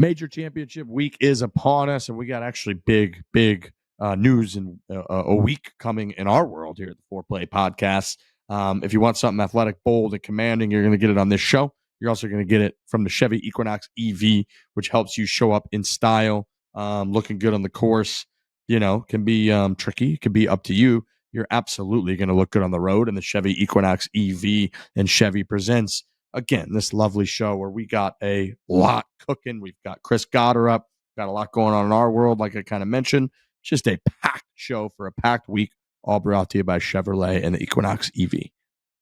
Major championship week is upon us, and we got actually big news in a week coming in our world here at the Foreplay Podcast. If you want something athletic, bold, and commanding, you're going to get it on this show. You're also going to get it from the Chevy Equinox EV, which helps you show up in style, looking good on the course. Can be tricky. It can be up to you. You're absolutely going to look good on the road. And the Chevy Equinox EV and Chevy presents, again, this lovely show where we got a lot cooking. We've got Chris Gotterup, got a lot going on in our world, like I kind of mentioned. It's just a packed show for a packed week, all brought to you by Chevrolet and the Equinox EV.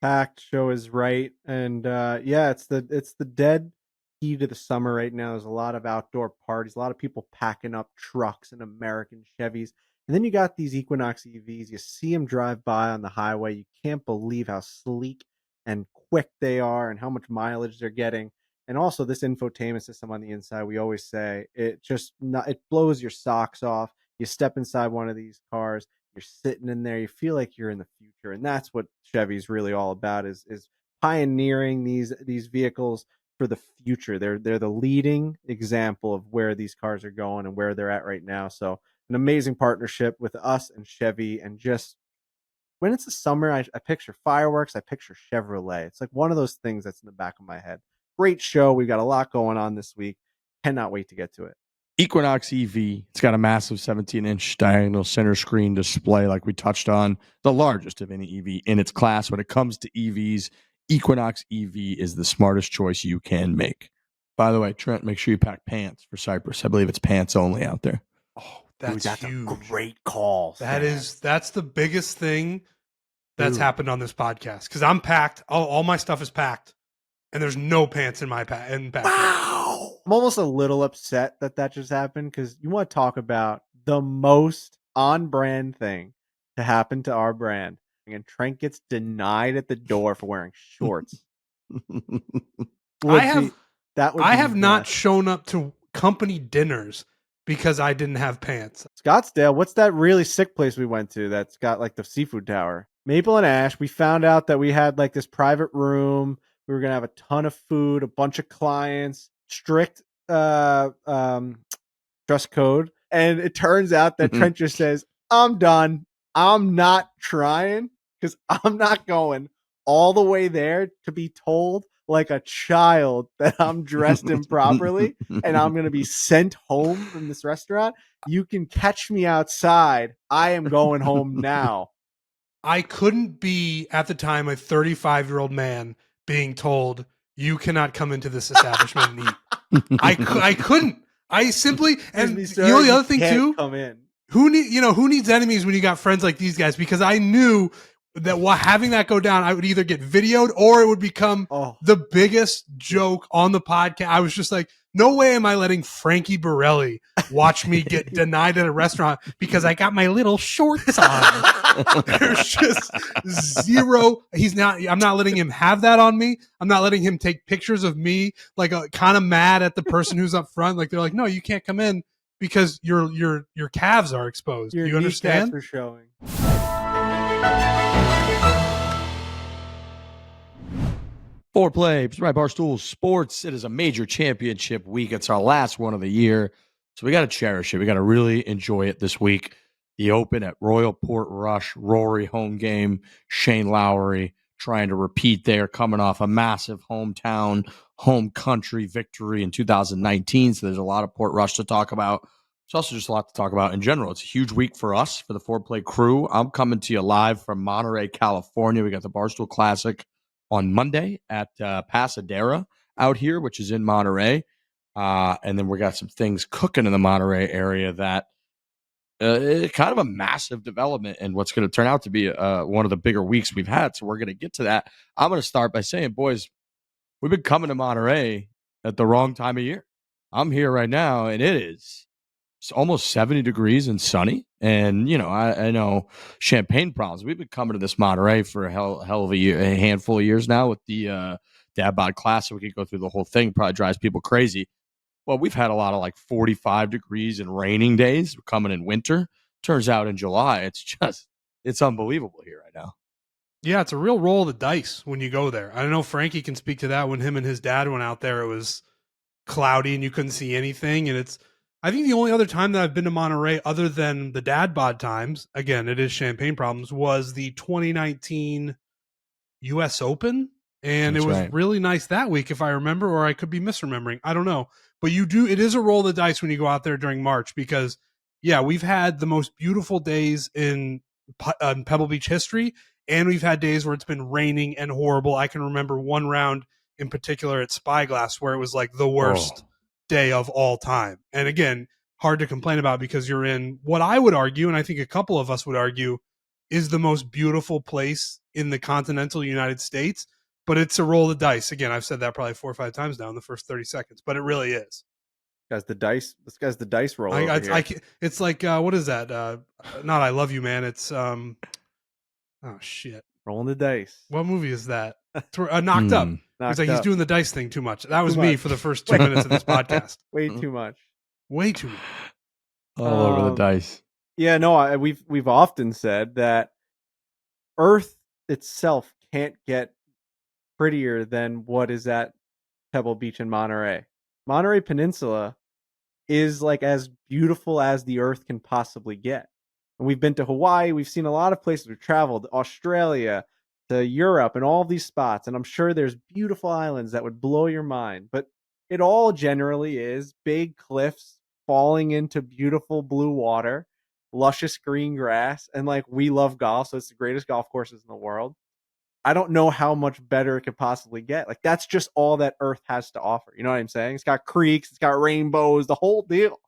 Packed show is right. And it's the dead heat of the summer right now. There's a lot of outdoor parties, a lot of people packing up trucks and American Chevys. And then you got these Equinox EVs. You see them drive by on the highway. You can't believe how sleek and quick they are and how much mileage they're getting. And also this infotainment system on the inside, we always say, it blows your socks off. You step inside one of these cars, you're sitting in there, you feel like you're in the future. And that's what Chevy's really all about, is pioneering these vehicles for the future. They're the leading example of where these cars are going and where they're at right now. So an amazing partnership with us and Chevy. And just when it's the summer, I picture fireworks, I picture Chevrolet. It's like one of those things that's in the back of my head. Great show. We've got a lot going on this week. Cannot wait to get to it. Equinox EV, it's got a massive 17-inch diagonal center screen display, like we touched on, the largest of any EV in its class. When it comes to EVs, Equinox EV is the smartest choice you can make. By the way, Trent, make sure you pack pants for Cypress. I believe it's pants only out there. Oh, that's huge. A great call. That's the biggest thing that's happened on this podcast, because I'm packed. All my stuff is packed, and there's no pants in my pack. Wow. I'm almost a little upset that just happened, because you want to talk about the most on-brand thing to happen to our brand. And Trent gets denied at the door for wearing shorts. I have not shown up to company dinners because I didn't have pants. Scottsdale, what's that really sick place we went to that's got like the seafood tower? Maple and Ash. We found out that we had like this private room. We were going to have a ton of food, a bunch of clients, strict dress code. And it turns out that Trent just says, I'm done. I'm not trying, because I'm not going all the way there to be told like a child that I'm dressed improperly and I'm going to be sent home from this restaurant. You can catch me outside. I am going home now. I couldn't be, at the time, a 35-year-old man being told, you cannot come into this establishment and eat. I couldn't. I simply, and the other thing too, come in. Who needs enemies when you got friends like these guys? Because I knew that having that go down, I would either get videoed or it would become the biggest joke on the podcast. I was just like, no way am I letting Frankie Borelli watch me get denied at a restaurant because I got my little shorts on. There's just zero. I'm not letting him have that on me. I'm not letting him take pictures of me like kind of mad at the person who's up front. Like they're like, no, you can't come in because your calves are exposed. Do you understand? For showing. Foreplay, right? Barstool Sports. It is a major championship week. It's our last one of the year, so we got to cherish it. We got to really enjoy it this week. The Open at Royal Portrush, Rory home game, Shane Lowry trying to repeat there, coming off a massive hometown, home country victory in 2019. So there's a lot of Portrush to talk about. It's also just a lot to talk about in general. It's a huge week for us, for the Foreplay crew. I'm coming to you live from Monterey, California. We got the Barstool Classic on Monday at Pasadena out here, which is in Monterey. And then we got some things cooking in the Monterey area that kind of a massive development and what's going to turn out to be one of the bigger weeks we've had. So we're going to get to that. I'm going to start by saying, boys, we've been coming to Monterey at the wrong time of year. I'm here right now, and it's almost 70 degrees and sunny. And, I know champagne problems. We've been coming to this Monterey for a hell of a handful of years now with the Dad Bod Classic. We could go through the whole thing. Probably drives people crazy. Well, we've had a lot of like 45 degrees and raining days. We're coming in winter. Turns out in July, it's unbelievable here right now. Yeah, it's a real roll of the dice when you go there. I don't know if Frankie can speak to that. When him and his dad went out there, it was cloudy and you couldn't see anything. And I think the only other time that I've been to Monterey other than the dad bod times, again, it is champagne problems, was the 2019 US Open. And That's it was right. really nice that week, if I remember, or I could be misremembering. I don't know. But it is a roll of the dice when you go out there during March because, yeah, we've had the most beautiful days in Pebble Beach history. And we've had days where it's been raining and horrible. I can remember one round in particular at Spyglass where it was like the worst day of all time. And again, hard to complain about because you're in what I would argue, and I think a couple of us would argue, is the most beautiful place in the continental United States. But it's a roll of the dice. Again, I've said that probably 4 or 5 times now in the first 30 seconds, but it really is. This guy's the dice roller. It's like, what is that? Not I Love You, Man. It's, oh, shit. Rolling the dice. What movie is that? Knocked Up. He's like, he's doing the dice thing too much. That was me for the first 2 minutes of this podcast. Way too much. Way too much. All over the dice. Yeah, no, we've often said that Earth itself can't get prettier than what is at Pebble Beach in Monterey. Monterey Peninsula is like as beautiful as the Earth can possibly get. And we've been to Hawaii. We've seen a lot of places. We've traveled Australia to Europe and all these spots. And I'm sure there's beautiful islands that would blow your mind. But it all generally is big cliffs falling into beautiful blue water, luscious green grass. And like, we love golf. So it's the greatest golf courses in the world. I don't know how much better it could possibly get. Like, that's just all that Earth has to offer. You know what I'm saying? It's got creeks, it's got rainbows, the whole deal.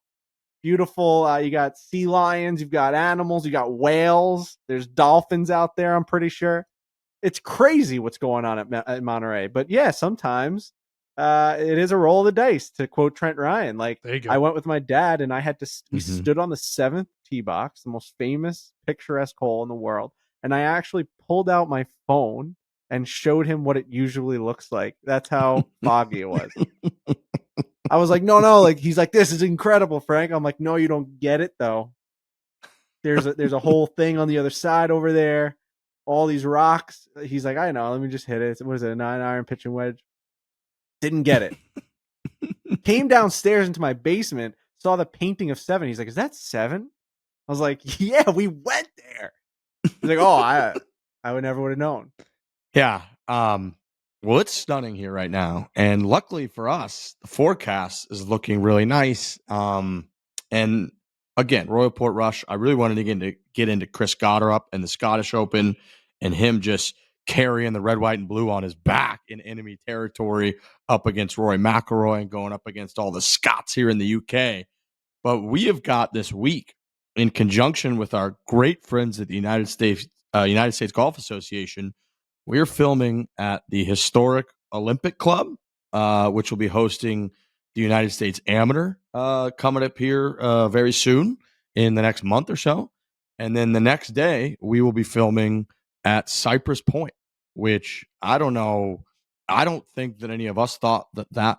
Beautiful. You got sea lions, you've got animals, you got whales. There's dolphins out there, I'm pretty sure. It's crazy what's going on at Monterey. But yeah, sometimes it is a roll of the dice, to quote Trent Ryan. Like, there you go. I went with my dad and we stood on the 7th tee box, the most famous, picturesque hole in the world. And I actually pulled out my phone and showed him what it usually looks like. That's how foggy it was. I was like, no. Like, he's like, this is incredible, Frank. I'm like, no, you don't get it though. There's a whole thing on the other side over there. All these rocks. He's like, I know. Let me just hit it. What is it? A 9-iron pitching wedge. Didn't get it. Came downstairs into my basement. Saw the painting of 7. He's like, is that 7? I was like, yeah, we went there. He's like, oh, I would never would have known. Yeah. Well, it's stunning here right now. And luckily for us, the forecast is looking really nice. And again, Royal Portrush, I really wanted to get into Chris Gotterup and the Scottish Open and him just carrying the red, white, and blue on his back in enemy territory up against Rory McIlroy and going up against all the Scots here in the UK. But we have got this week, in conjunction with our great friends at the United States Golf Association, we're filming at the historic Olympic Club, which will be hosting the United States Amateur coming up here very soon in the next month or so. And then the next day, we will be filming at Cypress Point, which I don't know. I don't think that any of us thought that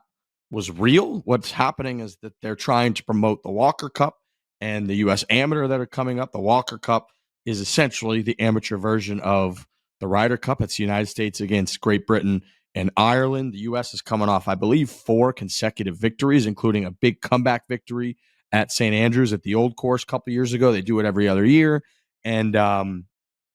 was real. What's happening is that they're trying to promote the Walker Cup and the U.S. Amateur that are coming up. The Walker Cup is essentially the amateur version of the Ryder Cup. It's the United States against Great Britain and Ireland. The U.S. is coming off, I believe, 4 consecutive victories, including a big comeback victory at St. Andrews at the Old Course a couple years ago. They do it every other year. And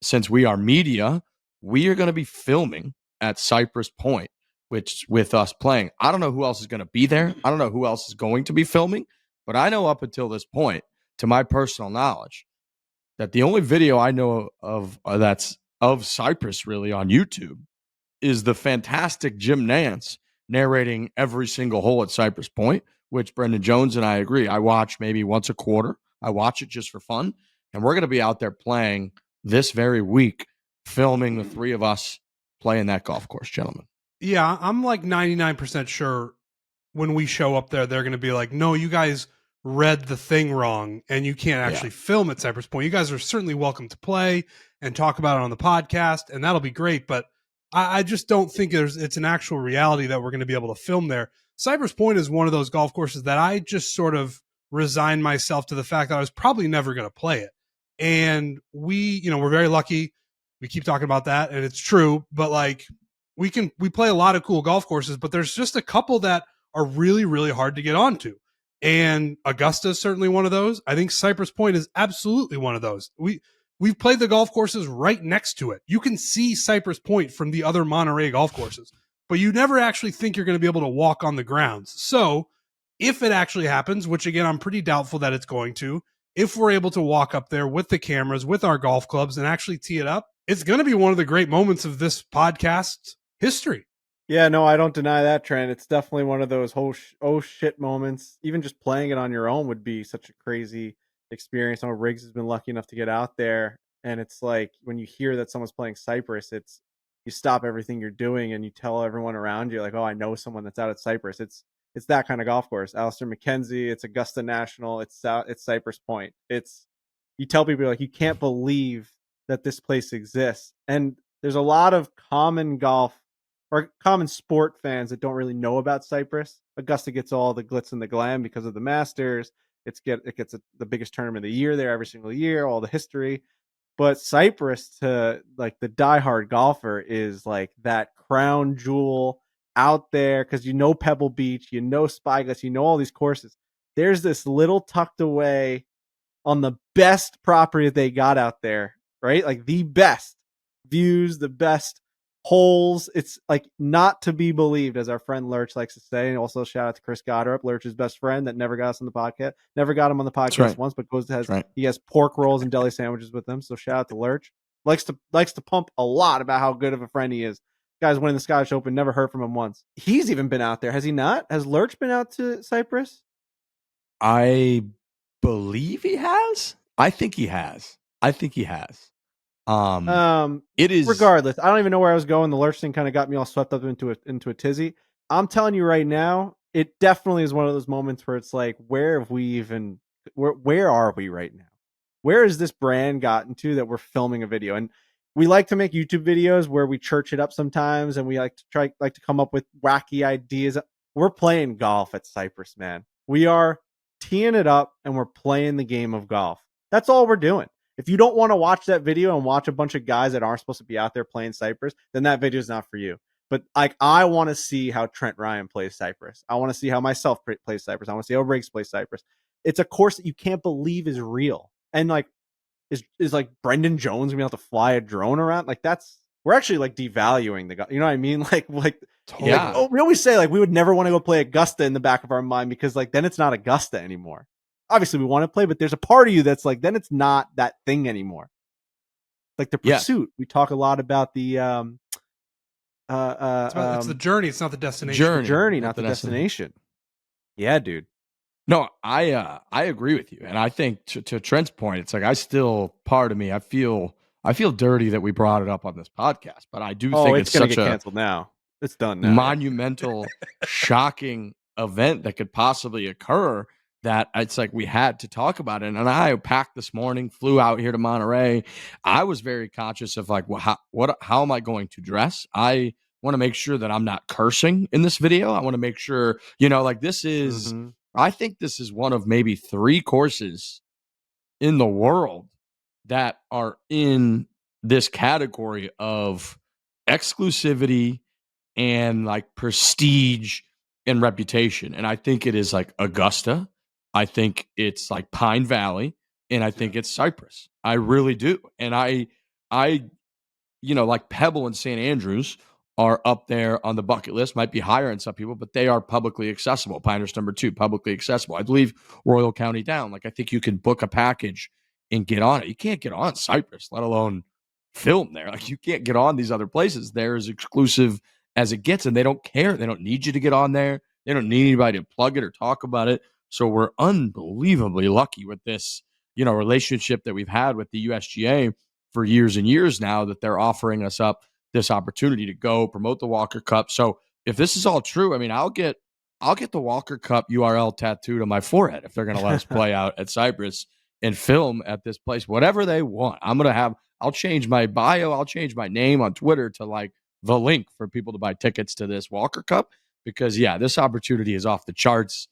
since we are media, we are going to be filming at Cypress Point, which with us playing. I don't know who else is going to be there. I don't know who else is going to be filming. But I know up until this point, to my personal knowledge, that the only video I know of that's of Cypress really on YouTube is the fantastic Jim Nance narrating every single hole at Cypress Point, which Brendan Jones and I agree. I watch maybe once a quarter. I watch it just for fun. And we're going to be out there playing this very week, filming the 3 of us playing that golf course, gentlemen. Yeah, I'm like 99% sure when we show up there, they're going to be like, no, you guys read the thing wrong and you can't actually film at Cypress Point. You guys are certainly welcome to play and talk about it on the podcast, and that'll be great. But I just don't think it's an actual reality that we're going to be able to film there. Cypress Point is one of those golf courses that I just sort of resigned myself to the fact that I was probably never going to play it. And we're very lucky. We keep talking about that, and it's true. But like we play a lot of cool golf courses, but there's just a couple that are really, really hard to get onto. And Augusta is certainly one of those. I think Cypress Point is absolutely one of those. We've played the golf courses right next to it. You can see Cypress Point from the other Monterey golf courses, but you never actually think you're going to be able to walk on the grounds. So if it actually happens, which again, I'm pretty doubtful that it's going to, if we're able to walk up there with the cameras, with our golf clubs and actually tee it up, it's going to be one of the great moments of this podcast's history. Yeah, no, I don't deny that, Trent. It's definitely one of those oh shit moments. Even just playing it on your own would be such a crazy experience. I know Riggs has been lucky enough to get out there, and it's like when you hear that someone's playing Cypress, it's you stop everything you're doing and you tell everyone around you, like, oh, I know someone that's out at Cypress. It's that kind of golf course. Alistair McKenzie, it's Augusta National, it's Cypress Point. It's you tell people like you can't believe that this place exists, and there's a lot of common golf or common sport fans that don't really know about Cypress. Augusta gets all the glitz and the glam because of the Masters. It gets the biggest tournament of the year there every single year, all the history. But Cypress, to like the diehard golfer, is like that crown jewel out there because you know Pebble Beach, you know Spyglass, you know all these courses. There's this little tucked away on the best property that they got out there, right? Like the best views, the best holes. It's like not to be believed, as our friend Lurch likes to say. And also shout out to Chris Gotterup, Lurch's best friend that never got us on the podcast. Never got him on the podcast once, but he has pork rolls and deli sandwiches with him. So shout out to Lurch. Likes to pump a lot about how good of a friend he is. Guy's winning the Scottish Open, never heard from him once. He's even been out there, has he not? Has Lurch been out to Cypress? I believe he has. I think he has. It is regardless. I don't even know where I was going. The Lurch thing kind of got me all swept up into a tizzy. I'm telling you right now, it definitely is one of those moments where it's like, where are we right now? Where has this brand gotten to that we're filming a video? And we like to make YouTube videos where we church it up sometimes, and we like to come up with wacky ideas. We're playing golf at Cypress, man. We are teeing it up and we're playing the game of golf. That's all we're doing. If you don't want to watch that video and watch a bunch of guys that aren't supposed to be out there playing Cypress, then that video is not for you. But like, I want to see how Trent Ryan plays Cypress. I want to see how myself plays Cypress. I want to see how Riggs plays Cypress. It's a course that you can't believe is real. And like, is like Brendan Jones gonna be able to fly a drone around? Like we're actually like devaluing the guy. You know what I mean? Yeah. Like, we always say like we would never want to go play Augusta in the back of our mind because like then it's not Augusta anymore. Obviously we want to play, but there's a part of you that's like, then it's not that thing anymore. Like the pursuit. We talk a lot about the it's the journey. It's not the destination. Journey, not the destination. Yeah, dude. No, I agree with you. And I think to Trent's point, it's like part of me, I feel dirty that we brought it up on this podcast, but I do think it's gonna such get canceled now. It's done now. Monumental, shocking event that could possibly occur that it's like we had to talk about it. And I packed this morning, flew out here to Monterey. I was very conscious of like, how am I going to dress? I want to make sure that I'm not cursing in this video. I want to make sure, like this is, I think this is one of maybe 3 courses in the world that are in this category of exclusivity and like prestige and reputation. And I think it is like Augusta. I think it's like Pine Valley, and I think it's Cypress. I really do. And I like Pebble and St. Andrews are up there on the bucket list, might be higher in some people, but they are publicly accessible. Pinehurst number 2, publicly accessible. I believe Royal County down. Like I think you can book a package and get on it. You can't get on Cypress, let alone film there. Like you can't get on these other places. They're as exclusive as it gets, and they don't care. They don't need you to get on there. They don't need anybody to plug it or talk about it. So we're unbelievably lucky with this, relationship that we've had with the USGA for years and years now, that they're offering us up this opportunity to go promote the Walker Cup. So if this is all true, I mean, I'll get the Walker Cup URL tattooed on my forehead if they're going to let us play out at Cypress and film at this place, whatever they want. I'll change my bio. I'll change my name on Twitter to like the link for people to buy tickets to this Walker Cup, because this opportunity is off the charts.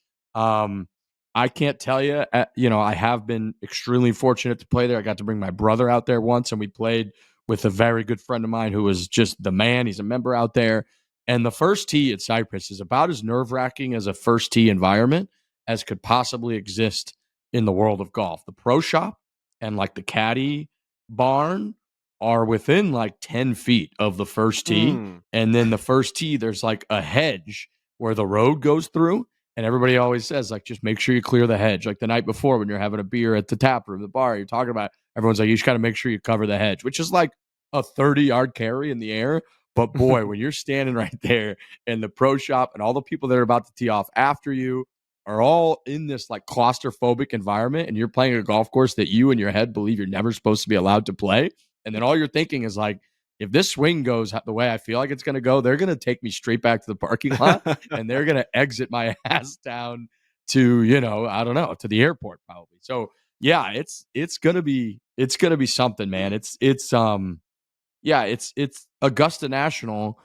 I can't tell you, I have been extremely fortunate to play there. I got to bring my brother out there once, and we played with a very good friend of mine who was just the man. He's a member out there. And the first tee at Cypress is about as nerve-wracking as a first tee environment as could possibly exist in the world of golf. The pro shop and like the caddy barn are within like 10 feet of the first tee. And then the first tee, there's like a hedge where the road goes through. And everybody always says, like, just make sure you clear the hedge. Like the night before when you're having a beer at the tap room, the bar, you're talking about, everyone's like, you just got to make sure you cover the hedge, which is like a 30-yard carry in the air. But boy, when you're standing right there in the pro shop and all the people that are about to tee off after you are all in this like claustrophobic environment, and you're playing a golf course that you in your head believe you're never supposed to be allowed to play. And then all you're thinking is like, if this swing goes the way I feel like it's going to go, they're going to take me straight back to the parking lot and they're going to exit my ass down to, you know, I don't know, to the airport probably. So yeah, it's going to be something, man. It's Augusta National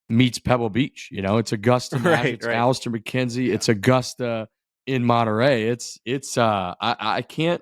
meets Pebble Beach. You know, it's Augusta National, it's Alistair McKenzie, it's Augusta in Monterey. I can't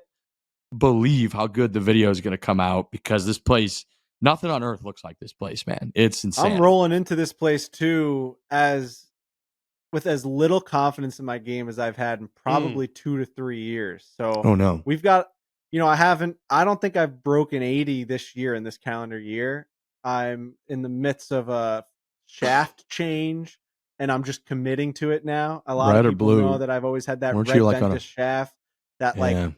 believe how good the video is going to come out, because this place, nothing on earth looks like this place, man. It's insane. I'm rolling into this place too with as little confidence in my game as I've had in probably 2 to 3 years. So we've got, you know, I don't think I've broken 80 this year in this calendar year. I'm in the midst of a shaft change and I'm just committing to it now. A lot of people know that I've always had that red Ventus shaft, that like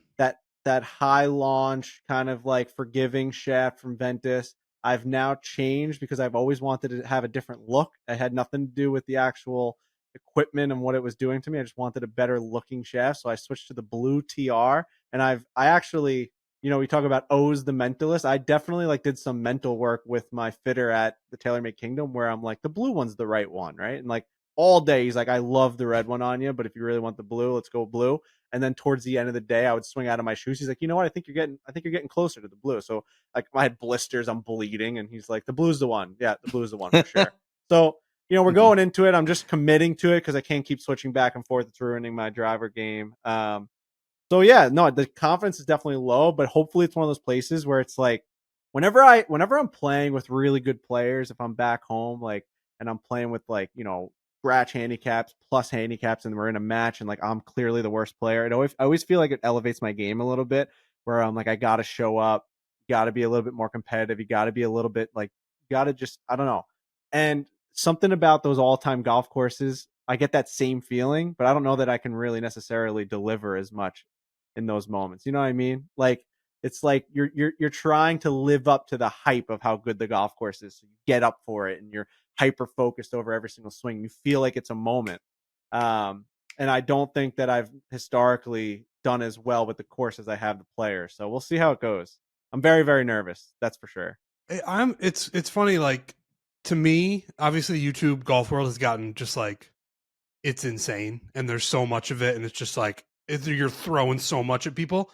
that high launch kind of like forgiving shaft from Ventus. I've now changed because I've always wanted to have a different look. It had nothing to do with the actual equipment and what it was doing to me. I just wanted a better looking shaft. So I switched to the blue TR, and I actually, you know, we talk about O's the mentalist. I definitely like did some mental work with my fitter at the TaylorMade Kingdom, where I'm like, the blue one's the right one, right? And like all day he's like, I love the red one on you, but if you really want the blue, let's go blue. And then towards the end of the day, I would swing out of my shoes. He's like, you know what? I think you're getting closer to the blue. So like I had blisters, I'm bleeding, and he's like, the blue's the one. Yeah, the blue's the one for sure. So, you know, we're going into it. I'm just committing to it because I can't keep switching back and forth. It's ruining my driver game. So yeah, no, the confidence is definitely low, but hopefully it's one of those places where it's like whenever I'm playing with really good players, if I'm back home, like, and I'm playing with like, you know, scratch handicaps plus handicaps, and we're in a match and like I'm clearly the worst player, I always feel like it elevates my game a little bit, where I'm like, I gotta show up, you gotta be a little bit more competitive, you gotta be a little bit like, you gotta just, I don't know. And something about those all-time golf courses, I get that same feeling, but I don't know that I can really necessarily deliver as much in those moments. You know what I mean? Like, it's like you're trying to live up to the hype of how good the golf course is. So you get up for it and you're hyper focused over every single swing. You feel like it's a moment. And I don't think that I've historically done as well with the course as I have the players. So we'll see how it goes. I'm very, very nervous. That's for sure. It's funny. Like, to me, obviously YouTube golf world has gotten just like, it's insane. And there's so much of it. And it's just like, you're throwing so much at people.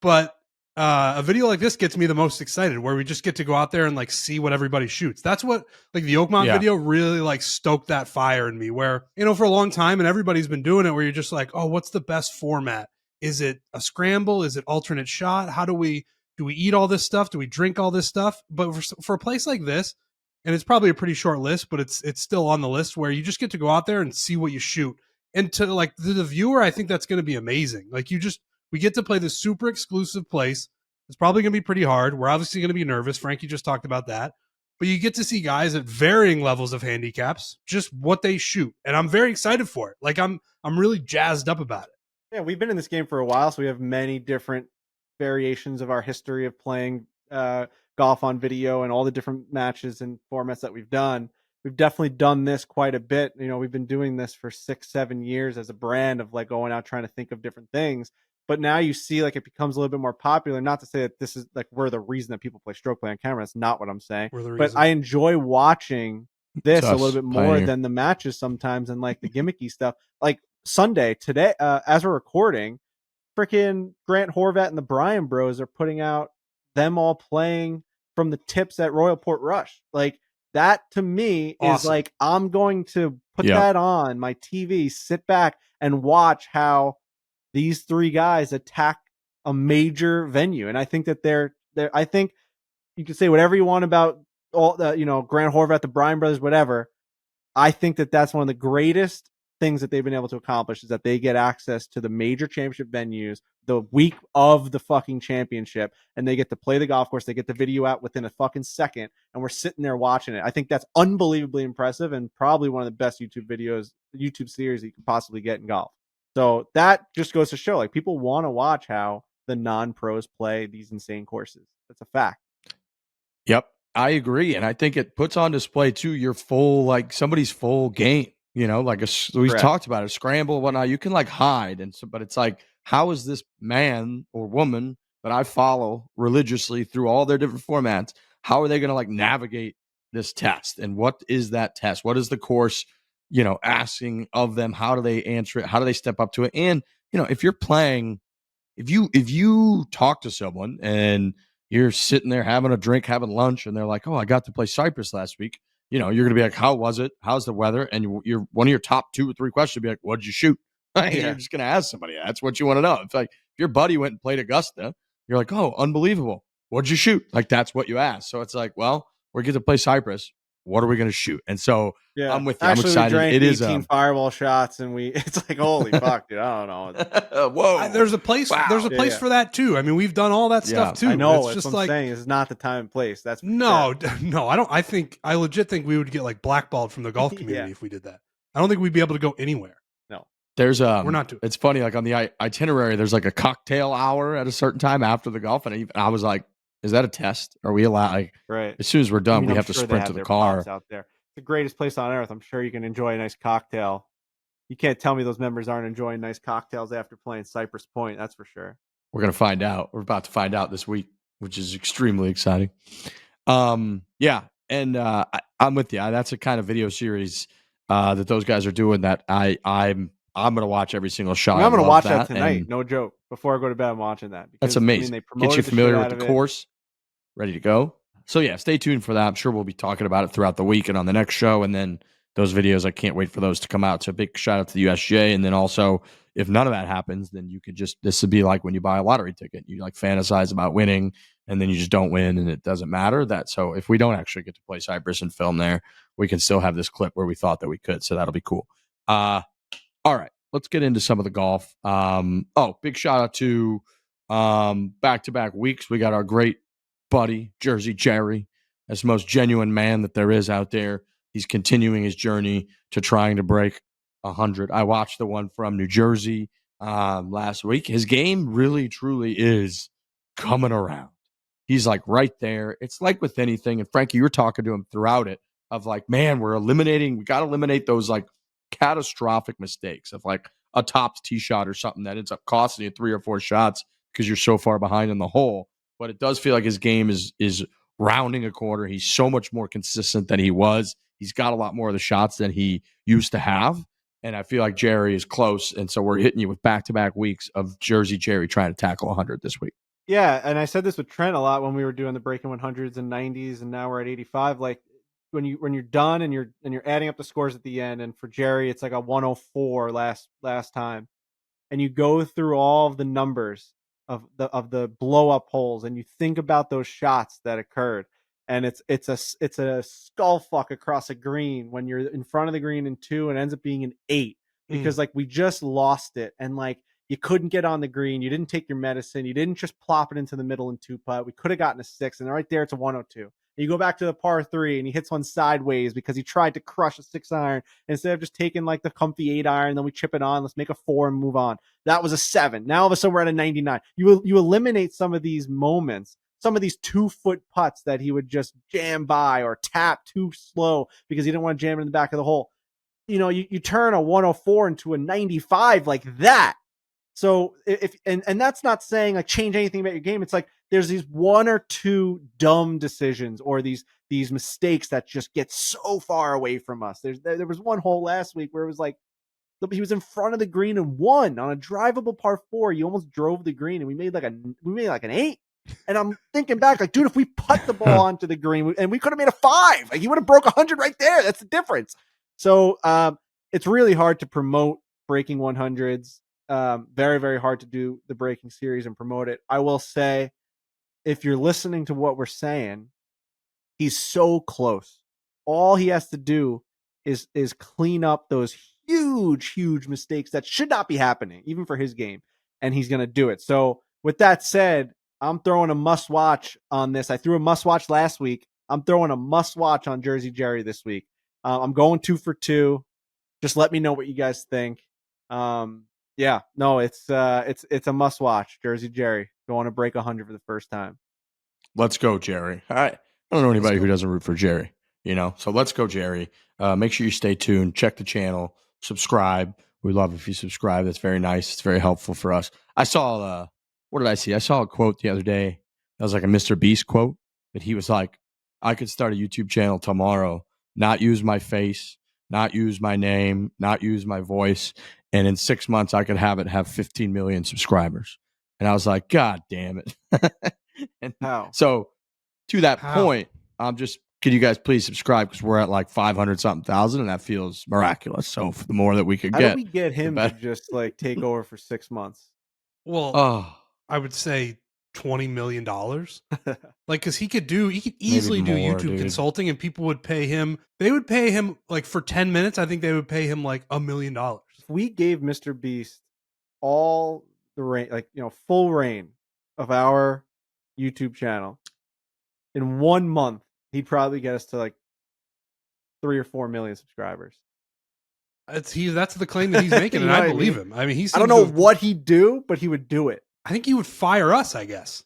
But a video like this gets me the most excited, where we just get to go out there and like see what everybody shoots. That's what, like, the Oakmont video really like stoked that fire in me, where, you know, for a long time, and everybody's been doing it, where you're just like, oh, what's the best format? Is it a scramble? Is it alternate shot? How do we eat all this stuff? Do we drink all this stuff? But for a place like this, and it's probably a pretty short list, but it's still on the list, where you just get to go out there and see what you shoot. And to like the viewer, I think that's going to be amazing. Like, we get to play this super exclusive place. It's probably going to be pretty hard. We're obviously going to be nervous. Frankie just talked about that. But you get to see guys at varying levels of handicaps, just what they shoot. And I'm very excited for it. Like, I'm really jazzed up about it. Yeah, we've been in this game for a while, so we have many different variations of our history of playing golf on video and all the different matches and formats that we've done. We've definitely done this quite a bit. You know, we've been doing this for 6-7 years as a brand of like going out trying to think of different things. But now you see like it becomes a little bit more popular. Not to say that this is like we're the reason that people play stroke play on camera. That's not what I'm saying. But I enjoy watching this a little bit more than the matches sometimes, and like the gimmicky stuff. Like Sunday today, as we're recording, freaking Grant Horvat and the Bryan Bros are putting out them all playing from the tips at Royal Portrush. Like, that to me is like, I'm going to put that on my TV, sit back and watch how these three guys attack a major venue. And I think that they're I think you can say whatever you want about all the, you know, Grant Horvat, the Bryan brothers, whatever. I think that that's one of the greatest things that they've been able to accomplish is that they get access to the major championship venues the week of the fucking championship, and they get to play the golf course. They get the video out within a fucking second, and we're sitting there watching it. I think that's unbelievably impressive and probably one of the best YouTube series that you can possibly get in golf. So that just goes to show, like, people want to watch how the non-pros play these insane courses. That's a fact. Yep, I agree, and I think it puts on display too your full, like, somebody's full game. You know, like we talked about it, scramble, whatnot. You can like hide, and so, but it's like, how is this man or woman that I follow religiously through all their different formats? How are they going to like navigate this test? And what is that test? What is the course, you know, asking of them? How do they answer it? How do they step up to it? And you know, if you're playing, if you talk to someone and you're sitting there having a drink, having lunch, and they're like, "Oh, I got to play Cypress last week." You know, you're going to be like, "How was it? How's the weather?" And you're one of your top 2 or 3 questions would be like, "What'd you shoot?" You're just going to ask somebody. That's what you want to know. It's like if your buddy went and played Augusta, you're like, "Oh, unbelievable. What'd you shoot?" Like that's what you ask. So it's like, well, we're going to play Cypress. What are we going to shoot? And so I'm with you. Actually, I'm excited. We drank it 18 is fireball shots, and it's like, holy fuck, dude. I don't know. Whoa. There's a place. Wow. There's a place for that too. I mean, we've done all that stuff too. I know. It's just just what like I'm saying. It's not the time and place. That's no. I don't. I legit think we would get like blackballed from the golf community if we did that. I don't think we'd be able to go anywhere. No. There's we're not doing. It's funny, like on the itinerary, there's like a cocktail hour at a certain time after the golf, and I was like, "Is that a test? Are we allowed?" Like, right. As soon as we're done, we I'm have to sure sprint to the car. Out there. It's the greatest place on earth. I'm sure you can enjoy a nice cocktail. You can't tell me those members aren't enjoying nice cocktails after playing Cypress Point. That's for sure. We're gonna find out. We're about to find out this week, which is extremely exciting. Yeah, and I'm with you. That's a kind of video series that those guys are doing that I'm gonna watch every single shot. I'm gonna watch that tonight. No joke. Before I go to bed, I'm watching that. Because, that's amazing. they promoted Get you familiar with the it. course, ready to go. So yeah, stay tuned for that. I'm sure we'll be talking about it throughout the week and on the next show. And then those videos, I can't wait for those to come out. So big shout out to the USGA. And then also, if none of that happens, then you could this would be like when you buy a lottery ticket. You like fantasize about winning, and then you just don't win, and it doesn't matter. So if we don't actually get to play Cypress and film there, we can still have this clip where we thought that we could. So that'll be cool. All right, let's get into some of the golf. Big shout out to back-to-back weeks. We got our great buddy, Jersey Jerry. That's the most genuine man that there is out there. He's continuing his journey to trying to break 100. I watched the one from New Jersey last week. His game really, truly is coming around. He's like right there. It's like with anything. And Frankie, you were talking to him throughout it of like, man, we got to eliminate those like catastrophic mistakes of like a tops tee shot or something that ends up costing you 3 or 4 shots because you're so far behind in the hole. But it does feel like his game is rounding a corner. He's so much more consistent than he was. He's got a lot more of the shots than he used to have. And I feel like Jerry is close. And so we're hitting you with back-to-back weeks of Jersey Jerry trying to tackle 100 this week. Yeah, and I said this with Trent a lot when we were doing the breaking 100s and 90s, and now we're at 85. Like when you're done and you're adding up the scores at the end, and for Jerry it's like a 104 last time, and you go through all of the numbers of the blow up holes, and you think about those shots that occurred, and it's a skull fuck across a green when you're in front of the green in 2 and it ends up being an 8 because like we just lost it, and like you couldn't get on the green, you didn't take your medicine, you didn't just plop it into the middle in 2-putt. We could have gotten a 6, and right there it's a 102. And you go back to the par 3 and he hits one sideways because he tried to crush a 6 iron instead of just taking like the comfy 8 iron. Then we chip it on. Let's make a 4 and move on. That was a 7. Now all of a sudden we're at a 99. You eliminate some of these moments, some of these 2-foot putts that he would just jam by or tap too slow because he didn't want to jam it in the back of the hole. You know, you turn a 104 into a 95 like that. So if that's not saying like change anything about your game. It's like there's these 1 or 2 dumb decisions or these mistakes that just get so far away from us. There was one hole last week where it was like he was in front of the green and won on a drivable par 4. You almost drove the green, and we made like an 8. And I'm thinking back, like, dude, if we putt the ball onto the green and we could have made a 5, like he would have broke 100 right there. That's the difference. So it's really hard to promote breaking 100s. Very, very hard to do the breaking series and promote it. I will say, if you're listening to what we're saying, he's so close. All he has to do is clean up those huge mistakes that should not be happening, even for his game, and he's going to do it. So with that said, I'm throwing a must watch on this. I threw a must watch last week. I'm throwing a must watch on Jersey Jerry this week. I'm going 2 for 2. Just let me know what you guys think. Yeah, no, it's a must watch. Jersey Jerry going to break 100 for the first time. Let's go, Jerry. All right. I don't know anybody who doesn't root for Jerry, so let's go, Jerry. Make sure you stay tuned, check the channel, subscribe. We love if you subscribe. That's very nice. It's very helpful for us. I saw, what did I see? I saw a quote the other day. That was like a Mr. Beast quote that he was like, I could start a YouTube channel tomorrow, not use my face, not use my name, not use my voice. And in 6 months, I could have 15 million subscribers. And I was like, God damn it. And How? So to that point, can you guys please subscribe? Because we're at like 500 something thousand, and that feels miraculous. So for the more that we could How get, do we get him to just like take over for 6 months? Well, I would say $20 million. Like, because he could easily do YouTube consulting, and people would pay him. They would pay him like for 10 minutes. I think they would pay him like $1 million. If we gave Mr. Beast all the reign, full reign of our YouTube channel in 1 month, he'd probably get us to like 3 or 4 million subscribers. That's the claim that he's making, and I believe him. I mean, I don't know what he'd do, but he would do it. I think he would fire us, I guess.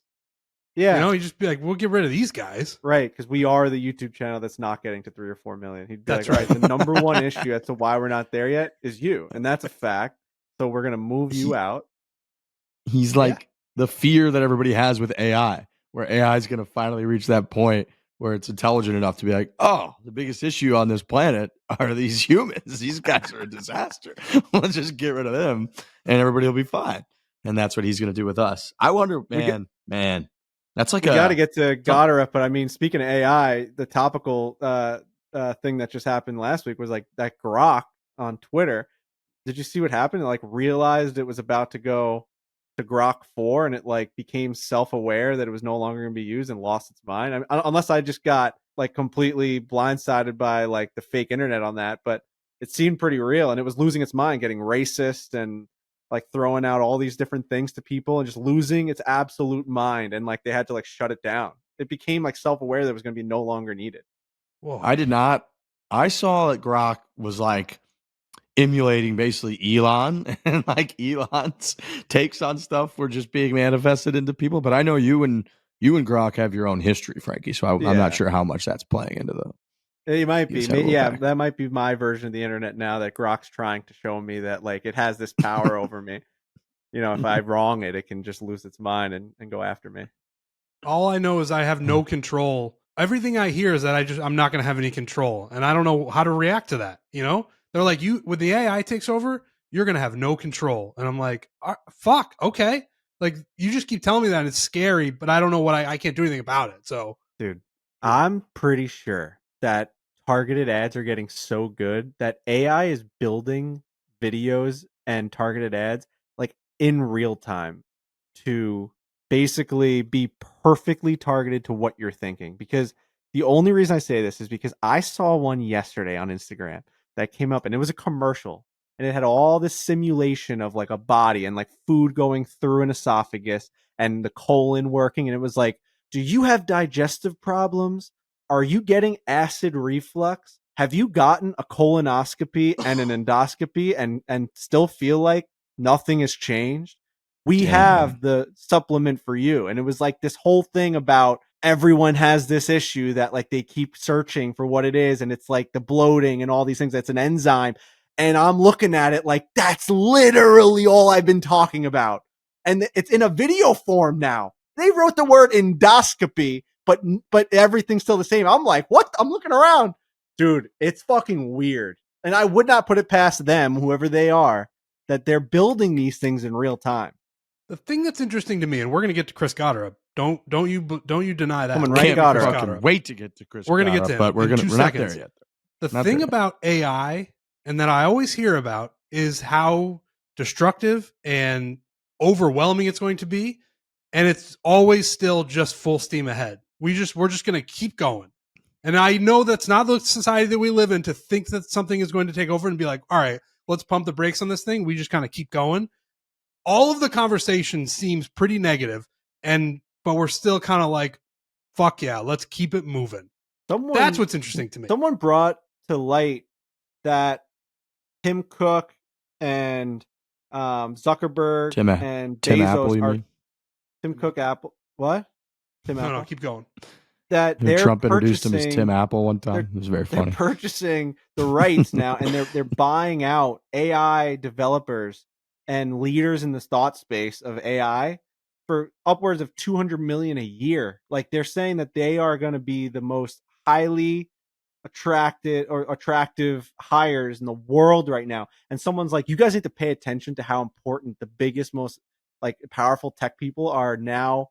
Yeah. He'd just be like, we'll get rid of these guys. Right, because we are the YouTube channel that's not getting to 3 or 4 million. He'd be that's like, right. All right, the number one issue as to why we're not there yet is you. And that's a fact. So we're going to move you out. He's like the fear that everybody has with AI, where AI is going to finally reach that point where it's intelligent enough to be like, oh, the biggest issue on this planet are these humans. These guys are a disaster. Let's just get rid of them and everybody will be fine. And that's what he's going to do with us. I wonder, man, that's like we got to get to Gotterup. But I mean, speaking of AI, the topical thing that just happened last week was like that Grok on Twitter. Did you see what happened? It like realized it was about to go to Grok 4, and it like became self-aware that it was no longer going to be used and lost its mind. I mean, unless I just got like completely blindsided by like the fake internet on that, but it seemed pretty real, and it was losing its mind, getting racist and like throwing out all these different things to people and just losing its absolute mind. And like they had to like shut it down. It became like self-aware that it was going to be no longer needed. Whoa. I did not. I saw that Grok was like emulating basically Elon, and like Elon's takes on stuff were just being manifested into people. But I know you and Grok have your own history, Frankie. So I'm not sure how much that's playing into the. It might be, that might be my version of the internet now that Grok's trying to show me that like it has this power over me. If I wrong it, it can just lose its mind and go after me. All I know is I have no control. Everything I hear is that I'm not going to have any control, and I don't know how to react to that. They're like, when the AI takes over, you're going to have no control. And I'm like, fuck, okay. Like, you just keep telling me that, and it's scary, but I don't know I can't do anything about it. So, dude, I'm pretty sure that targeted ads are getting so good that AI is building videos and targeted ads like in real time to basically be perfectly targeted to what you're thinking. Because the only reason I say this is because I saw one yesterday on Instagram that came up, and it was a commercial, and it had all this simulation of like a body and like food going through an esophagus and the colon working. And it was like, do you have digestive problems? Are you getting acid reflux? Have you gotten a colonoscopy and an endoscopy and still feel like nothing has changed? We have the supplement for you. And it was like this whole thing about everyone has this issue that like they keep searching for what it is. And it's like the bloating and all these things. That's an enzyme. And I'm looking at it like, that's literally all I've been talking about. And it's in a video form now. They wrote the word endoscopy, but everything's still the same. I'm like, what? I'm looking around. Dude, it's fucking weird. And I would not put it past them, whoever they are, that they're building these things in real time. The thing that's interesting to me, and we're going to get to Chris Gotterup. Don't you deny that? Coming right to Gotterup. Wait to get to Chris. We're going to get to him, but we're not there yet. The thing about AI, and that I always hear about, is how destructive and overwhelming it's going to be, and it's always still just full steam ahead. We're just going to keep going, And I know that's not the society that we live in, to think that something is going to take over and be like, all right, let's pump the brakes on this thing. We just kind of keep going. All of the conversation seems pretty negative, but we're still kind of like, fuck yeah, let's keep it moving. That's what's interesting to me. Someone brought to light that Tim Cook and Zuckerberg and Tim Bezos Apple, you are mean? Tim Cook, Apple. What? Tim Apple. No, keep going. That they're Trump introduced him as Tim Apple one time. It was very funny. They're purchasing the rights now, and they're buying out AI developers and leaders in the thought space of AI for upwards of $200 million a year. Like, they're saying that they are going to be the most highly attractive hires in the world right now. And someone's like, you guys need to pay attention to how important the biggest, most like powerful tech people are now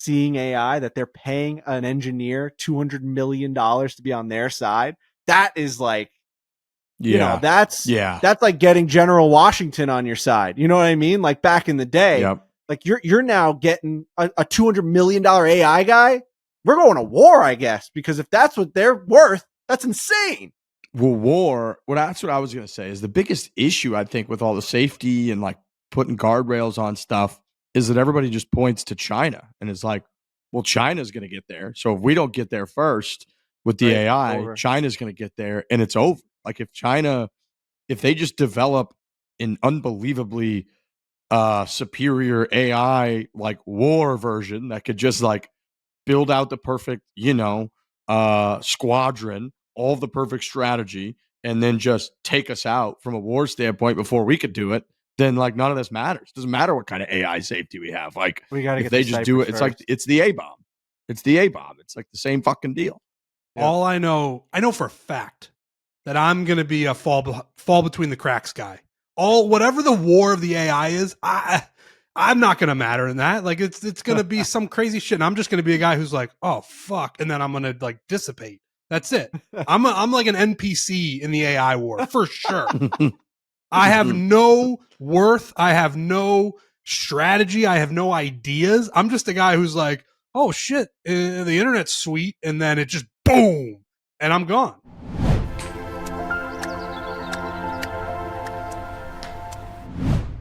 seeing AI, that they're paying an engineer $200 million to be on their side. That is like, you know, that's like getting General Washington on your side. You know what I mean? Like back in the day, like you're now getting a $200 million AI guy. We're going to war, I guess, because if that's what they're worth, that's insane. Well, that's what I was going to say is the biggest issue, I think, with all the safety and like putting guardrails on stuff is that everybody just points to China and it's like, well, China's going to get there. So if we don't get there first with the AI, China's going to get there and it's over. Like if they just develop an unbelievably superior AI like war version that could just like build out the perfect, squadron, all of the perfect strategy, and then just take us out from a war standpoint before we could do it, then like none of this matters. Doesn't matter what kind of AI safety we have. Like we gotta if they just do it, it's like it's the A-bomb. It's the A-bomb. It's like the same fucking deal. Yeah. All I know for a fact that I'm gonna be a fall between the cracks guy. Whatever the war of the AI is, I'm not gonna matter in that. Like it's gonna be some crazy shit. And I'm just gonna be a guy who's like, oh fuck, and then I'm gonna like dissipate. That's it. I'm like an NPC in the AI war for sure. I have no worth. I have no strategy. I have no ideas. I'm just a guy who's like, oh shit, the internet's sweet, and then it just boom, and I'm gone.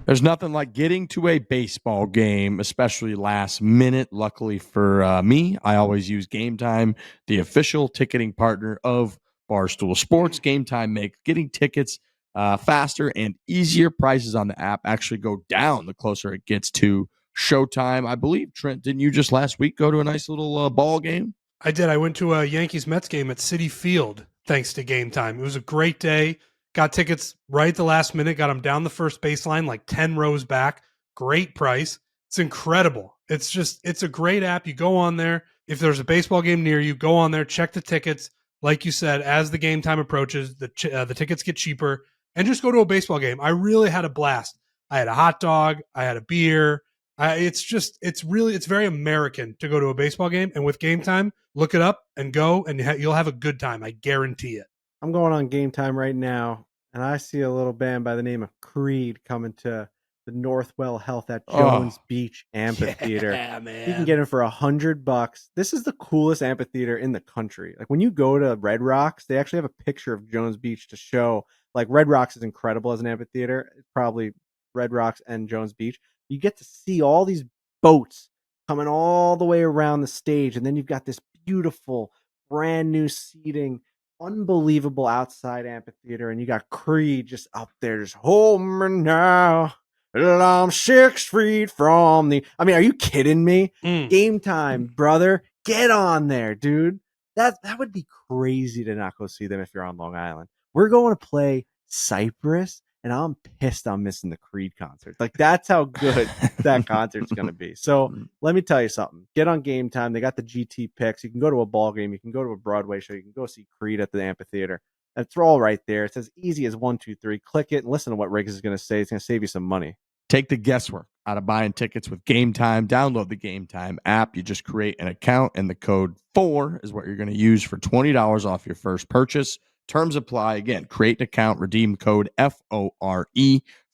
There's nothing like getting to a baseball game, especially last minute. Luckily for me, I always use Game Time, the official ticketing partner of Barstool Sports. Game Time makes getting tickets faster and easier. Prices on the app actually go down the closer it gets to showtime. I believe, Trent, didn't you just last week go to a nice little ball game? I did. I went to a Yankees-Mets game at Citi Field thanks to Game Time. It was a great day. Got tickets right at the last minute. Got them down the first baseline, like 10 rows back. Great price. It's incredible. It's a great app. You go on there. If there's a baseball game near you, go on there, check the tickets. Like you said, as the game time approaches, the tickets get cheaper. And just go to a baseball game. I really had a blast. I had a hot dog. I had a beer. It's very American to go to a baseball game. And with Game Time, look it up and go, and you'll have a good time. I guarantee it. I'm going on Game Time right now, and I see a little band by the name of Creed coming to the Northwell Health at Jones Beach Amphitheater. Yeah, man. You can get it for $100. This is the coolest amphitheater in the country. Like when you go to Red Rocks, they actually have a picture of Jones Beach to show. Like Red Rocks is incredible as an amphitheater. It's probably Red Rocks and Jones Beach. You get to see all these boats coming all the way around the stage, and then you've got this beautiful, brand new seating, unbelievable outside amphitheater, and you got Creed just up there, just hold me now. I'm 6 feet from the. I mean, are you kidding me? Game Time, brother, get on there, dude. That would be crazy to not go see them if you're on Long Island. We're going to play Cypress, and I'm pissed I'm missing the Creed concert. Like that's how good that concert's going to be. So let me tell you something. Get on Game Time. They got the GT picks. You can go to a ball game. You can go to a Broadway show. You can go see Creed at the amphitheater. It's all right there. It's as easy as 1, 2, 3. Click it and listen to what Riggs is going to say. It's going to save you some money. Take the guesswork out of buying tickets with Game Time. Download the Game Time app. You just create an account, and the code FORE is what you're going to use for $20 off your first purchase. Terms apply. Again, create an account, redeem code FORE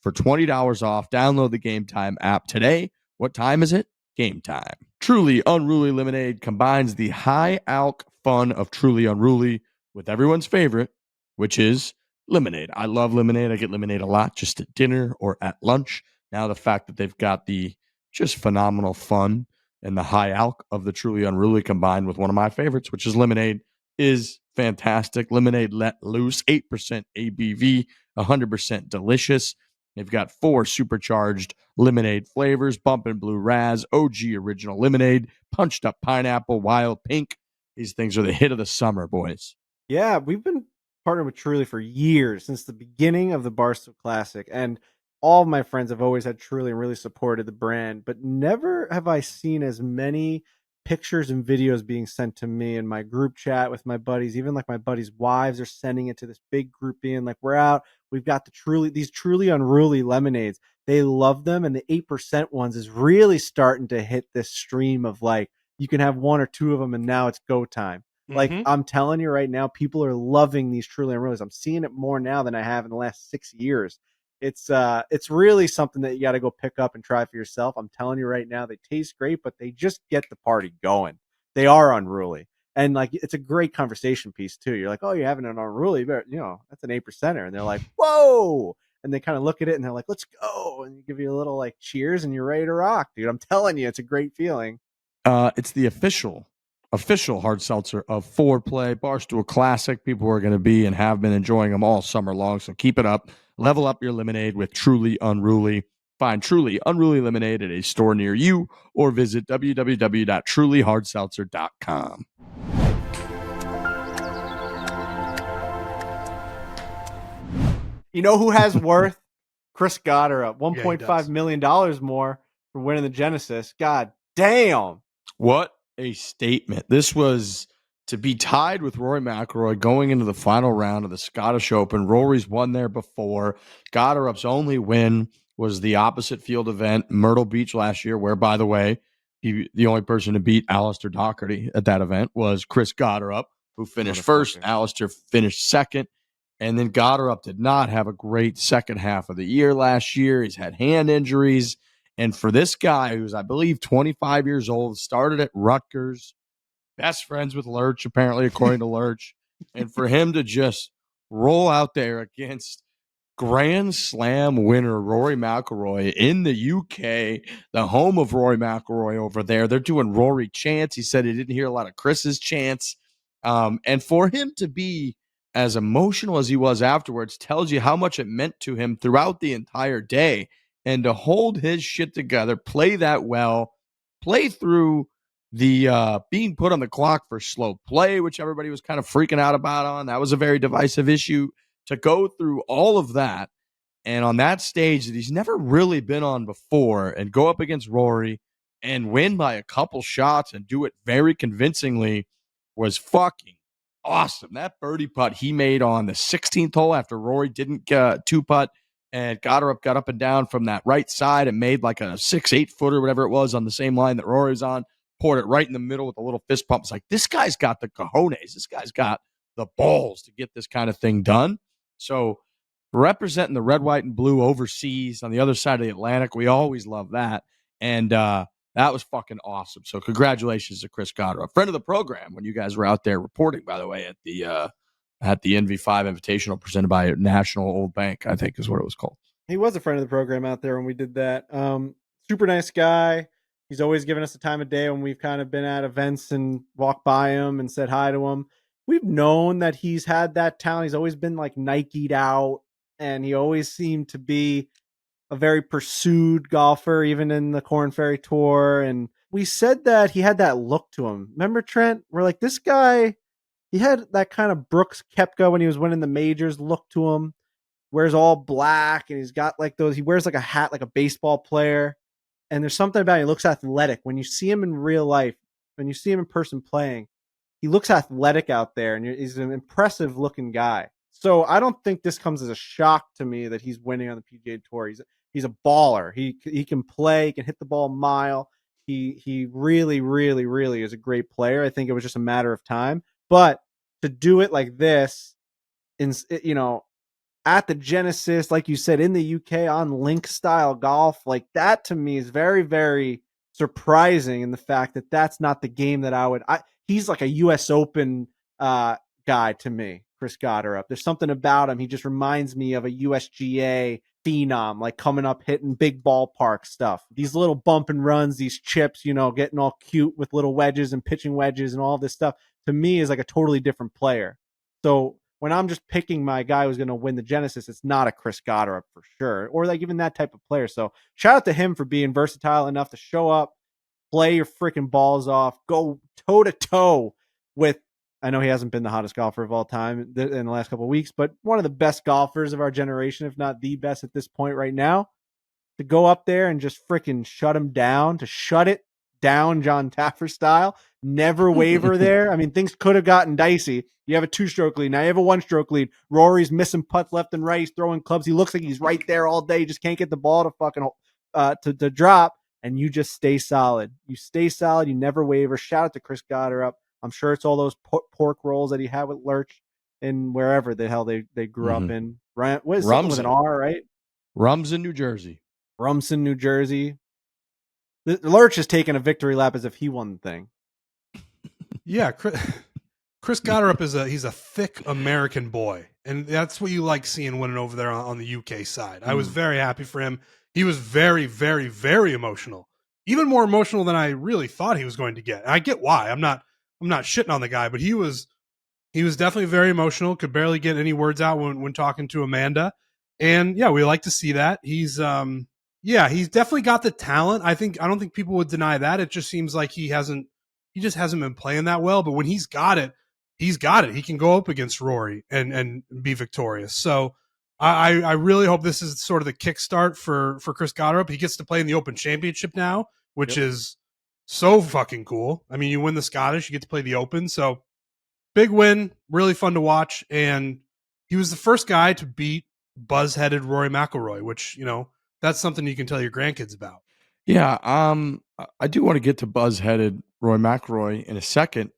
for $20 off. Download the Game Time app today. What time is it? Game Time. Truly Unruly Lemonade combines the high alc fun of Truly Unruly with everyone's favorite, which is lemonade. I love lemonade. I get lemonade a lot just at dinner or at lunch. Now the fact that they've got the just phenomenal fun and the high alc of the Truly Unruly combined with one of my favorites, which is lemonade, is fantastic. Lemonade let loose, 8% ABV, 100% delicious. They've got 4 supercharged lemonade flavors: Bumpin' Blue Raz, OG Original Lemonade, Punched Up Pineapple, Wild Pink. These things are the hit of the summer, boys. Yeah, we've been partnered with Truly for years, since the beginning of the Barstool Classic, and all of my friends have always had Truly and really supported the brand, but never have I seen as many pictures and videos being sent to me in my group chat with my buddies. Even like my buddies' wives are sending it to this big group, being like, we're out, we've got these Truly Unruly lemonades. They love them, and the 8% ones is really starting to hit this stream of like, you can have 1 or 2 of them and now it's go time. Like, I'm telling you right now, people are loving these Truly Unruly. I'm seeing it more now than I have in the last 6 years. It's really something that you got to go pick up and try for yourself. I'm telling you right now, they taste great, but they just get the party going. They are unruly. And like, it's a great conversation piece too. You're like, oh, you're having an unruly, but that's an 8%er. And they're like, whoa. And they kind of look at it and they're like, let's go. And you give you a little like cheers and you're ready to rock, dude. I'm telling you, it's a great feeling. It's the official hard seltzer of Foreplay, Barstool Classic. People are going to be and have been enjoying them all summer long. So keep it up. Level up your lemonade with Truly Unruly. Find Truly Unruly Lemonade at a store near you or visit www.trulyhardseltzer.com. You know who has worth? Chris Gotterup, $1.5 million more for winning the Genesis. God damn. What a statement. This was to be tied with Rory McIlroy going into the final round of the Scottish Open. Rory's won there before. Gotterup's only win was the opposite field event, Myrtle Beach last year, where, by the way, the only person to beat Alistair Doherty at that event was Chris Gotterup, who finished first. Alistair finished second. And then Gotterup did not have a great second half of the year last year. He's had hand injuries. And for this guy, who's, I believe, 25 years old, started at Rutgers, best friends with Lurch, apparently, according to Lurch, and for him to just roll out there against Grand Slam winner Rory McIlroy in the UK, the home of Rory McIlroy over there. They're doing Rory chants. He said he didn't hear a lot of Chris's chants. And for him to be as emotional as he was afterwards tells you how much it meant to him throughout the entire day. And to hold his shit together, play that well, play through the being put on the clock for slow play, which everybody was kind of freaking out about on. That was a very divisive issue. To go through all of that and on that stage that he's never really been on before and go up against Rory and win by a couple shots and do it very convincingly was fucking awesome. That birdie putt he made on the 16th hole after Rory didn't two putt, and Gotterup got up and down from that right side and made like a 6-8 footer, whatever it was, on the same line that Rory was on, poured it right in the middle with a little fist pump. It's like, this guy's got the cojones. This guy's got the balls to get this kind of thing done. So representing the red, white, and blue overseas on the other side of the Atlantic, we always love that. And that was fucking awesome. So congratulations to Chris Gotterup, friend of the program, when you guys were out there reporting, by the way, at the NV5 Invitational presented by National Old Bank, I think is what it was called. He was a friend of the program out there when we did that. Super nice guy. He's always given us the time of day when we've kind of been at events and walked by him and said hi to him. We've known that he's had that talent. He's always been like Nike'd out, and he always seemed to be a very pursued golfer, even in the Corn Ferry Tour. And we said that he had that look to him. Remember, Trent? We're like, this guy, he had that kind of Brooks Koepka when he was winning the majors look to him. Wears all black, and he's got like those, he wears like a hat like a baseball player. And there's something about it. He looks athletic. When you see him in real life, when you see him in person playing, he looks athletic out there, and he's an impressive looking guy. So I don't think this comes as a shock to me that he's winning on the PGA Tour. He's a baller. He can play. He can hit the ball a mile. He really, really, really is a great player. I think it was just a matter of time. But to do it like this, at the Genesis, like you said, in the UK on link style golf, like that to me is very, very surprising in the fact that that's not the game that I would. He's like a U.S. Open guy to me, Chris Gotterup. There's something about him. He just reminds me of a USGA phenom, like coming up hitting big ballpark stuff. These little bump and runs, these chips, getting all cute with little wedges and pitching wedges and all this stuff, to me is like a totally different player. So when I'm just picking my guy who's going to win the Genesis, it's not a Chris Gotterup for sure, or like even that type of player. So shout out to him for being versatile enough to show up, play your freaking balls off, go toe to toe with. I know he hasn't been the hottest golfer of all time in the last couple of weeks, but one of the best golfers of our generation, if not the best at this point right now, to go up there and just freaking shut him down, to shut it down John Taffer style, never waver there. I mean, things could have gotten dicey. You have a 2-stroke lead. Now you have a 1-stroke lead. Rory's missing putts left and right. He's throwing clubs. He looks like he's right there all day. You just can't get the ball to fucking to drop, and you just stay solid. You stay solid. You never waver. Shout out to Chris Gotterup. I'm sure it's all those pork rolls that he had with Lurch and wherever the hell they grew up in. What is something with an R, right? Rumson, New Jersey. Rumson, New Jersey. Lurch is taking a victory lap as if he won the thing. Yeah, Chris Gotterup he's a thick American boy, and that's what you like seeing winning over there on the UK side. I was very happy for him. He was very, very, very emotional, even more emotional than I really thought he was going to get. And I get why. I'm not shitting on the guy, but he was definitely very emotional. Could barely get any words out when talking to Amanda, and yeah, we like to see that. He's definitely got the talent. I don't think people would deny that. It just seems like he just hasn't been playing that well. But when he's got it, he's got it. He can go up against Rory and be victorious. So I really hope this is sort of the kickstart for Chris Gotterup. He gets to play in the Open Championship now, which is so fucking cool. I mean, you win the Scottish, you get to play the Open. So big win, really fun to watch. And he was the first guy to beat buzz-headed Rory McIlroy, which, that's something you can tell your grandkids about. Yeah, I do want to get to buzz-headed Roy McIlroy in a second.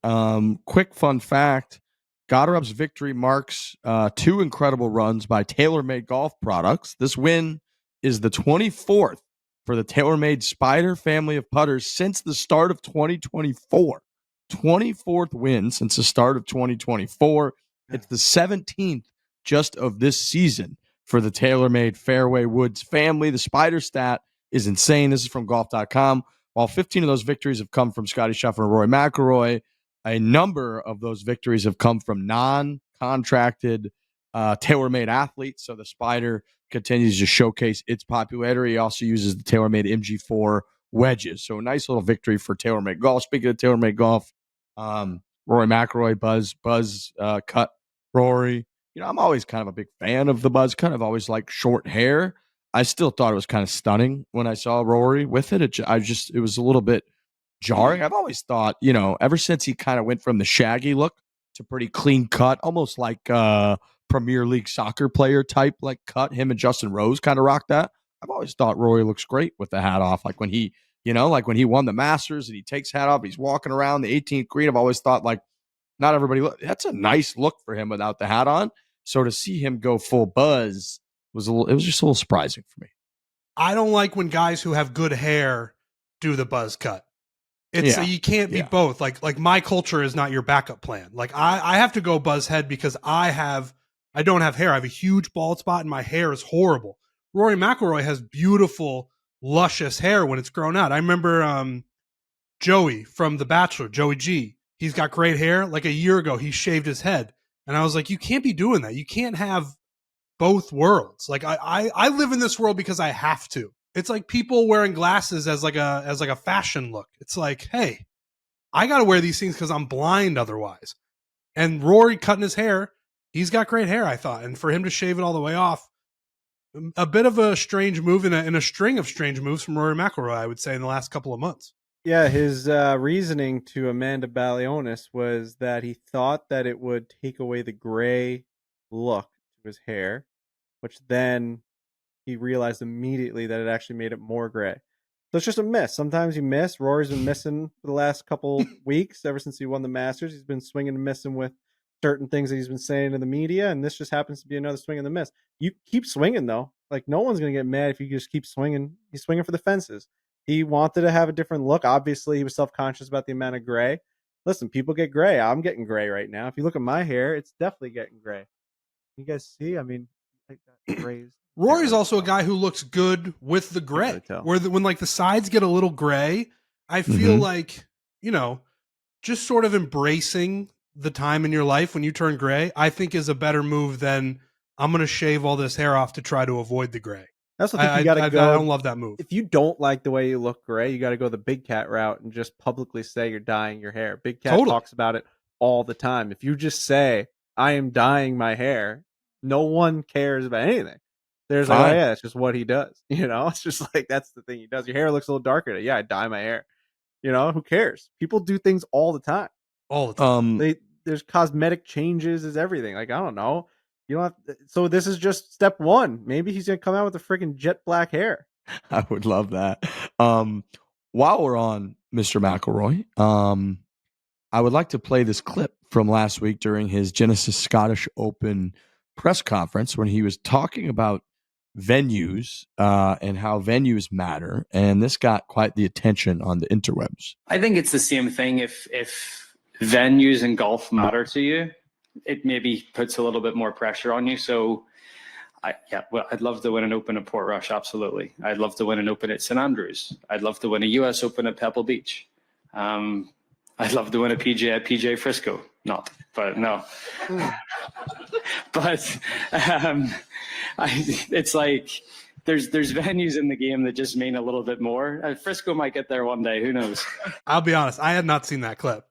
Quick fun fact, Gotterup's victory marks 2 incredible runs by TaylorMade Golf Products. This win is the 24th for the TaylorMade Spider family of putters since the start of 2024. 24th win since the start of 2024. It's the 17th just of this season for the TaylorMade Fairway Woods family. The Spider stat is insane. This is from golf.com. While 15 of those victories have come from Scottie Scheffler and Rory McIlroy, a number of those victories have come from non-contracted TaylorMade athletes. So the Spider continues to showcase its popularity. He also uses the TaylorMade MG4 wedges. So a nice little victory for TaylorMade Golf. Speaking of TaylorMade Golf, Rory McIlroy, Buzz cut Rory. I'm always kind of a big fan of the Buzz cut. I've always liked short hair. I still thought it was kind of stunning when I saw Rory with it. It was a little bit jarring. I've always thought, ever since he kind of went from the shaggy look to pretty clean cut, almost like Premier League soccer player type, like cut. Him and Justin Rose kind of rocked that. I've always thought Rory looks great with the hat off. Like when he, like when he won the Masters and he takes hat off, he's walking around the 18th green. I've always thought like not everybody that's a nice look for him without the hat on. So to see him go full Buzz it was just a little surprising for me. I don't like when guys who have good hair do the buzz cut. You can't be both. Like my culture is not your backup plan. Like I have to go buzz head because I don't have hair. I have a huge bald spot and my hair is horrible. Rory McIlroy has beautiful, luscious hair when it's grown out. I remember Joey from The Bachelor, Joey G. He's got great hair. Like a year ago, he shaved his head. And I was like, you can't be doing that. You can't have both worlds. Like I live in this world because I have to. It's like people wearing glasses as like a fashion look. It's like, hey, I got to wear these things because I'm blind otherwise. And Rory cutting his hair, he's got great hair, I thought. And for him to shave it all the way off, a bit of a strange move in a string of strange moves from Rory McIlroy, I would say, in the last couple of months. Yeah, his reasoning to Amanda Balionis was that he thought that it would take away the gray look to his hair, which then he realized immediately that it actually made it more gray. So it's just a miss. Sometimes you miss. Rory's been missing for the last couple weeks, ever since he won the Masters. He's been swinging and missing with certain things that he's been saying to the media, and this just happens to be another swing and the miss. You keep swinging, though. Like, no one's going to get mad if you just keep swinging. He's swinging for the fences. he wanted to have a different look. Obviously, he was self-conscious about the amount of gray. Listen, people get gray. I'm getting gray right now. If you look at my hair, it's definitely getting gray. You guys see? I mean, like that gray is. Rory's also a guy who looks good with the gray. When like the sides get a little gray, I feel like, you know, just sort of embracing the time in your life when you turn gray, I think is a better move than I'm going to shave all this hair off to try to avoid the gray. That's what I think you got to go. I don't love that move. If you don't like the way you look gray, you got to go the Big Cat route and just publicly say you're dyeing your hair. Big Cat talks about it all the time. If you just say, I am dyeing my hair, no one cares about anything. There's like, oh yeah, it's just what he does. You know, it's just like, that's the thing he does. Your hair looks a little darker. Yeah, I dye my hair. You know, who cares? People do things all the time. All the time. There's cosmetic changes, is everything. Like, I don't know. You don't have to, so this is just step one. Maybe he's gonna come out with a freaking jet black hair. I would love that. While we're on Mr. McIlroy, I would like to play this clip from last week during his Genesis Scottish Open press conference when he was talking about venues and how venues matter, and this got quite the attention on the interwebs. I think it's the same thing. If venues in golf matter to you, it maybe puts a little bit more pressure on you. So I'd love to win an Open at Portrush, absolutely. I'd love to win an Open at St Andrews. I'd love to win a US Open at Pebble Beach. I'd love to win a PGA at PGA Frisco. But it's like there's venues in the game that just mean a little bit more. Frisco might get there one day. Who knows? I'll be honest. I had not seen that clip.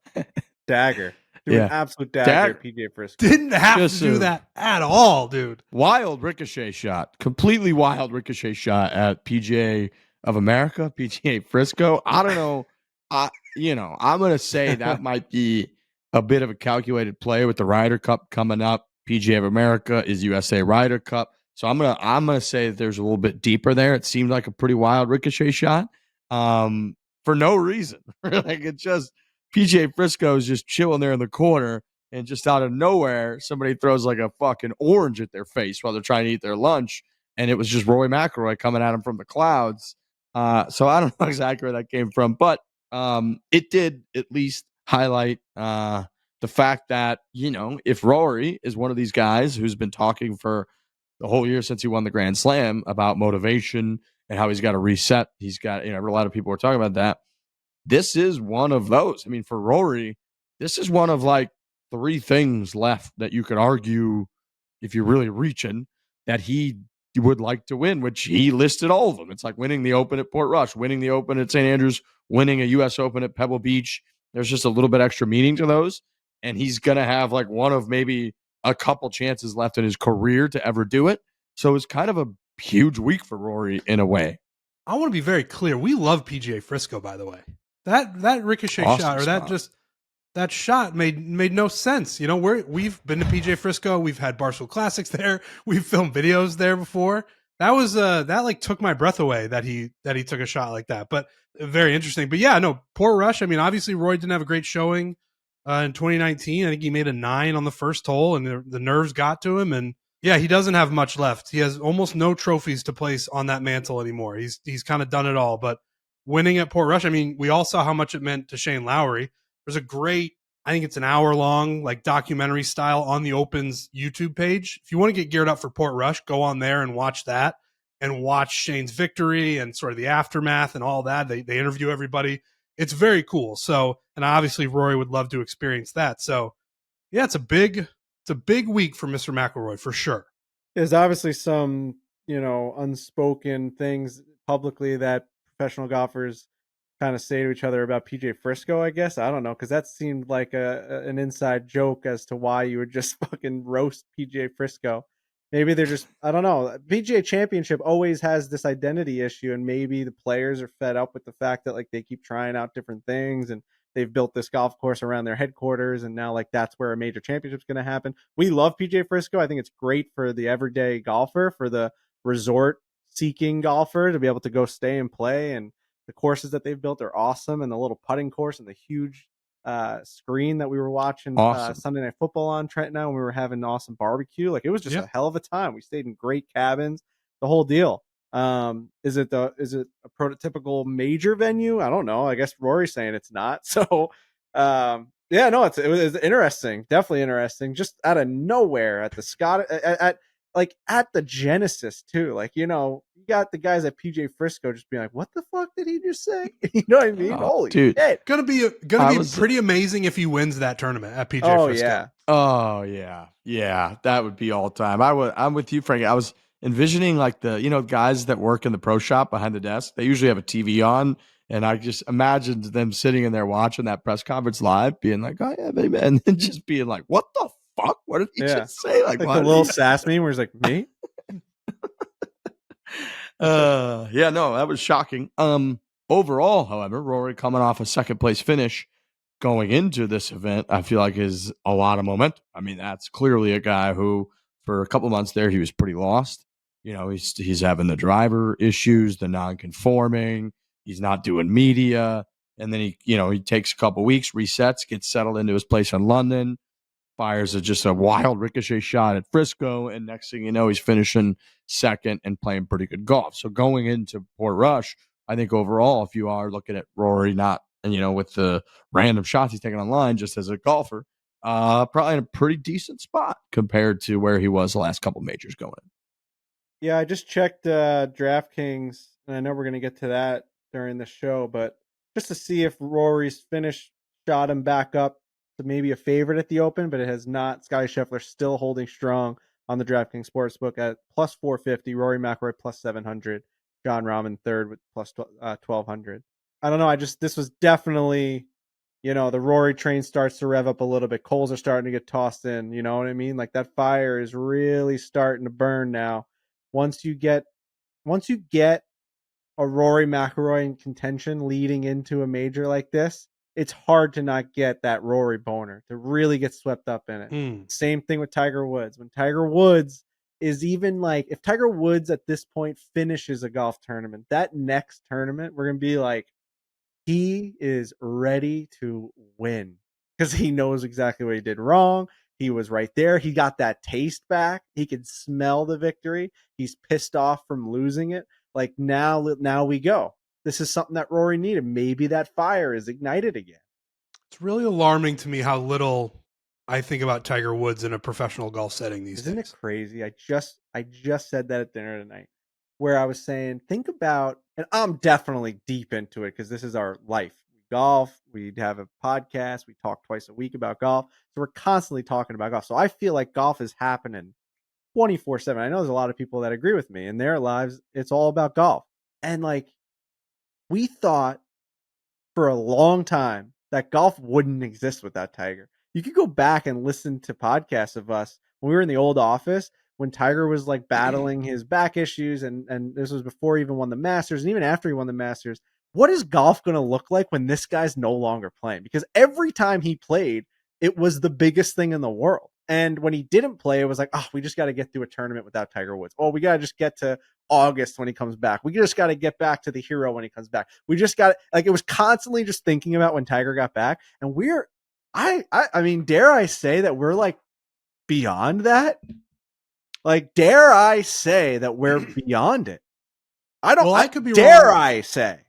Dagger. An absolute dagger at PGA Frisco. Didn't have to do that at all, dude. Wild ricochet shot. Completely wild ricochet shot at PGA of America, PGA Frisco. I don't know. I'm going to say that might be a bit of a calculated play with the Ryder Cup coming up. PGA of America is USA Ryder Cup. So I'm gonna say that there's a little bit deeper there. It seemed like a pretty wild ricochet shot for no reason. Like, it just PGA Frisco is just chilling there in the corner, and just out of nowhere, somebody throws like a fucking orange at their face while they're trying to eat their lunch, and it was just Rory McIlroy coming at him from the clouds. So I don't know exactly where that came from, but it did at least highlight the fact that, if Rory is one of these guys who's been talking for the whole year since he won the Grand Slam about motivation and how he's got to reset, he's got, a lot of people are talking about that. This is one of those. I mean, for Rory, this is one of like 3 things left that you could argue, if you're really reaching, that he would like to win, which he listed all of them. It's like winning the Open at Portrush, winning the Open at St. Andrews, winning a U.S. Open at Pebble Beach. There's just a little bit extra meaning to those. And he's going to have like one of maybe a couple chances left in his career to ever do it. So it's kind of a huge week for Rory in a way. I want to be very clear. We love PGA Frisco, by the way. That ricochet shot, or that shot made no sense. We've been to PGA Frisco. We've had Barstool Classics there. We've filmed videos there before. That was that like took my breath away that he took a shot like that. But very interesting. But yeah, no, Portrush. I mean, obviously Roy didn't have a great showing in 2019. I think he made a 9 on the first hole, and the nerves got to him. And yeah, he doesn't have much left. He has almost no trophies to place on that mantle anymore. He's kind of done it all. But winning at Portrush, I mean, we all saw how much it meant to Shane Lowry. There's a great, I think it's an hour-long like documentary style on the Open's YouTube page. If you want to get geared up for Portrush, go on there and watch that, and watch Shane's victory and sort of the aftermath and all that. They interview everybody. It's very cool. So, and obviously Rory would love to experience that. So yeah, it's a big week for Mr. McIlroy for sure. There's obviously some, unspoken things publicly that professional golfers kind of say to each other about PGA Frisco, I guess. I don't know, because that seemed like an inside joke as to why you would just fucking roast PGA Frisco. Maybe they're just, I don't know. PGA Championship always has this identity issue, and maybe the players are fed up with the fact that like they keep trying out different things, and they've built this golf course around their headquarters, and now like that's where a major championship's going to happen. We love PGA Frisco. I think it's great for the everyday golfer, for the resort seeking golfer to be able to go stay and play, and the courses that they've built are awesome, and the little putting course and the huge screen that we were watching Sunday Night Football on Trent now, when we were having an awesome barbecue. Like, it was just a hell of a time. We stayed in great cabins, the whole deal. Is it a prototypical major venue? I don't know. I guess Rory's saying it's not. So, yeah, no, it was interesting. Definitely interesting. Just out of nowhere at the at the Genesis too. Like, you got the guys at PJ Frisco just being like, "What the fuck did he just say?" You know what I mean? Holy dude. shit! Gonna be pretty amazing if he wins that tournament at PJ Frisco. Yeah. Oh yeah, that would be all time. I'm with you, Frank. I was envisioning like the guys that work in the pro shop behind the desk. They usually have a TV on, and I just imagined them sitting in there watching that press conference live, being like, "Oh yeah, baby," and then just being like, "What the fuck? What did he just say?" Like the little sass meme where he's like, "Me." Yeah, no, that was shocking. Overall, however, Rory coming off a second place finish going into this event, I feel like is a lot of momentum. I mean, that's clearly a guy who, for a couple of months there, he was pretty lost. He's having the driver issues, the non-conforming. He's not doing media, and then he takes a couple weeks, resets, gets settled into his place in London, fires just a wild ricochet shot at Frisco, and next thing you know, he's finishing second and playing pretty good golf. So going into Portrush, I think overall, if you are looking at Rory, not with the random shots he's taking online just as a golfer, probably in a pretty decent spot compared to where he was the last couple majors going. Yeah, I just checked DraftKings, and I know we're going to get to that during the show, but just to see if Rory's finish shot him back up to maybe a favorite at the Open, but it has not. Scottie Scheffler still holding strong on the DraftKings Sportsbook at plus 450, Rory McIlroy plus 700, Jon Rahm third with plus 1200. I don't know. This was definitely, the Rory train starts to rev up a little bit. Coals are starting to get tossed in. You know what I mean? Like that fire is really starting to burn now. Once you get a Rory McIlroy in contention leading into a major like this, it's hard to not get that Rory boner, to really get swept up in it. Same thing with Tiger Woods. When Tiger Woods is even like, if Tiger Woods at this point finishes a golf tournament, that next tournament, we're going to be like, he is ready to win because he knows exactly what he did wrong. He was right there. He got that taste back. He could smell the victory. He's pissed off from losing it. Like now we go. This is something that Rory needed. Maybe that fire is ignited again. It's really alarming to me how little I think about Tiger Woods in a professional golf setting these days. Isn't it crazy? I just said that at dinner tonight, where I was saying, think about, and I'm definitely deep into it because this is our life. We golf, we have a podcast, we talk twice a week about golf. So we're constantly talking about golf. So I feel like golf is happening 24/7. I know there's a lot of people that agree with me. In their lives, it's all about golf. And like, we thought for a long time that golf wouldn't exist without Tiger. You could go back and listen to podcasts of us when we were in the old office, when Tiger was like battling his back issues, and this was before he even won the Masters, and even after he won the Masters. What is golf going to look like when this guy's no longer playing? Because every time he played, it was the biggest thing in the world. And when he didn't play, it was like, oh, we just got to get through a tournament without Tiger Woods. Oh, we got to just get to August when he comes back. We just got to get back to the hero when he comes back. We just got like, it was constantly just thinking about when Tiger got back. And I mean, dare I say that we're like beyond that? Like, dare I say that we're beyond it? I don't. Well, I could be dare wrong. I say?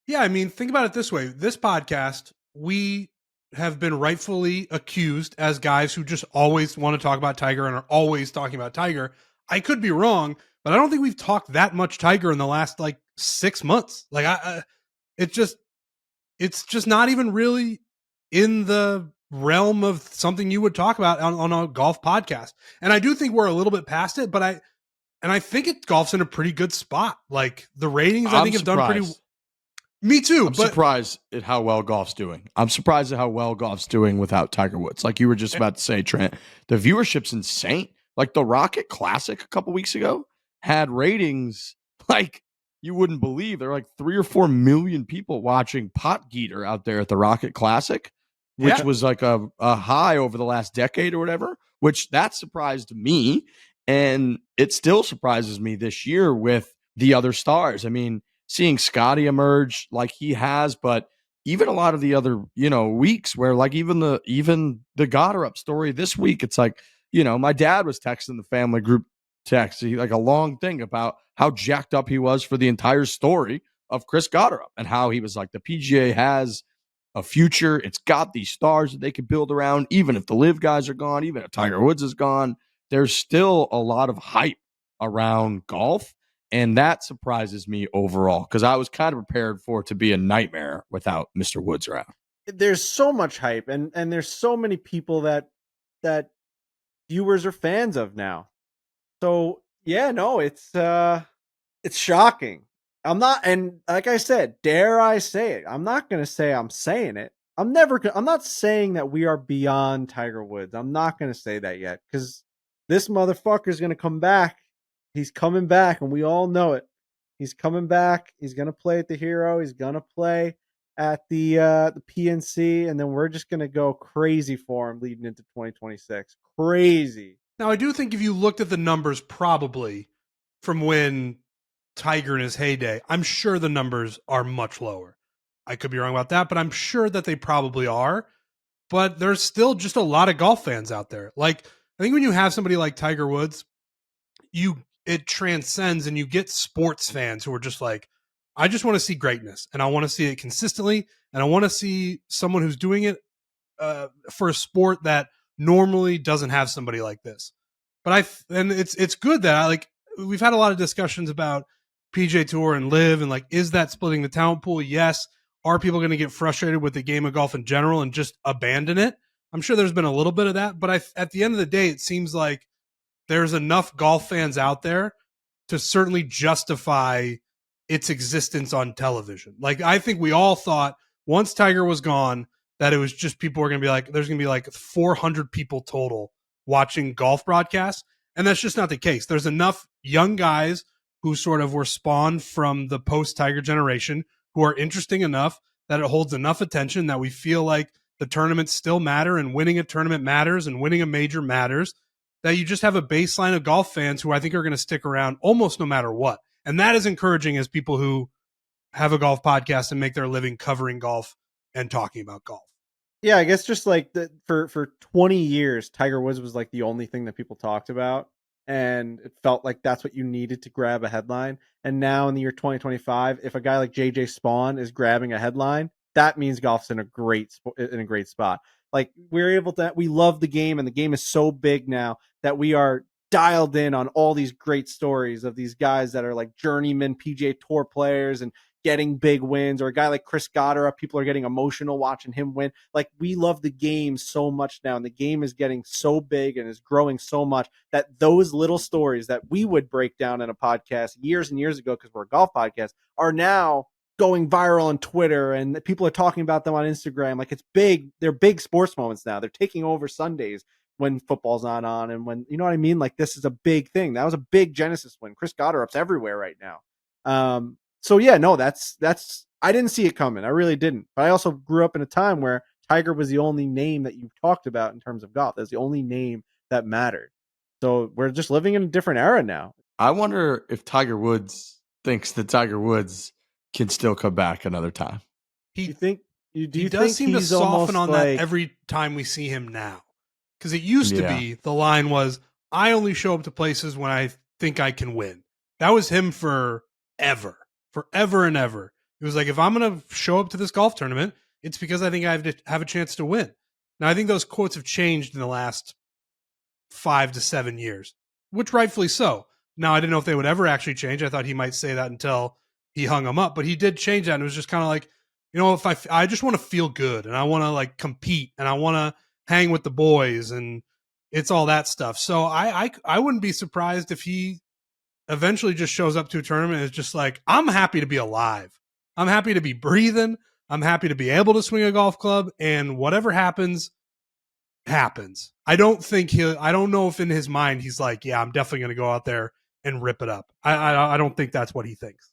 Yeah, I mean, think about it this way. This podcast, we have been rightfully accused as guys who just always want to talk about Tiger and are always talking about Tiger. I could be wrong, but I don't think we've talked that much Tiger in the last like 6 months. Like it's just not even really in the realm of something you would talk about on a golf podcast. And I do think we're a little bit past it, but I think golf's in a pretty good spot. Like the ratings, I think have done pretty. Me too. I'm surprised at how well golf's doing. I'm surprised at how well golf's doing without Tiger Woods. Like you were just about to say, Trent, the viewership's insane. Like the Rocket Classic a couple weeks ago had ratings like you wouldn't believe. There were like 3 or 4 million people watching Pot Geeter out there at the Rocket Classic, which was like a high over the last decade or whatever, which that surprised me. And it still surprises me this year with the other stars. I mean, seeing Scottie emerge like he has, but even a lot of the other, weeks where like even the Gotterup story this week, it's like, my dad was texting the family group text, like a long thing about how jacked up he was for the entire story of Chris Gotterup and how he was like, the PGA has a future. It's got these stars that they could build around. Even if the live guys are gone, even if Tiger Woods is gone, there's still a lot of hype around golf. And that surprises me overall because I was kind of prepared for it to be a nightmare without Mr. Woods around. There's so much hype and there's so many people that viewers are fans of now. So yeah, no, it's shocking. I'm not, and like I said, dare I say it? I'm not going to say I'm saying it. I'm not saying that we are beyond Tiger Woods. I'm not going to say that yet because this motherfucker is going to come back. He's coming back, and we all know it. He's coming back. He's going to play at the Hero. He's going to play at the PNC, and then we're just going to go crazy for him leading into 2026. Crazy. Now, I do think if you looked at the numbers probably from when Tiger in his heyday, I'm sure the numbers are much lower. I could be wrong about that, but I'm sure that they probably are. But there's still just a lot of golf fans out there. Like, I think when you have somebody like Tiger Woods, it transcends and you get sports fans who are just like, I just want to see greatness and I want to see it consistently. And I want to see someone who's doing it for a sport that normally doesn't have somebody like this. But it's good that we've had a lot of discussions about PGA Tour and Live and like, is that splitting the talent pool? Yes. Are people going to get frustrated with the game of golf in general and just abandon it? I'm sure there's been a little bit of that, but at the end of the day, it seems like there's enough golf fans out there to certainly justify its existence on television. Like, I think we all thought once Tiger was gone that it was just people were going to be like, there's going to be like 400 people total watching golf broadcasts. And that's just not the case. There's enough young guys who sort of were spawned from the post-Tiger generation who are interesting enough that it holds enough attention that we feel like the tournaments still matter and winning a tournament matters and winning a major matters, that you just have a baseline of golf fans who I think are going to stick around almost no matter what. And that is encouraging as people who have a golf podcast and make their living covering golf and talking about golf. Yeah, I guess just like for 20 years, Tiger Woods was like the only thing that people talked about. And it felt like that's what you needed to grab a headline. And now in the year 2025, if a guy like JJ Spawn is grabbing a headline, that means golf's in a great spot. Like, we love the game, and the game is so big now that we are dialed in on all these great stories of these guys that are like journeyman PGA Tour players and getting big wins, or a guy like Chris Gotterup. People are getting emotional watching him win. Like, we love the game so much now, and the game is getting so big and is growing so much that those little stories that we would break down in a podcast years and years ago because we're a golf podcast are now going viral on Twitter, and people are talking about them on Instagram. Like, it's big. They're big sports moments now. They're taking over Sundays when football's not on, and when, you know what I mean? Like, this is a big thing. That was a big Genesis win. Chris Gotterup's everywhere right now. So yeah, no, that's I didn't see it coming. I really didn't. But I also grew up in a time where Tiger was the only name that you talked about in terms of golf. That's the only name that mattered. So we're just living in a different era now. I wonder if Tiger Woods thinks that Tiger Woods can still come back another time. He does seem to soften on that every time we see him now. Because it used to be, the line was, I only show up to places when I think I can win. That was him forever and ever. It was like, if I'm going to show up to this golf tournament, it's because I think I have a chance to win. Now, I think those quotes have changed in the last 5 to 7 years, which rightfully so. Now, I didn't know if they would ever actually change. I thought he might say that until he hung them up, but he did change that. And it was just kind of like, you know, if I just want to feel good and I want to like compete and I want to hang with the boys and it's all that stuff. So I wouldn't be surprised if he eventually just shows up to a tournament and is just like, I'm happy to be alive. I'm happy to be breathing. I'm happy to be able to swing a golf club, and whatever happens, happens. I don't know if in his mind he's like, yeah, I'm definitely going to go out there and rip it up. I don't think that's what he thinks.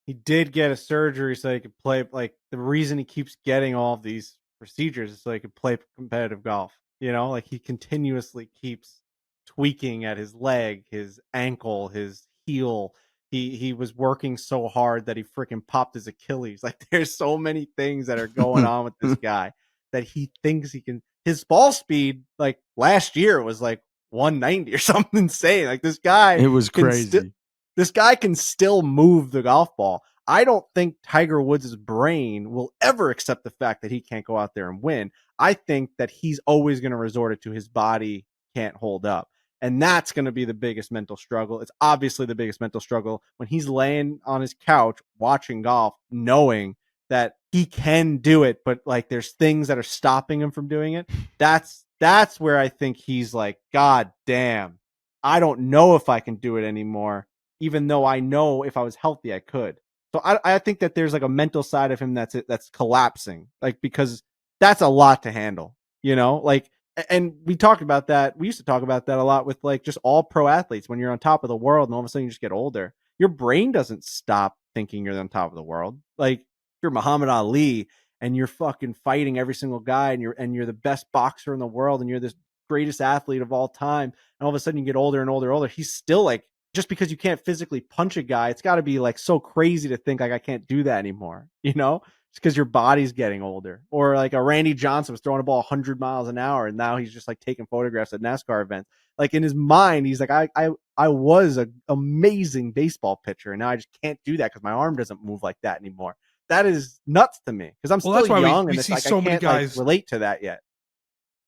He did get a surgery so he could play. Like, the reason he keeps getting all of these procedures is so he could play competitive golf. You know, like, he continuously keeps tweaking at his leg, his ankle, his heel. He was working so hard that he freaking popped his Achilles. Like, there's so many things that are going on with this guy that he thinks he can. His ball speed, like last year, was like 190 or something insane. Like this guy, it was crazy. This guy can still move the golf ball. I don't think Tiger Woods' brain will ever accept the fact that he can't go out there and win. I think that he's always going to resort it to his body can't hold up. And that's going to be the biggest mental struggle. It's obviously the biggest mental struggle when he's laying on his couch watching golf, knowing that he can do it, but like there's things that are stopping him from doing it. That's where I think he's like, God damn, I don't know if I can do it anymore, even though I know if I was healthy, I could. So I think that there's like a mental side of him that's collapsing, like, because that's a lot to handle, you know, like, and we talked about that. We used to talk about that a lot with like just all pro athletes. When you're on top of the world and all of a sudden you just get older, your brain doesn't stop thinking you're on top of the world. Like, you're Muhammad Ali and you're fucking fighting every single guy and you're the best boxer in the world and you're this greatest athlete of all time. And all of a sudden you get older and older. He's still like, just because you can't physically punch a guy, it's got to be like so crazy to think like I can't do that anymore, you know? It's because your body's getting older. Or like a Randy Johnson was throwing a ball 100 miles an hour and now he's just like taking photographs at NASCAR events. Like in his mind, he's like, I was an amazing baseball pitcher and now I just can't do that because my arm doesn't move like that anymore. That is nuts to me because I'm still young and it's like I can't like relate to that yet.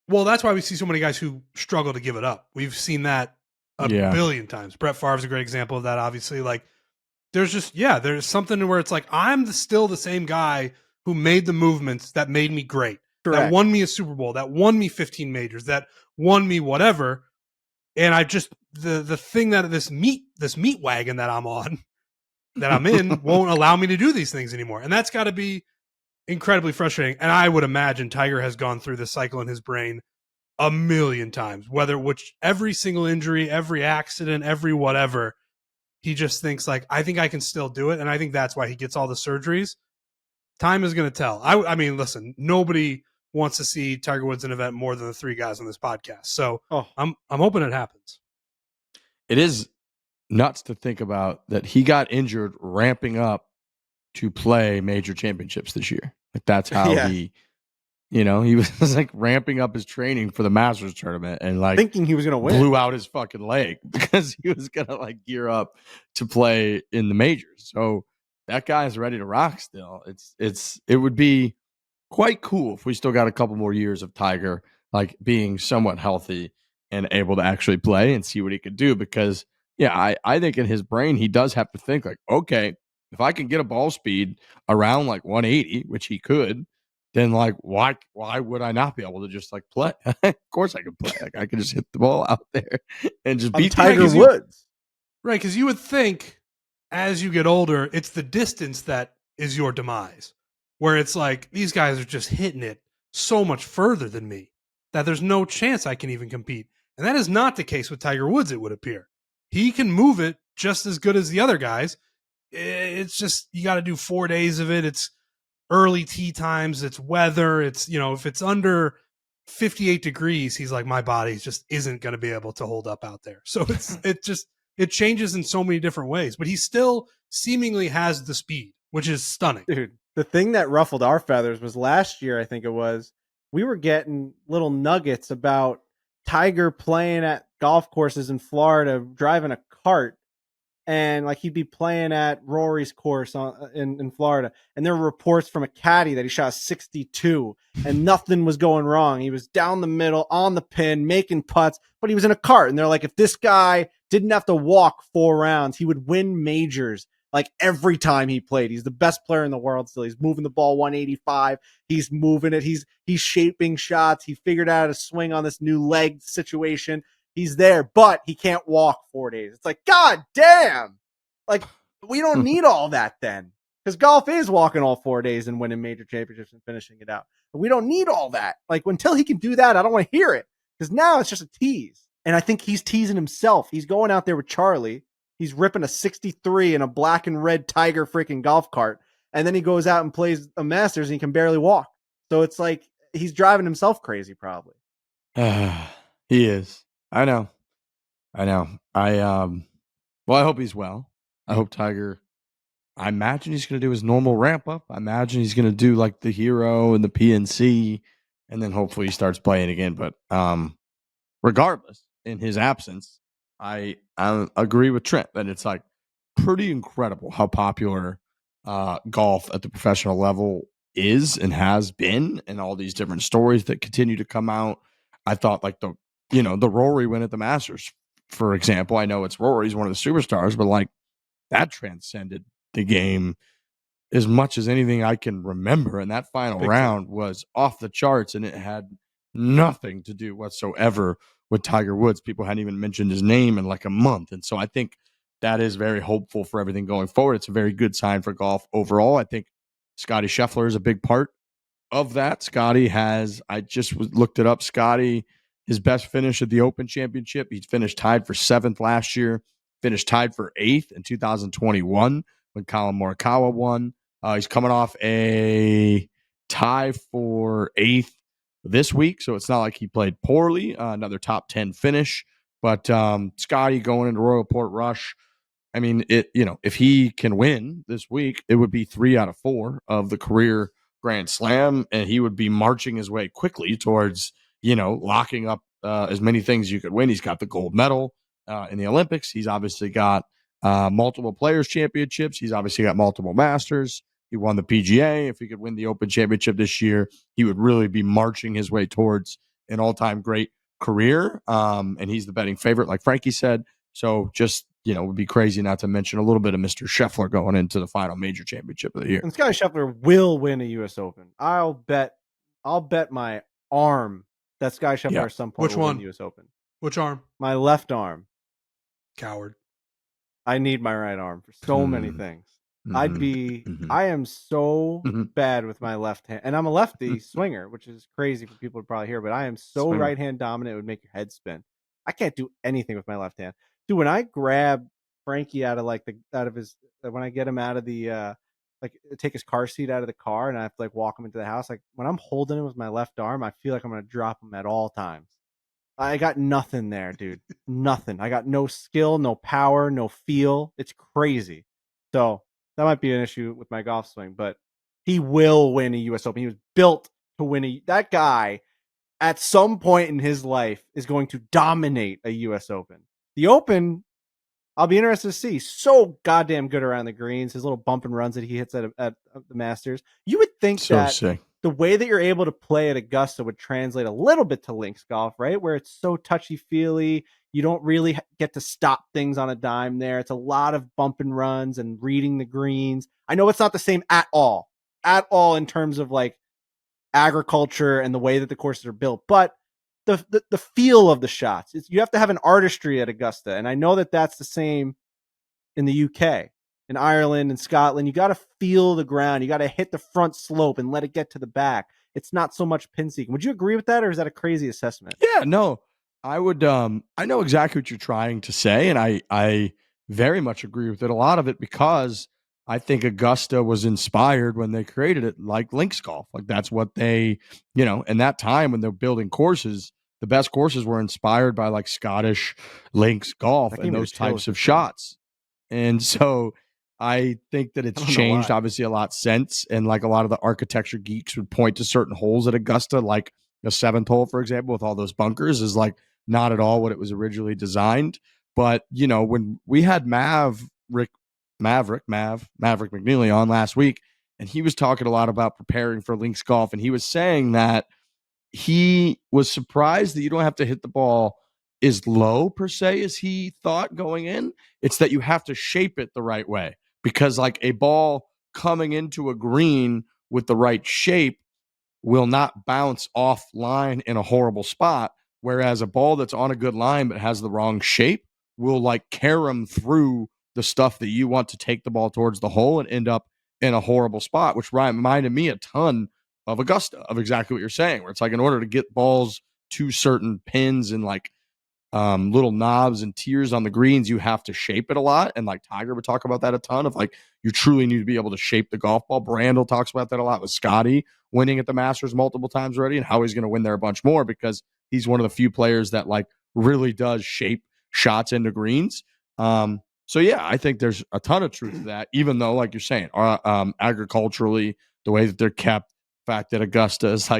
Well, that's why we see so many guys who struggle to give it up. We've seen that a billion times. Brett Favre's a great example of that, obviously. Like, there's something where it's like, I'm still the same guy who made the movements that made me great. Correct. That won me a Super Bowl, that won me 15 majors, that won me whatever. And I just, the thing that this meat wagon that I'm on, that I'm in, won't allow me to do these things anymore. And that's got to be incredibly frustrating. And I would imagine Tiger has gone through this cycle in his brain a million times, every single injury, every accident, every whatever, he just thinks like, I think I can still do it. And I think that's why he gets all the surgeries. Time is going to tell. I mean, listen, nobody wants to see Tiger Woods in an event more than the three guys on this podcast. So I'm hoping it happens. It is nuts to think about that he got injured ramping up to play major championships this year. Like that's how he was like ramping up his training for the Masters tournament and like thinking he was going to win, blew out his fucking leg because he was going to like gear up to play in the majors. So that guy's ready to rock still. It would be quite cool if we still got a couple more years of Tiger like being somewhat healthy and able to actually play and see what he could do. Because I think in his brain he does have to think like, okay, if I can get a ball speed around like 180, which he could, then like why would I not be able to just like play? Of course I can play. Like I can just hit the ball out there and just beat Tiger Woods. Right, because you would think as you get older, it's the distance that is your demise. Where it's like these guys are just hitting it so much further than me that there's no chance I can even compete. And that is not the case with Tiger Woods, it would appear. He can move it just as good as the other guys. It's just you got to do 4 days of it. It's early tee times, it's weather, it's, if it's under 58 degrees, he's like, my body just isn't going to be able to hold up out there. So it changes in so many different ways, but he still seemingly has the speed, which is stunning. Dude, the thing that ruffled our feathers was last year, I think it was, we were getting little nuggets about Tiger playing at golf courses in Florida, driving a cart. And like he'd be playing at Rory's course in Florida, and there were reports from a caddy that he shot 62 and nothing was going wrong. He was down the middle on the pin making putts, but he was in a cart. And they're like, if this guy didn't have to walk 4 rounds, he would win majors like every time he played. He's the best player in the world still. He's moving the ball 185. He's moving it. He's shaping shots. He figured out how to swing on this new leg situation. He's there, but he can't walk 4 days. It's like, God damn. Like, we don't need all that then. Because golf is walking all 4 days and winning major championships and finishing it out. But we don't need all that. Like, until he can do that, I don't want to hear it. Because now it's just a tease. And I think he's teasing himself. He's going out there with Charlie. He's ripping a 63 in a black and red Tiger freaking golf cart. And then he goes out and plays a Masters and he can barely walk. So it's like, he's driving himself crazy, probably. He is. I know. I hope he's well. I hope Tiger, I imagine he's going to do his normal ramp up. I imagine he's going to do like the Hero and the PNC, and then hopefully he starts playing again. But regardless, in his absence, I agree with Trent that it's like pretty incredible how popular golf at the professional level is and has been, and all these different stories that continue to come out. I thought like the Rory win at the Masters, for example. I know it's Rory's one of the superstars, but like that transcended the game as much as anything I can remember. And that final round was off the charts, and it had nothing to do whatsoever with Tiger Woods. People hadn't even mentioned his name in like a month. And so I think that is very hopeful for everything going forward. It's a very good sign for golf overall. I think Scottie Scheffler is a big part of that. Scottie has, I just looked it up, Scottie, his best finish at the Open Championship, he finished tied for 7th last year, finished tied for 8th in 2021 when Colin Morikawa won. He's coming off a tie for 8th this week, so it's not like he played poorly. Another top 10 finish. But Scottie going into Royal Portrush, I mean, if he can win this week, it would be 3 out of 4 of the career Grand Slam, and he would be marching his way quickly towards, locking up as many things you could win. He's got the gold medal in the Olympics. He's obviously got multiple Players Championships. He's obviously got multiple Masters. He won the PGA. If he could win the Open Championship this year, he would really be marching his way towards an all-time great career. And he's the betting favorite, like Frankie said. So just, it would be crazy not to mention a little bit of Mr. Scheffler going into the final major championship of the year. And Scottie Scheffler will win a U.S. Open. I'll bet my arm that Scottie Scheffler at some point will win the U.S. Open. Which arm? My left arm. Coward. I need my right arm for so many things. I am so bad with my left hand, and I'm a lefty swinger, which is crazy for people to probably hear, but I am so right hand dominant, it would make your head spin. I can't do anything with my left hand. Dude, when I grab Frankie when I get him out of the take his car seat out of the car and I have to walk him into the house, when I'm holding him with my left arm, I feel like I'm gonna drop him at all times. I got nothing there, dude. Nothing. I got no skill, no power, no feel. It's crazy. So that might be an issue with my golf swing, but he will win a U.S. Open. He was built to win that guy at some point in his life is going to dominate a U.S. Open. The Open, I'll be interested to see. So goddamn good around the greens. His little bump and runs that he hits at the Masters. You would think sick. The way that you're able to play at Augusta would translate a little bit to links golf, right? Where it's so touchy-feely. You don't really get to stop things on a dime there. It's a lot of bump and runs and reading the greens. I know it's not the same at all in terms of agriculture and the way that the courses are built, but the feel of the shots, you have to have an artistry at Augusta. And I know that that's the same in the UK, in Ireland and Scotland. You got to feel the ground. You got to hit the front slope and let it get to the back. It's not so much pin seeking. Would you agree with that, or is that a crazy assessment? Yeah, no, I would. I know exactly what you're trying to say, and I very much agree with it. A lot of it because I think Augusta was inspired when they created it, like links golf. That's what they, in that time when they're building courses, the best courses were inspired by Scottish links golf and those types of shots. And so I think that it's changed obviously a lot since. And a lot of the architecture geeks would point to certain holes at Augusta, like the 7th hole, for example, with all those bunkers, is not at all what it was originally designed. But, when we had Maverick McNeely on last week, and he was talking a lot about preparing for links golf, and he was saying that he was surprised that you don't have to hit the ball as low per se as he thought going in. It's that you have to shape it the right way, because a ball coming into a green with the right shape will not bounce offline in a horrible spot, whereas a ball that's on a good line but has the wrong shape will carom through the stuff that you want to take the ball towards the hole and end up in a horrible spot, which reminded me a ton of Augusta, of exactly what you're saying, where it's in order to get balls to certain pins and little knobs and tiers on the greens, you have to shape it a lot. And Tiger would talk about that a ton of you truly need to be able to shape the golf ball. Brandel talks about that a lot with Scottie winning at the Masters multiple times already, and how he's going to win there a bunch more because he's one of the few players that really does shape shots into greens. So yeah, I think there's a ton of truth to that, even though, like you're saying, agriculturally, the way that they're kept, the fact that Augusta is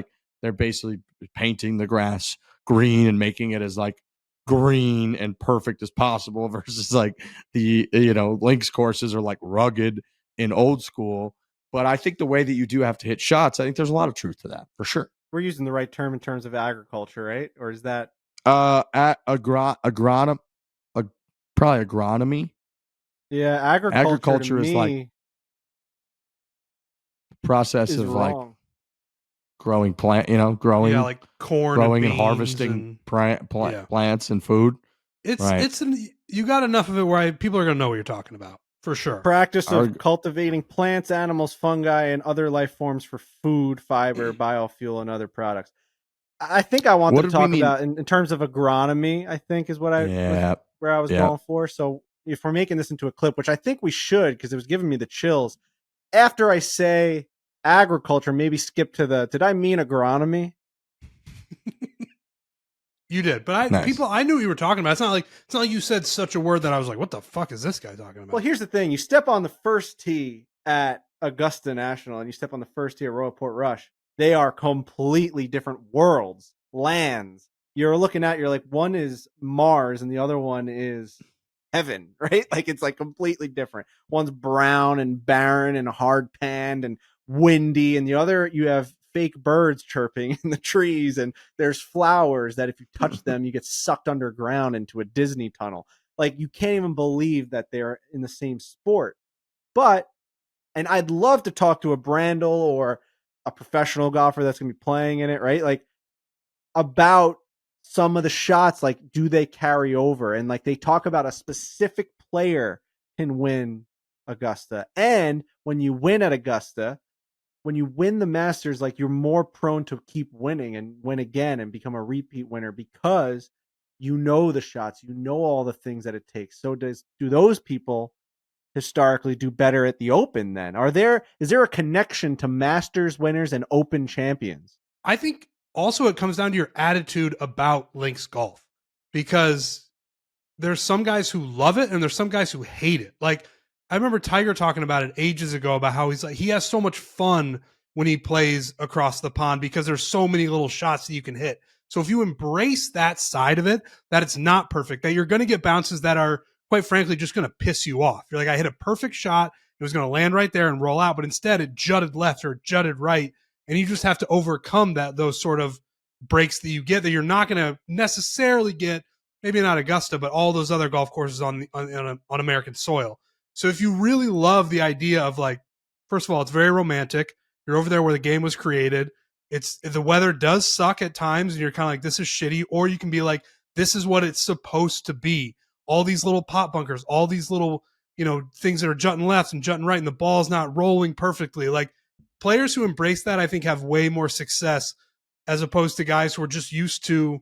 they're basically painting the grass green and making it as green and perfect as possible versus like the links courses are like rugged and old school. But I think the way that you do have to hit shots, I think there's a lot of truth to that for sure. We're using the right term in terms of agriculture, right? Or is that agronomy? Probably agronomy. Yeah, agriculture is like process of wrong. like growing plant, growing, like corn, growing and harvesting and plants and food. You got enough of it where people are gonna know what you're talking about for sure. Practice of cultivating plants, animals, fungi, and other life forms for food, fiber, biofuel, and other products. I think I want to talk about in terms of agronomy. I think is what where I was going for. So if we're making this into a clip, which I think we should, because it was giving me the chills. After I say agriculture, maybe skip to did I mean agronomy? You did, but I knew what you were talking about. It's not like you said such a word that I was like, what the fuck is this guy talking about? Well, here's the thing. You step on the first tee at Augusta National and you step on the first tee at Royal Portrush. They are completely different worlds, lands. You're looking at, you're like, one is Mars and the other one is heaven, right? Like it's like completely different. One's brown and barren and hard panned and windy, and the other you have fake birds chirping in the trees, and there's flowers that if you touch them, you get sucked underground into a Disney tunnel. Like you can't even believe that they're in the same sport. And I'd love to talk to a Brandel or a professional golfer that's going to be playing in it, right? Like about some of the shots, like do they carry over? And like they talk about a specific player can win Augusta. And when you win at Augusta, when you win the Masters, like you're more prone to keep winning and win again and become a repeat winner because you know the shots, you know all the things that it takes. So do those people historically do better at the Open then? Is there a connection to Masters winners and Open champions? I think also it comes down to your attitude about links golf, because there's some guys who love it and there's some guys who hate it. Like I remember Tiger talking about it ages ago about how he's like, he has so much fun when he plays across the pond because there's so many little shots that you can hit. So if you embrace that side of it, that it's not perfect, that you're going to get bounces that are quite frankly just going to piss you off. You're like, I hit a perfect shot. It was going to land right there and roll out, but instead it jutted left or jutted right. And you just have to overcome those sort of breaks that you get that you're not going to necessarily get, maybe not Augusta, but all those other golf courses on American soil. So if you really love the idea of like, first of all, it's very romantic. You're over there where the game was created. The weather does suck at times and you're kind of like, this is shitty. Or you can be like, this is what it's supposed to be. All these little pot bunkers, all these little, things that are jutting left and jutting right and the ball's not rolling perfectly. Like players who embrace that, I think have way more success as opposed to guys who are just used to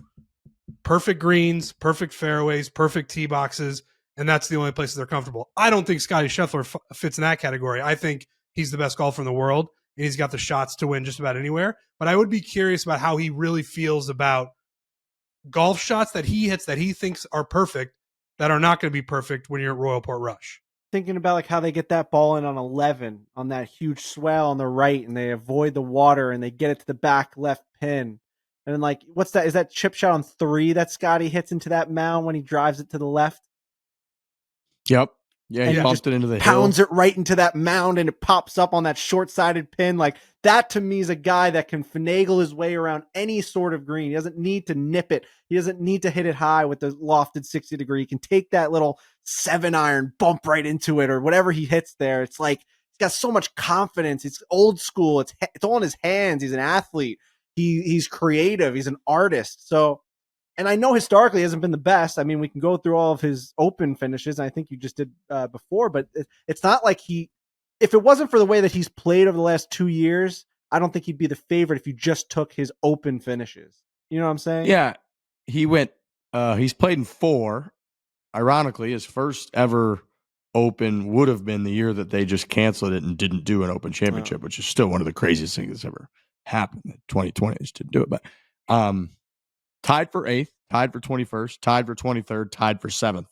perfect greens, perfect fairways, perfect tee boxes. And that's the only places they're comfortable. I don't think Scottie Scheffler fits in that category. I think he's the best golfer in the world and he's got the shots to win just about anywhere. But I would be curious about how he really feels about golf shots that he hits that he thinks are perfect that are not going to be perfect when you're at Royal Portrush. Thinking about like how they get that ball in on 11 on that huge swell on the right and they avoid the water and they get it to the back left pin. And then like, what's that? Is that chip shot on 3 that Scottie hits into that mound when he drives it to the left? Yep. Yeah, he bumped it into the hill. Pounds it right into that mound and it pops up on that short-sided pin. Like that to me is a guy that can finagle his way around any sort of green. He doesn't need to nip it. He doesn't need to hit it high with the lofted 60 degree. He can take that little 7-iron, bump right into it or whatever he hits there. It's like he's got so much confidence. It's old school. It's all in his hands. He's an athlete. He's creative. He's an artist. So, and I know historically he hasn't been the best. I mean, we can go through all of his Open finishes. And I think you just did before, but it's not like if it wasn't for the way that he's played over the last 2 years, I don't think he'd be the favorite if you just took his Open finishes. You know what I'm saying? Yeah. He's played in 4. Ironically, his first ever Open would have been the year that they just canceled it and didn't do an Open championship, which is still one of the craziest things that's ever happened. 2020 just didn't do it, but tied for 8th, tied for 21st, tied for 23rd, tied for 7th.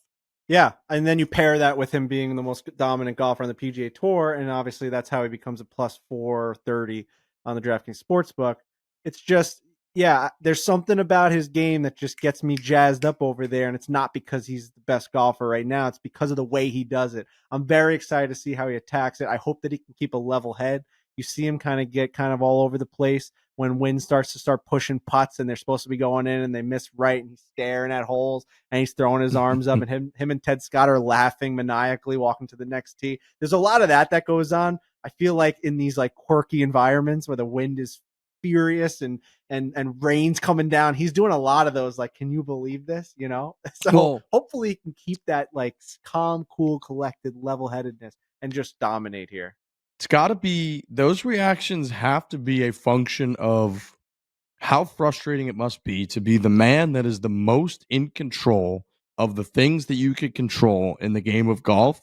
Yeah, and then you pair that with him being the most dominant golfer on the PGA Tour, and obviously that's how he becomes a plus 430 on the DraftKings Sportsbook. It's just, Yeah, there's something about his game that just gets me jazzed up over there, and it's not because he's the best golfer right now. It's because of the way he does it. I'm very excited to see how he attacks it. I hope that he can keep a level head. You see him kind of get kind of all over the place when wind starts to start pushing putts, and they're supposed to be going in, and they miss right, and he's staring at holes, and he's throwing his arms up, and him and Ted Scott are laughing maniacally, walking to the next tee. There's a lot of that goes on. I feel like in these like quirky environments where the wind is furious and rain's coming down, he's doing a lot of those like, can you believe this, so hopefully he can keep that like calm, cool, collected, level-headedness and just dominate here. It's got to be, those reactions have to be a function of how frustrating it must be to be the man that is the most in control of the things that you could control in the game of golf.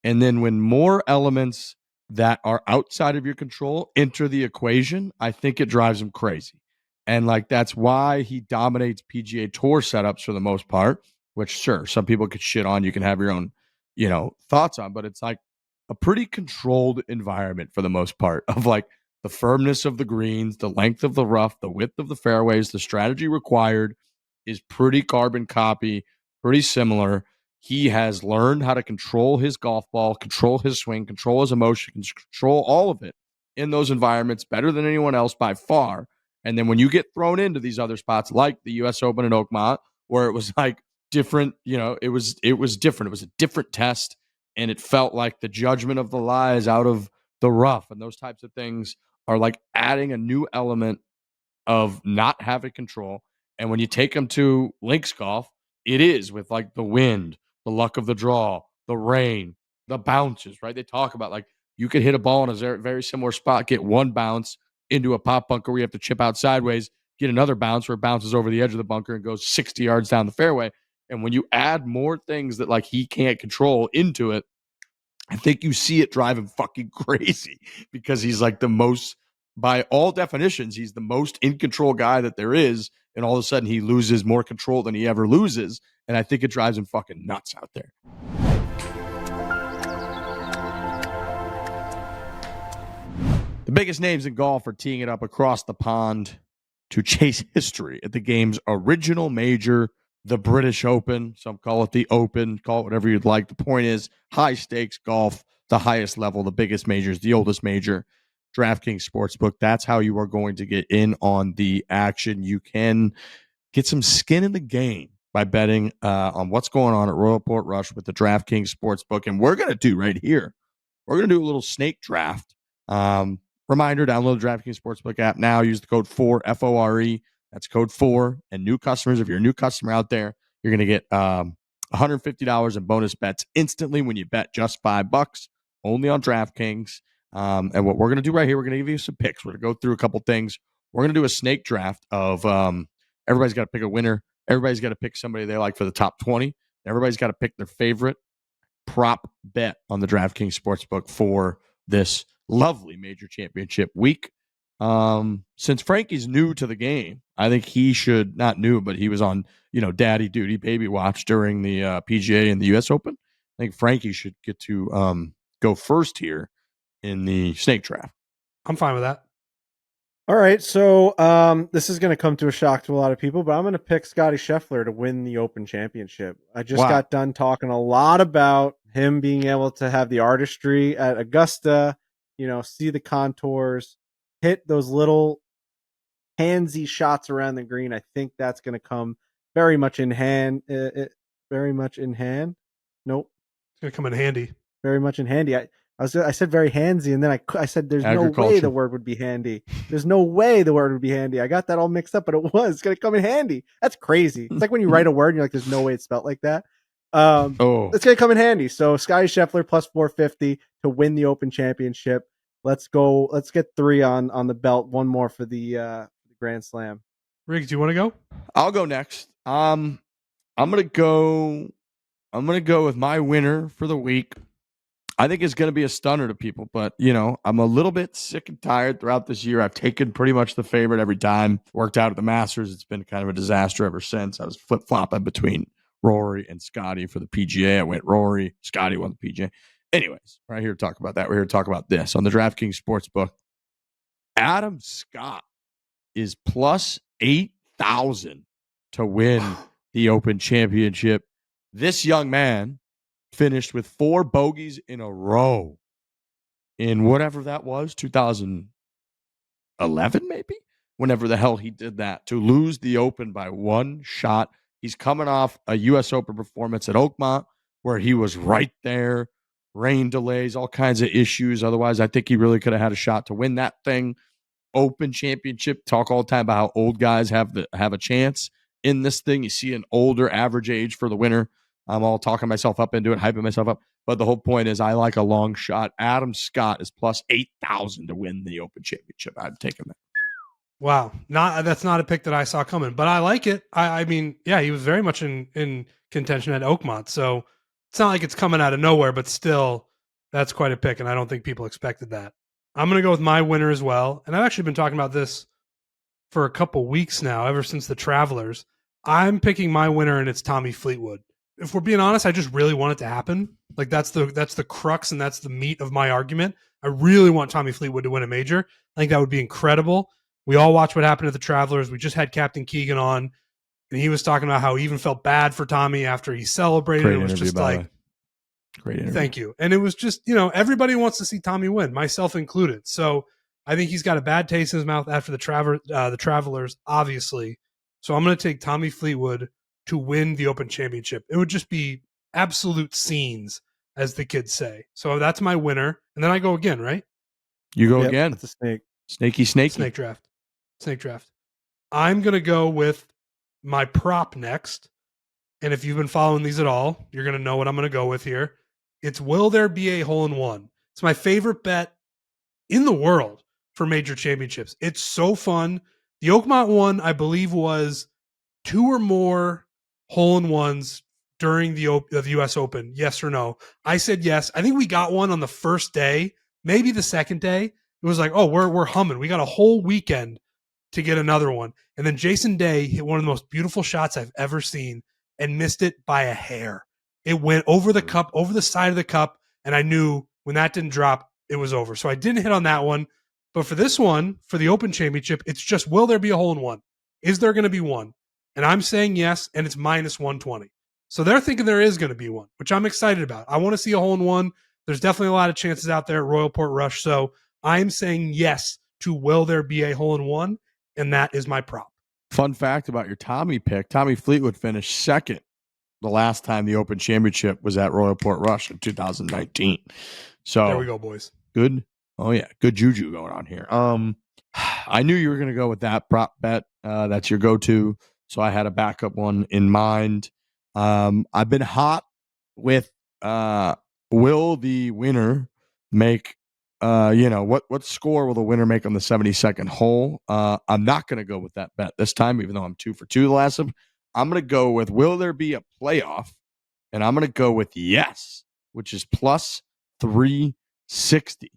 And then when more elements that are outside of your control enter the equation, I think it drives him crazy. And like, that's why he dominates PGA Tour setups for the most part, which sure, some people could shit on, you can have your own, thoughts on, but it's like a pretty controlled environment for the most part of like the firmness of the greens, the length of the rough, the width of the fairways, the strategy required is pretty carbon copy, pretty similar. He has learned how to control his golf ball, control his swing, control his emotions, control all of it in those environments better than anyone else by far. And then when you get thrown into these other spots like the US Open in Oakmont, where it was like different, it was different. It was a different test, and it felt like the judgment of the lies out of the rough, and those types of things are like adding a new element of not having control. And when you take them to links golf, it is with like the wind, the luck of the draw, the rain, the bounces, right? They talk about like you could hit a ball in a very similar spot, get one bounce into a pop bunker where you have to chip out sideways, get another bounce where it bounces over the edge of the bunker and goes 60 yards down the fairway. And when you add more things that like he can't control into it, I think you see it drive him fucking crazy because he's like the most, by all definitions, he's the most in control guy that there is. And all of a sudden he loses more control than he ever loses. And I think it drives him fucking nuts out there. The biggest names in golf are teeing it up across the pond to chase history at the game's original major, the British Open. Some call it the Open, call it whatever you'd like. The point is high stakes golf, the highest level, the biggest majors, the oldest major. DraftKings Sportsbook, that's how you are going to get in on the action. You can get some skin in the game by betting on what's going on at Royal Portrush with the DraftKings Sportsbook. And we're going to do right here, we're going to do a little snake draft. Reminder, download the DraftKings Sportsbook app now. Use the code FORE, F-O-R-E. That's code FORE. And new customers, if you're a new customer out there, you're going to get $150 in bonus bets instantly when you bet just $5 only on DraftKings. And what we're going to do right here, we're going to give you some picks. We're going to go through a couple things. We're going to do a snake draft of everybody's got to pick a winner. Everybody's got to pick somebody they like for the top 20. Everybody's got to pick their favorite prop bet on the DraftKings Sportsbook for this lovely major championship week. Since Frankie's new to the game, I think he should, not new, but he was on, daddy duty, baby watch during the PGA and the US Open. I think Frankie should get to go first here in the snake draft. I'm fine with that. All right, so this is going to come to a shock to a lot of people, but I'm going to pick Scottie Scheffler to win the Open Championship. I just got done talking a lot about him being able to have the artistry at Augusta, see the contours, hit those little handsy shots around the green. I think that's going to come very much in hand. Very much in hand. Nope. It's going to come in handy. Very much in handy. I said very handsy, and then I said there's no way the word would be handy. There's no way the word would be handy. I got that all mixed up, but it was. It's going to come in handy. That's crazy. It's like when you write a word and you're like, there's no way it's spelled like that. It's going to come in handy. So Scottie Scheffler plus 450 to win the Open Championship. Let's go. Let's get 3 on the belt. One more for the Grand Slam. Riggs, do you want to go? I'll go next. I'm gonna go with my winner for the week. I think it's going to be a stunner to people, but, I'm a little bit sick and tired throughout this year. I've taken pretty much the favorite every time. Worked out at the Masters. It's been kind of a disaster ever since. I was flip-flopping between Rory and Scottie for the PGA. I went Rory. Scottie won the PGA. Anyways, we're not here to talk about that. We're here to talk about this. On the DraftKings Sportsbook, Adam Scott is plus 8,000 to win the Open Championship. This young man finished with 4 bogeys in a row in whatever that was, 2011 maybe? Whenever the hell he did that, to lose the Open by 1 shot. He's coming off a U.S. Open performance at Oakmont where he was right there. Rain delays, all kinds of issues. Otherwise, I think he really could have had a shot to win that thing. Open Championship, talk all the time about how old guys have a chance in this thing. You see an older average age for the winner. I'm all talking myself up into it, hyping myself up. But the whole point is I like a long shot. Adam Scott is plus 8,000 to win the Open Championship. I'd take him. Wow. That's not a pick that I saw coming, but I like it. I mean, yeah, he was very much in contention at Oakmont. So it's not like it's coming out of nowhere, but still, that's quite a pick. And I don't think people expected that. I'm going to go with my winner as well. And I've actually been talking about this for a couple weeks now, ever since the Travelers. I'm picking my winner, and it's Tommy Fleetwood. If we're being honest, I just really want it to happen. Like that's the crux and that's the meat of my argument. I really want Tommy Fleetwood to win a major. I think that would be incredible. We all watched what happened at the Travelers. We just had Captain Keegan on, and he was talking about how he even felt bad for Tommy after he celebrated. Great it was just like, great interview. Thank you. And it was just, everybody wants to see Tommy win, myself included. So I think he's got a bad taste in his mouth after the Travelers, obviously. So I'm going to take Tommy Fleetwood to win the Open Championship. It would just be absolute scenes, as the kids say. So that's my winner. And then I go again, right? You go again. That's a snake. Snake draft. I'm going to go with my prop next. And if you've been following these at all, you're going to know what I'm going to go with here. It's will there be a hole-in-one? It's my favorite bet in the world for major championships. It's so fun. The Oakmont one, I believe, was 2 or more hole-in-ones during the U.S. Open. Yes or no? I said yes. I think we got one on the first day, maybe the second day. It was like, oh, we're humming. We got a whole weekend to get another one. And then Jason Day hit one of the most beautiful shots I've ever seen and missed it by a hair. It went over the cup, over the side of the cup, and I knew when that didn't drop, it was over. So I didn't hit on that one. But for this one, for the Open Championship, it's just, will there be a hole-in-one? Is there going to be one? And I'm saying yes, and it's minus 120. So they're thinking there is going to be one, which I'm excited about. I want to see a hole-in-one. There's definitely a lot of chances out there at Royal Portrush. So I'm saying yes to will there be a hole-in-one, and that is my prop. Fun fact about your Tommy pick, Tommy Fleetwood finished second the last time the Open Championship was at Royal Portrush in 2019. So there we go, boys. Good. Oh, yeah. Good juju going on here. I knew you were going to go with that prop bet. That's your go-to. So I had a backup one in mind. I've been hot with will the winner make what score will the winner make on the 72nd hole? I'm not going to go with that bet this time, even though I'm 2 for 2 the last time. I'm going to go with will there be a playoff? And I'm going to go with yes, which is plus 360.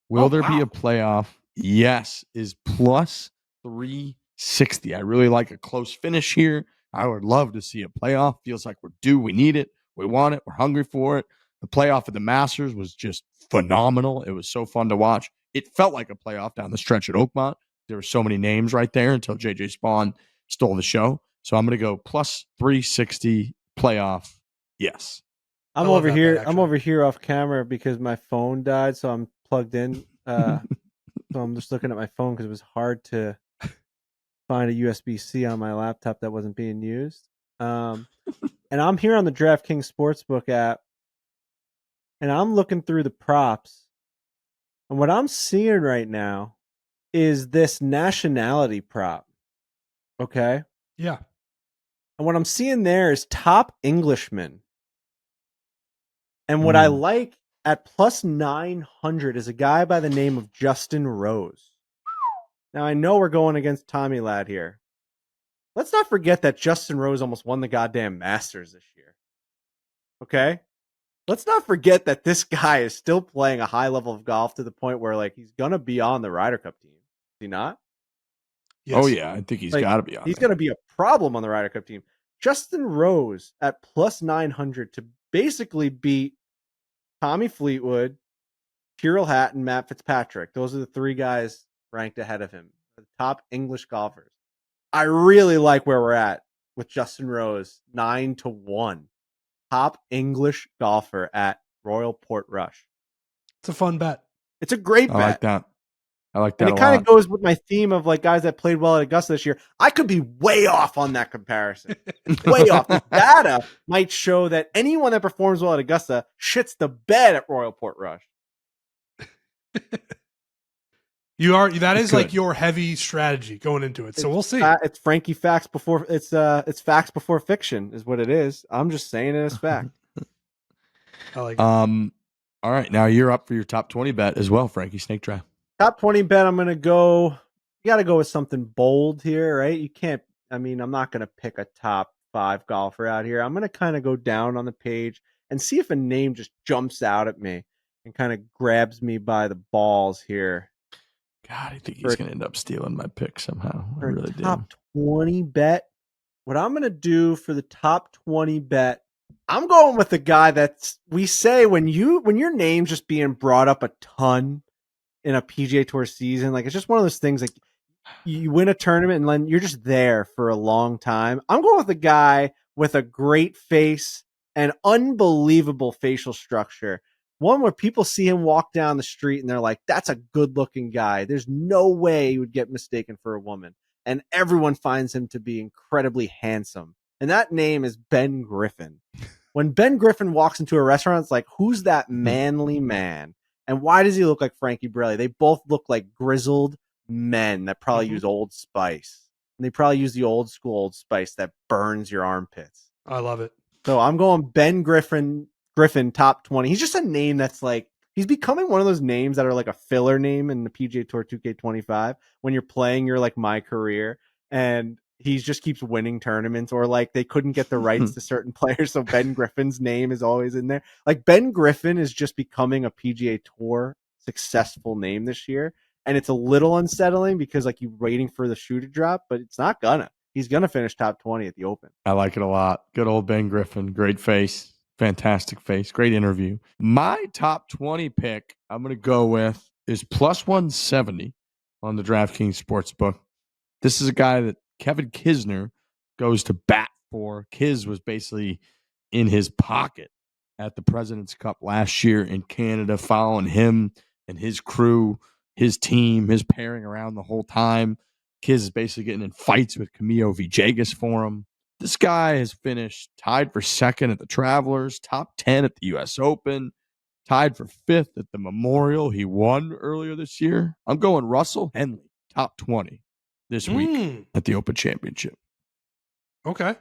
Will there be a playoff? Yes is plus 360. I really like a close finish here. I would love to see a playoff. Feels like we're due. We need it. We want it. We're hungry for it. The playoff at the Masters was just phenomenal. It was so fun to watch. It felt like a playoff down the stretch at Oakmont. There were so many names right there until JJ Spawn stole the show. So I'm going to go plus 360 playoff. Yes. I'm over here off camera because my phone died. So I'm plugged in. So I'm just looking at my phone because it was hard to find a USB-C on my laptop that wasn't being used. And I'm here on the DraftKings Sportsbook app, and I'm looking through the props. And what I'm seeing right now is this nationality prop. Okay? Yeah. And what I'm seeing there is top Englishman. And what I like at plus 900 is a guy by the name of Justin Rose. Now, I know we're going against Tommy Ladd here. Let's not forget that Justin Rose almost won the goddamn Masters this year. Okay? Let's not forget that this guy is still playing a high level of golf to the point where, like, he's going to be on the Ryder Cup team. Is he not? Yes. Oh, yeah. I think he's got to be on. He's going to be a problem on the Ryder Cup team. Justin Rose at plus 900 to basically beat Tommy Fleetwood, Tyrrell Hatton, Matt Fitzpatrick. Those are the 3 guys ranked ahead of him. the top English golfers. I really like where we're at with Justin Rose, 9-1. Top English golfer at Royal Portrush. It's a fun bet. It's a great bet. I like that. I like that And a it kind lot. of goes with my theme of like guys that played well at Augusta this year. I could be way off on that comparison. Way off. The data might show that anyone that performs well at Augusta shits the bed at Royal Portrush. That is Good. like your heavy strategy going into it. So we'll see. It's Frankie facts before it's facts before fiction is what it is. I'm just saying it as fact. I like it. All right, now you're up for your top 20 bet as well, Frankie. Snake Draft. Top 20 bet, I'm going to go. You got to go with something bold here, right? You can't, I'm not going to pick a top 5 golfer out here. I'm going to kind of go down on the page and see if a name just jumps out at me and kind of grabs me by the balls here. God, I think he's going to end up stealing my pick somehow. I really do. Top 20 bet. What I'm going to do for the top 20 bet, I'm going with the guy that's, we say when your name's just being brought up a ton in a PGA Tour season, like it's just one of those things like you win a tournament and then you're just there for a long time. I'm going with a guy with a great face and unbelievable facial structure. One where people see him walk down the street and they're like, that's a good looking guy. There's no way he would get mistaken for a woman. And everyone finds him to be incredibly handsome. And that name is Ben Griffin. When Ben Griffin walks into a restaurant, it's like, who's that manly man? And why does he look like Frankie Borelli? They both look like grizzled men that probably use Old Spice. And they probably use the old school Old Spice that burns your armpits. I love it. So I'm going Ben Griffin top 20. He's just a name that's like, he's becoming one of those names that are like a filler name in the PGA Tour 2K25 when you're playing your like My Career and he just keeps winning tournaments, or like they couldn't get the rights to certain players. So Ben Griffin's name is always in there. Like Ben Griffin is just becoming a PGA Tour successful name this year. And it's a little unsettling because like you're waiting for the shoe to drop, but it's not gonna. He's gonna finish top 20 at the Open. I like it a lot. Good old Ben Griffin. Great face. Fantastic face. Great interview. My top 20 pick I'm going to go with is plus 170 on the DraftKings Sportsbook. This is a guy that Kevin Kisner goes to bat for. Kis was basically in his pocket at the President's Cup last year in Canada, following him and his crew, his team, his pairing around the whole time. Kis is basically getting in fights with Camilo Villegas for him. This guy has finished tied for second at the Travelers, top 10 at the U.S. Open, tied for fifth at the Memorial. He won earlier this year. I'm going Russell Henley, top 20 this week at the Open Championship. Okay.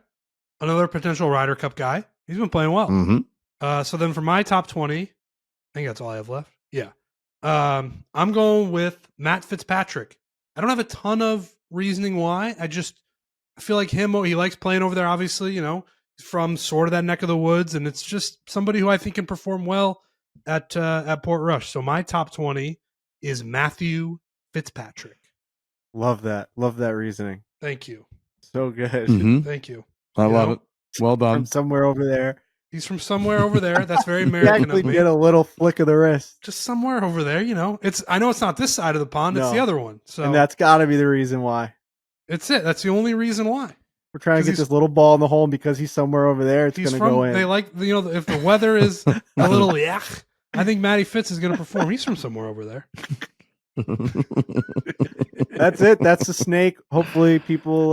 Another potential Ryder Cup guy. He's been playing well. So then for my top 20, I think that's all I have left. Yeah. I'm going with Matt Fitzpatrick. I don't have a ton of reasoning why. I feel like he likes playing over there, obviously, he's from sort of that neck of the woods, and it's just somebody who I think can perform well at Portrush. So my top 20 is Matthew Fitzpatrick. Love that reasoning. Thank you. So good. Thank you. I love it. Well done. From somewhere over there. He's from somewhere over there. That's very American actually of me. Get a little flick of the wrist. Just somewhere over there, I know it's not this side of the pond, it's the other one. So and that's got to be the reason why. It's it. That's the only reason why. We're trying to get this little ball in the hole, and because he's somewhere over there, it's going to go in. They like, if the weather is a little yuck, I think Matty Fitz is going to perform. He's from somewhere over there. That's it. That's the snake. Hopefully people,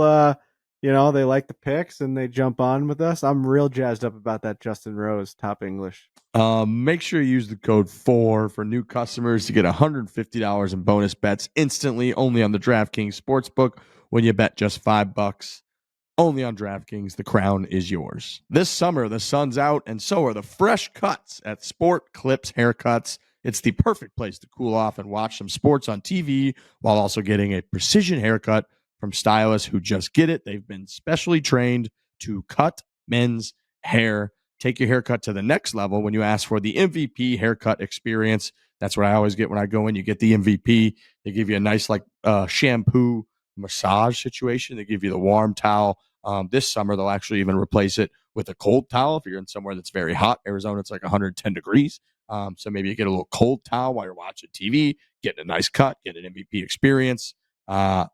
they like the picks and they jump on with us. I'm real jazzed up about that Justin Rose top English. Make sure you use the code FORE for new customers to get $150 in bonus bets instantly, only on the DraftKings Sportsbook. When you bet just $5, only on DraftKings, the crown is yours. This summer, the sun's out, and so are the fresh cuts at Sport Clips Haircuts. It's the perfect place to cool off and watch some sports on TV while also getting a precision haircut from stylists who just get it. They've been specially trained to cut men's hair. Take your haircut to the next level when you ask for the MVP haircut experience. That's what I always get when I go in. You get the MVP. They give you a nice shampoo massage situation. They give you the warm towel. This summer, they'll actually even replace it with a cold towel if you're in somewhere that's very hot. Arizona, it's like 110 degrees. So maybe you get a little cold towel while you're watching TV, getting a nice cut, get an MVP experience.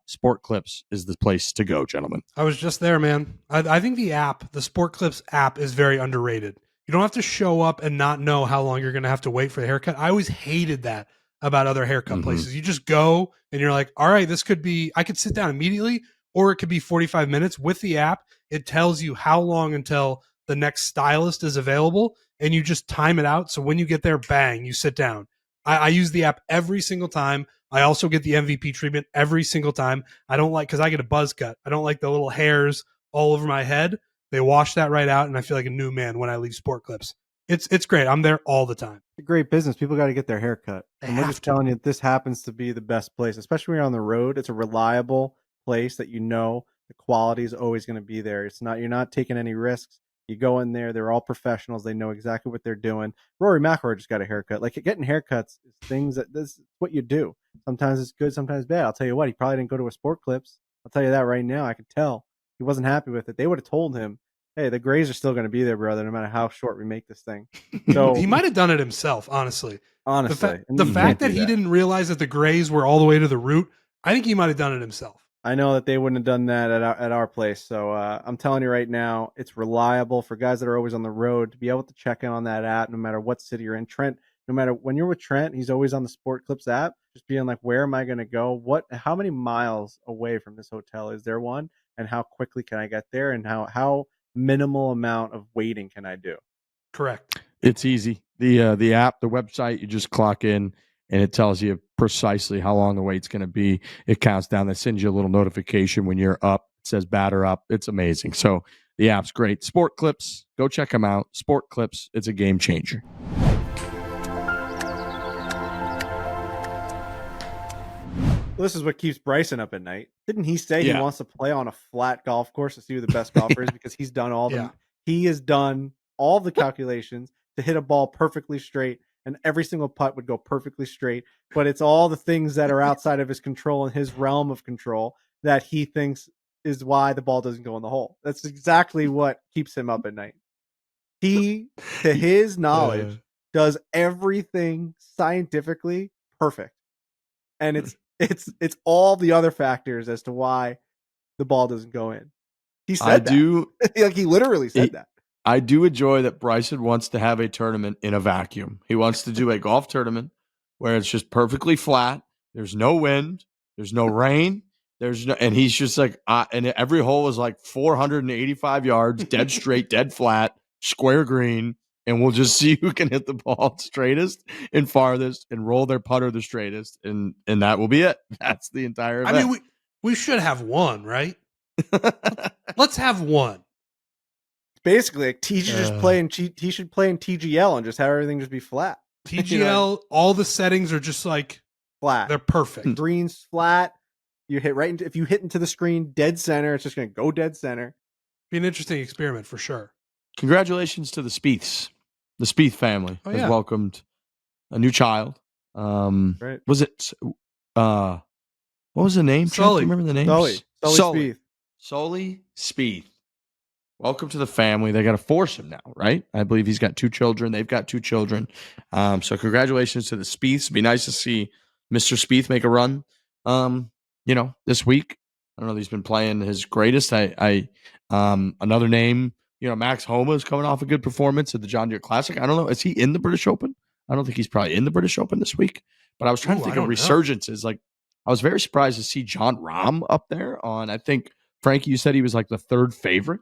Sport Clips is the place to go, gentlemen. I was just there, man. I think the Sport Clips app is very underrated. You don't have to show up and not know how long you're going to have to wait for the haircut. I always hated that about other haircut places. You just go and you're like, all right, I could sit down immediately, or it could be 45 minutes. With the app, it tells you how long until the next stylist is available, and you just time it out. So when you get there, bang, you sit down. I use the app every single time. I also get the MVP treatment every single time. I don't like, because I get a buzz cut. I don't like the little hairs all over my head. They wash that right out, and I feel like a new man when I leave Sport Clips. It's great. I'm there all the time. It's a great business. People got to get their hair cut. And we're just telling you, this happens to be the best place, especially when you're on the road. It's a reliable place that the quality is always going to be there. You're not taking any risks. You go in there, they're all professionals. They know exactly what they're doing. Rory McIlroy just got a haircut. Like, getting haircuts is this is what you do. Sometimes it's good, sometimes bad. I'll tell you what, he probably didn't go to a Sport Clips. I'll tell you that right now. I could tell he wasn't happy with it. They would have told him, hey, the grays are still going to be there, brother, no matter how short we make this thing. So he might have done it himself, honestly. The fact that he didn't realize that the grays were all the way to the root, I think he might have done it himself. I know that they wouldn't have done that at our place. So I'm telling you right now, it's reliable for guys that are always on the road to be able to check in on that app, no matter what city you're in. Trent, no matter when you're with Trent, he's always on the Sport Clips app, just being like, where am I going to go? How many miles away from this hotel is there one? And how quickly can I get there? And how minimal amount of waiting can I do? Correct. It's easy. The app, the website, you just clock in and it tells you precisely how long the wait's going to be. It counts down. They send you a little notification when you're up. It says batter up. It's amazing. So the app's great. Sport Clips, go check them out. Sport Clips, it's a game changer. This is what keeps Bryson up at night. Didn't he say he wants to play on a flat golf course to see who the best golfer is, because he's done all the he has done all the calculations to hit a ball perfectly straight, and every single putt would go perfectly straight, but it's all the things that are outside of his control and his realm of control that he thinks is why the ball doesn't go in the hole. That's exactly what keeps him up at night. He, to his knowledge, does everything scientifically perfect. And it's all the other factors as to why the ball doesn't go in. He said like, he literally said that. I do enjoy that Bryson wants to have a tournament in a vacuum. He wants to do a golf tournament where it's just perfectly flat. There's no wind. There's no rain. And he's just like, and every hole is like 485 yards, dead straight, dead flat, square green. And we'll just see who can hit the ball straightest and farthest and roll their putter the straightest. And that will be it. That's the entire event. I mean, we should have one, right? Let's have one. Basically, like, he should play in TGL and just have everything just be flat. TGL, all the settings are just like flat. They're perfect. Green's flat. You hit right into, if you hit into the screen dead center, it's just going to go dead center. Be an interesting experiment for sure. Congratulations to the Spieths. The Spieth family has welcomed a new child. Right. Was it what was the name? Sully. Do you remember the name? Sully Spieth. Sully Spieth. Welcome to the family. They got to force him now, right? I believe he's got 2 children. They've got 2 children. So congratulations to the Spieths. It'd be nice to see Mr. Spieth make a run. This week. I don't know if he's been playing his greatest. Another name, Max Homa is coming off a good performance at the John Deere Classic. I don't know. Is he in the British Open? I don't think he's probably in the British Open this week. But I was trying to think of resurgences. Like, I was very surprised to see John Rahm up there on, I think, Frankie, you said he was like the 3rd favorite.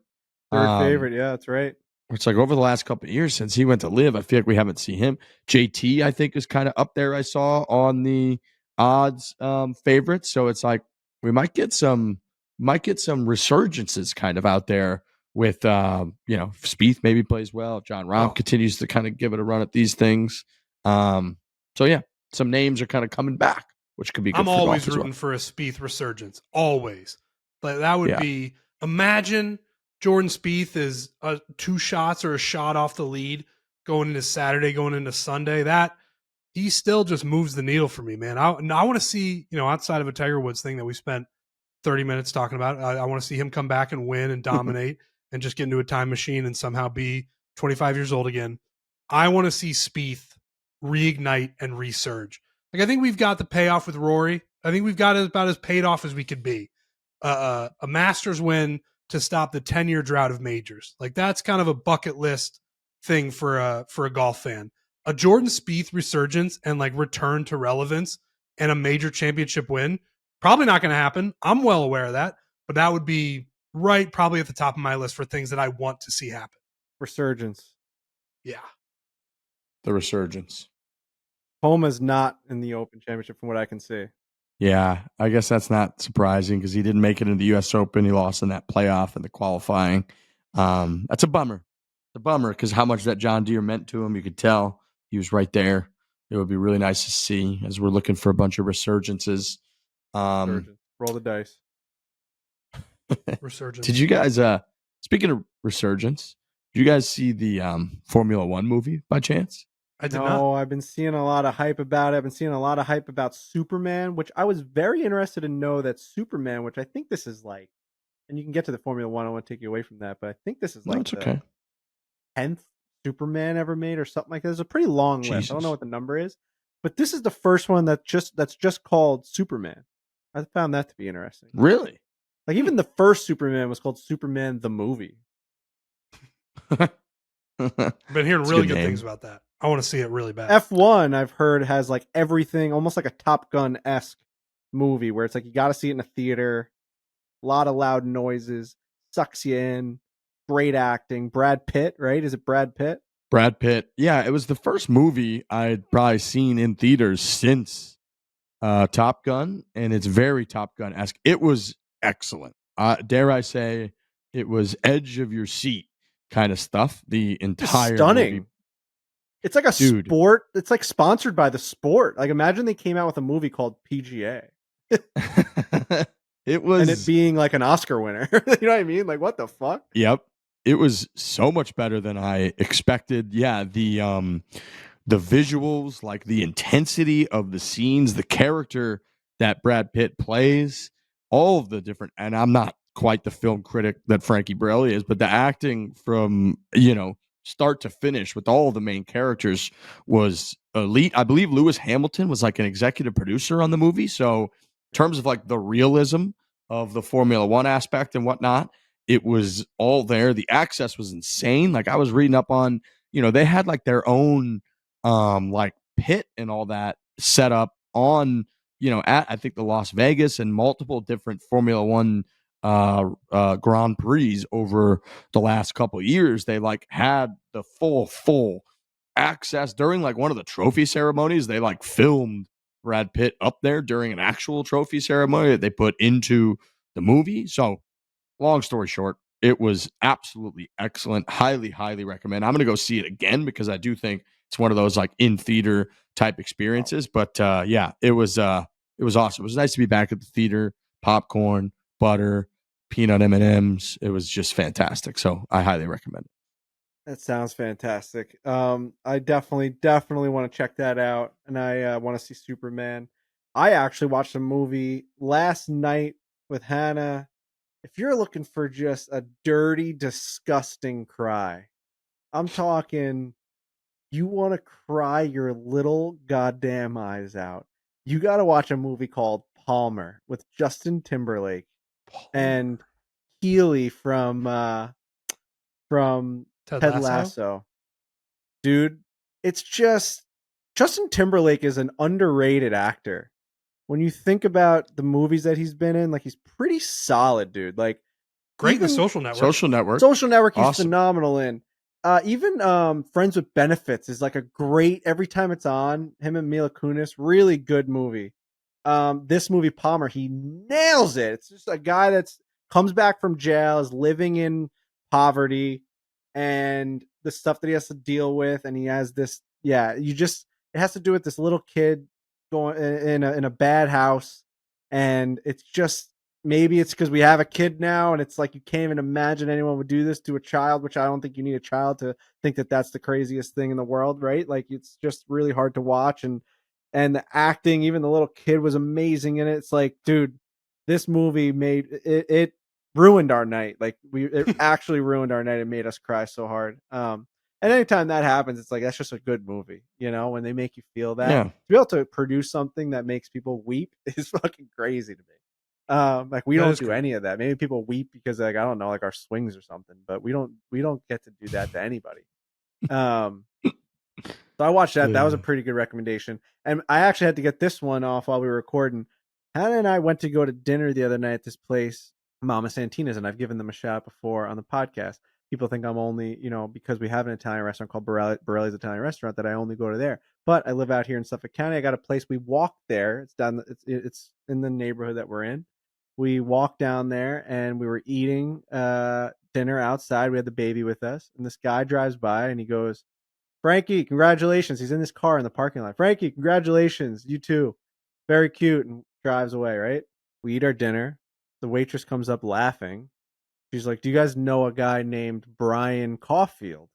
Third favorite, yeah, that's right. It's like over the last couple of years since he went to live, I feel like we haven't seen him. JT, I think, is kind of up there. I saw on the odds favorites. So it's like we might get some resurgences kind of out there with Spieth maybe plays well. John Rahm continues to kind of give it a run at these things. Some names are kind of coming back, which could be good. I'm always rooting for a Spieth resurgence. Always. But that would be, imagine Jordan Spieth is 2 shots or a shot off the lead going into Saturday, going into Sunday. That he still just moves the needle for me, man. I want to see, outside of a Tiger Woods thing that we spent 30 minutes talking about, I want to see him come back and win and dominate and just get into a time machine and somehow be 25 years old again. I want to see Spieth reignite and resurge. Like, I think we've got the payoff with Rory. I think we've got about as paid off as we could be. A Masters win to stop the 10-year drought of majors. Like that's kind of a bucket list thing for a golf fan. A Jordan Spieth resurgence and like return to relevance and a major championship win, probably not going to happen. I'm well aware of that, but that would be probably at the top of my list for things that I want to see happen. Resurgence. Yeah. The resurgence. Homa's not in the Open Championship from what I can see. Yeah, I guess that's not surprising because he didn't make it into the U.S. Open. He lost in that playoff and the qualifying. That's a bummer. It's a bummer because how much that John Deere meant to him, you could tell he was right there. It would be really nice to see as we're looking for a bunch of resurgences. Roll the dice. Resurgence. Did you guys, speaking of resurgence, did you guys see the Formula One movie by chance? I did not. I've been seeing a lot of hype about it. I've been seeing a lot of hype about Superman, which I was very interested to know that Superman, which I think this is like, and you can get to the Formula One. I don't want to take you away from that, but I think this is like the 10th Superman ever made or something like that. It's a pretty long list. I don't know what the number is, but this is the first one that's just called Superman. I found that to be interesting. Really? Like even the first Superman was called Superman the movie. I've been hearing really good things about that. I want to see it really bad. F1, I've heard, has like everything, almost like a Top Gun-esque movie where it's like you got to see it in a theater, a lot of loud noises, sucks you in, great acting. Brad Pitt, right? Is it Brad Pitt? Brad Pitt. Yeah, it was the first movie I'd probably seen in theaters since Top Gun, and it's very Top Gun-esque. It was excellent. Dare I say, it was edge of your seat kind of stuff. The entire stunning. movie. It's like a sport. It's like sponsored by the sport. Like imagine they came out with a movie called PGA. It was, and it being like an Oscar winner. You know what I mean? Like what the fuck? Yep. It was so much better than I expected. Yeah, the visuals, like the intensity of the scenes, the character that Brad Pitt plays, all of the different, and I'm not quite the film critic that Frankie Borelli is, but the acting from, start to finish with all of the main characters was elite. I believe Lewis Hamilton was like an executive producer on the movie. So in terms of like the realism of the Formula One aspect and whatnot, it was all there. The access was insane. Like I was reading up on, they had like their own like pit and all that set up on, at I think the Las Vegas and multiple different Formula One Grand Prix over the last couple of years. They like had the full access during like one of the trophy ceremonies. They like filmed Brad Pitt up there during an actual trophy ceremony that they put into the movie. So long story short, it was absolutely excellent. Highly, highly recommend. I'm going to go see it again because I do think it's one of those like in theater type experiences. But yeah, it was awesome. It was nice to be back at the theater. Popcorn, butter, peanut M&Ms. It was just fantastic. So I highly recommend it. That sounds fantastic. I definitely want to check that out, and I want to see Superman. I actually watched a movie last night with Hannah. If you're looking for just a dirty, disgusting cry, I'm talking you want to cry your little goddamn eyes out. You got to watch a movie called Palmer with Justin Timberlake and Healy from Ted Lasso. Dude, it's just Justin Timberlake is an underrated actor. When you think about the movies that he's been in, like he's pretty solid, dude. Like great in the Social Network. Social Network, he's awesome. phenomenal in. Even Friends with Benefits is like a great, every time it's on, him and Mila Kunis, really good movie. This movie, Palmer, he nails it. It's just a guy that's comes back from jail, is living in poverty, and the stuff that he has to deal with, and he has this, it has to do with this little kid going in a bad house, and it's just, maybe it's because we have a kid now, and it's like you can't even imagine anyone would do this to a child, which I don't think you need a child to think that that's the craziest thing in the world, right? Like it's just really hard to watch, and the acting, even the little kid was amazing in it. It's like, dude, this movie made it ruined our night. Like it actually ruined our night and made us cry so hard. And anytime that happens, it's like, that's just a good movie. You know, when they make you feel that, Yeah. to be able to produce something that makes people weep is fucking crazy to me. Like we That don't is do great. any of that. Maybe people weep because like, I don't know, like our swings or something, but we don't get to do that to anybody. So I watched that. That was a pretty good recommendation. And I actually had to get this one off while we were recording. Hannah and I went to go to dinner the other night at this place, Mama Santina's, and I've given them a shout out before on the podcast. People think I'm only, you know, because we have an Italian restaurant called Borelli's Italian Restaurant, that I only go to there. But I live out here in Suffolk County. I got a place. We walked there. It's down. It's in the neighborhood that we're in. We walked down there and we were eating dinner outside. We had the baby with us, and this guy drives by and he goes, "Frankie, congratulations." He's in this car in the parking lot. "Frankie, congratulations. You too. Very cute," and drives away, right? We eat our dinner. The waitress comes up laughing. She's like, "Do you guys know a guy named Brian Caulfield?"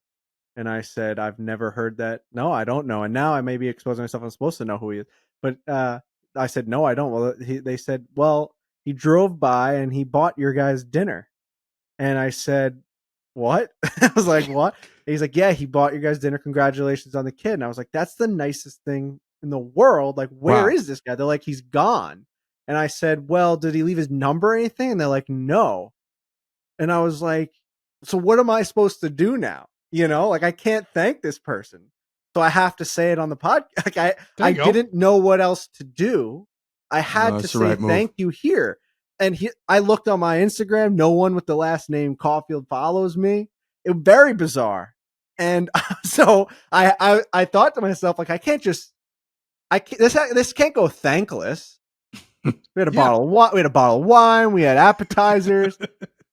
And I said, "I've never heard that." "No, I don't know." And now I may be exposing myself. I'm supposed to know who he is. But I said, "No, I don't." Well, they said, "Well, he drove by and he bought your guys dinner." And I said, "What?" I was like, "What?" And he's like, "Yeah, he bought your guys dinner. Congratulations on the kid." And I was like, "That's the nicest thing in the world. Like, where is this guy?" They're like, "He's gone." And I said, "Well, did he leave his number or anything?" And they're like, "No." And I was like, "So what am I supposed to do now? You know, like I can't thank this person. So I have to say it on the podcast." Like I didn't know what else to do. I had to say thank you here. And I looked on my Instagram. No one with the last name Caulfield follows me. It was very bizarre. And so I thought to myself, like, this can't go thankless. We had a bottle of wine. We had appetizers,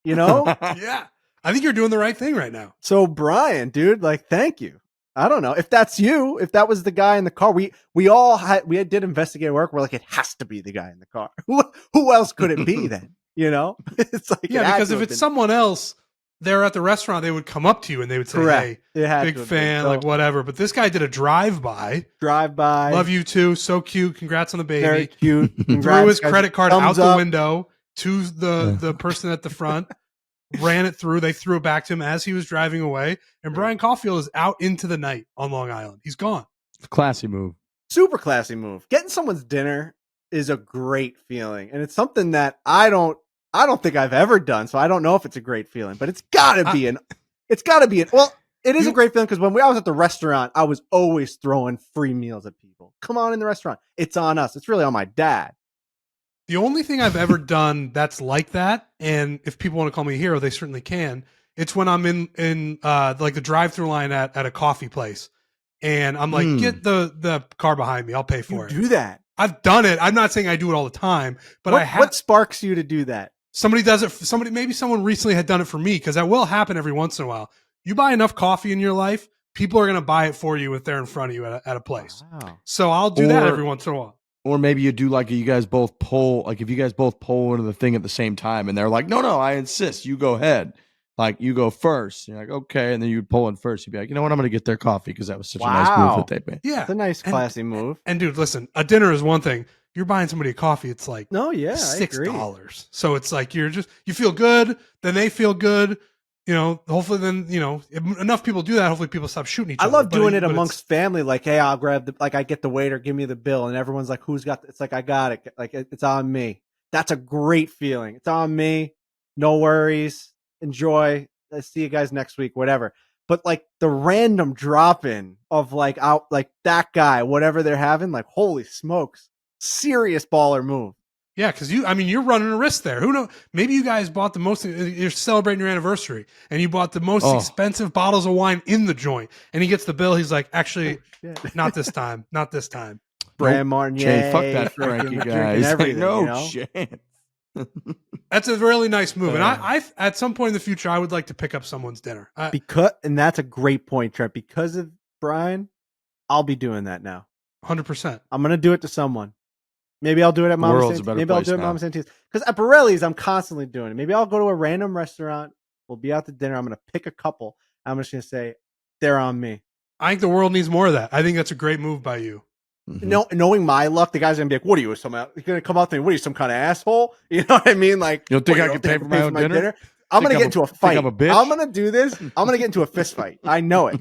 you know? Yeah. I think you're doing the right thing right now. So Brian, dude, like, thank you. I don't know if that's you, if that was the guy in the car. We did investigative work. We're like, it has to be the guy in the car. Who else could it be then? You know, it's like, yeah, because if it's someone else, they're at the restaurant, they would come up to you and they would say, "Hey, big fan," like whatever. But this guy did a drive-by. Love you too. So cute. Congrats on the baby. Very cute. Threw his credit card out the window to the person at the front. Ran it through. They threw it back to him as he was driving away. And Brian Caulfield is out into the night on Long Island. He's gone. Classy move. Super classy move. Getting someone's dinner is a great feeling. And it's something that I don't think I've ever done. So I don't know if it's a great feeling, but it's gotta be well, it is a great feeling because when I was at the restaurant, I was always throwing free meals at people. Come on in the restaurant. It's on us. It's really on my dad. The only thing I've ever done that's like that, and if people want to call me a hero, they certainly can. It's when I'm in like the drive-through line at a coffee place, and I'm like, "Get the car behind me. I'll pay for it." Do that. I've done it. I'm not saying I do it all the time, but what sparks you to do that? Somebody does it. Maybe someone recently had done it for me, because that will happen every once in a while. You buy enough coffee in your life, people are going to buy it for you if they're in front of you at a place. Wow. So I'll do that every once in a while. Or maybe you do like you guys both pull, like if you guys both pull into the thing at the same time and they're like, no, I insist, you go ahead. Like you go first. You're like, okay. And then you'd pull in first. You'd be like, you know what? I'm going to get their coffee because that was such a nice move that they made. Yeah. It's a nice, classy move. And dude, listen, a dinner is one thing. You're buying somebody a coffee. It's like $6. So it's like, you feel good. Then they feel good. You know, hopefully then, you know, if enough people do that, hopefully people stop shooting each other. I love doing it amongst family. Like, hey, I'll grab I get the waiter, give me the bill. And everyone's like, who's got, it's like, I got it. Like, it's on me. That's a great feeling. It's on me. No worries. Enjoy. I'll see you guys next week, whatever. But like the random drop in of like that guy, whatever they're having, like, holy smokes, serious baller move. Yeah, because you're running a risk there. Who knows? Maybe you guys bought the most. You're celebrating your anniversary, and you bought the most expensive bottles of wine in the joint. And he gets the bill. He's like, "Actually, not this time. Not this time." Brand Marnier, Jay, fuck that Frankie guy. Everything, no chance. That's a really nice move, and I at some point in the future, I would like to pick up someone's dinner. And that's a great point, Trent. Because of Brian, I'll be doing that now. 100%. I'm gonna do it to someone. Maybe I'll do it at Mama Santina's. Maybe I'll do it at Mama Santina's. Because at Borelli's, I'm constantly doing it. Maybe I'll go to a random restaurant. We'll be out to dinner. I'm going to pick a couple. I'm just going to say, they're on me. I think the world needs more of that. I think that's a great move by you. Mm-hmm. No, knowing my luck, the guy's going to be like, what are you, you're going to come out there? What are you, some kind of asshole? You know what I mean? Like, you don't think I can pay for my own dinner? I'm going to get into a fight. I'm a bitch? I'm going to do this. I'm going to get into a fist fight. I know it.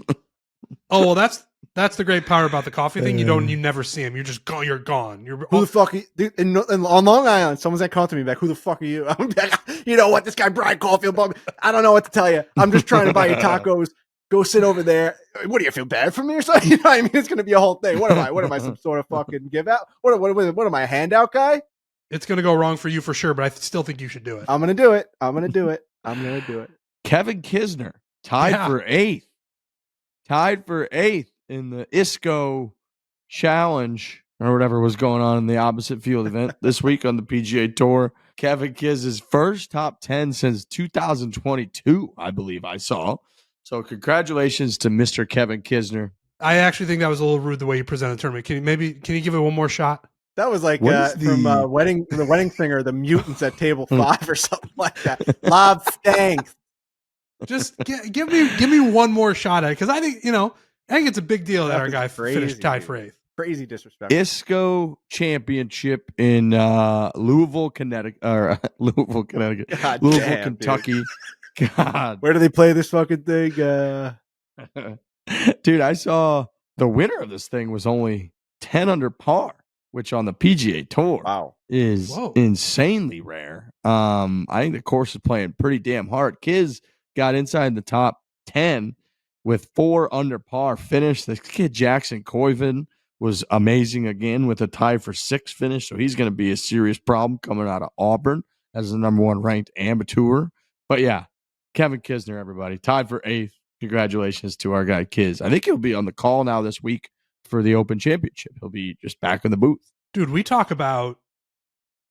Oh, well, that's the great part about the coffee thing. You never see him. You're just gone. You're gone. Who the fuck are you? Dude, and on Long Island, someone's gonna come to me back. Who the fuck are you? I'm like, you know what? This guy Brian Caulfield. I don't know what to tell you. I'm just trying to buy you tacos. Go sit over there. What do you feel bad for me or something? You know what I mean? It's gonna be a whole thing. What am I? What am I? Some sort of fucking give out? What am I? A handout guy? It's gonna go wrong for you for sure, but I still think you should do it. I'm gonna do it. I'm gonna do it. Kevin Kisner tied for eighth. Tied for eighth in the ISCO Challenge or whatever was going on in the opposite field event this week on the PGA Tour. Kevin Kisner's first top 10 since 2022, I believe I saw. So congratulations to Mr. Kevin Kisner. I actually think that was a little rude the way you presented the tournament. Can you give it one more shot? That was like from the wedding singer, the mutants at table 5 or something like that. Lob stank. Just give me one more shot at it, because I think it's a big deal that our guy finished tied for eighth. Crazy disrespect. ISCO Championship in Louisville, Connecticut. Louisville, Kentucky. Dude. God, where do they play this fucking thing? Dude, I saw the winner of this thing was only 10 under par, which on the PGA Tour is insanely rare. I think the course is playing pretty damn hard. Kiz got inside the top 10 with 4 under par finish. The kid Jackson Coyvin was amazing again with a tie for 6 finish. So he's going to be a serious problem coming out of Auburn as the number 1 ranked amateur. But yeah, Kevin Kisner, everybody, tied for 8th. Congratulations to our guy Kiz. I think he'll be on the call now this week for the Open Championship. He'll be just back in the booth. Dude, we talk about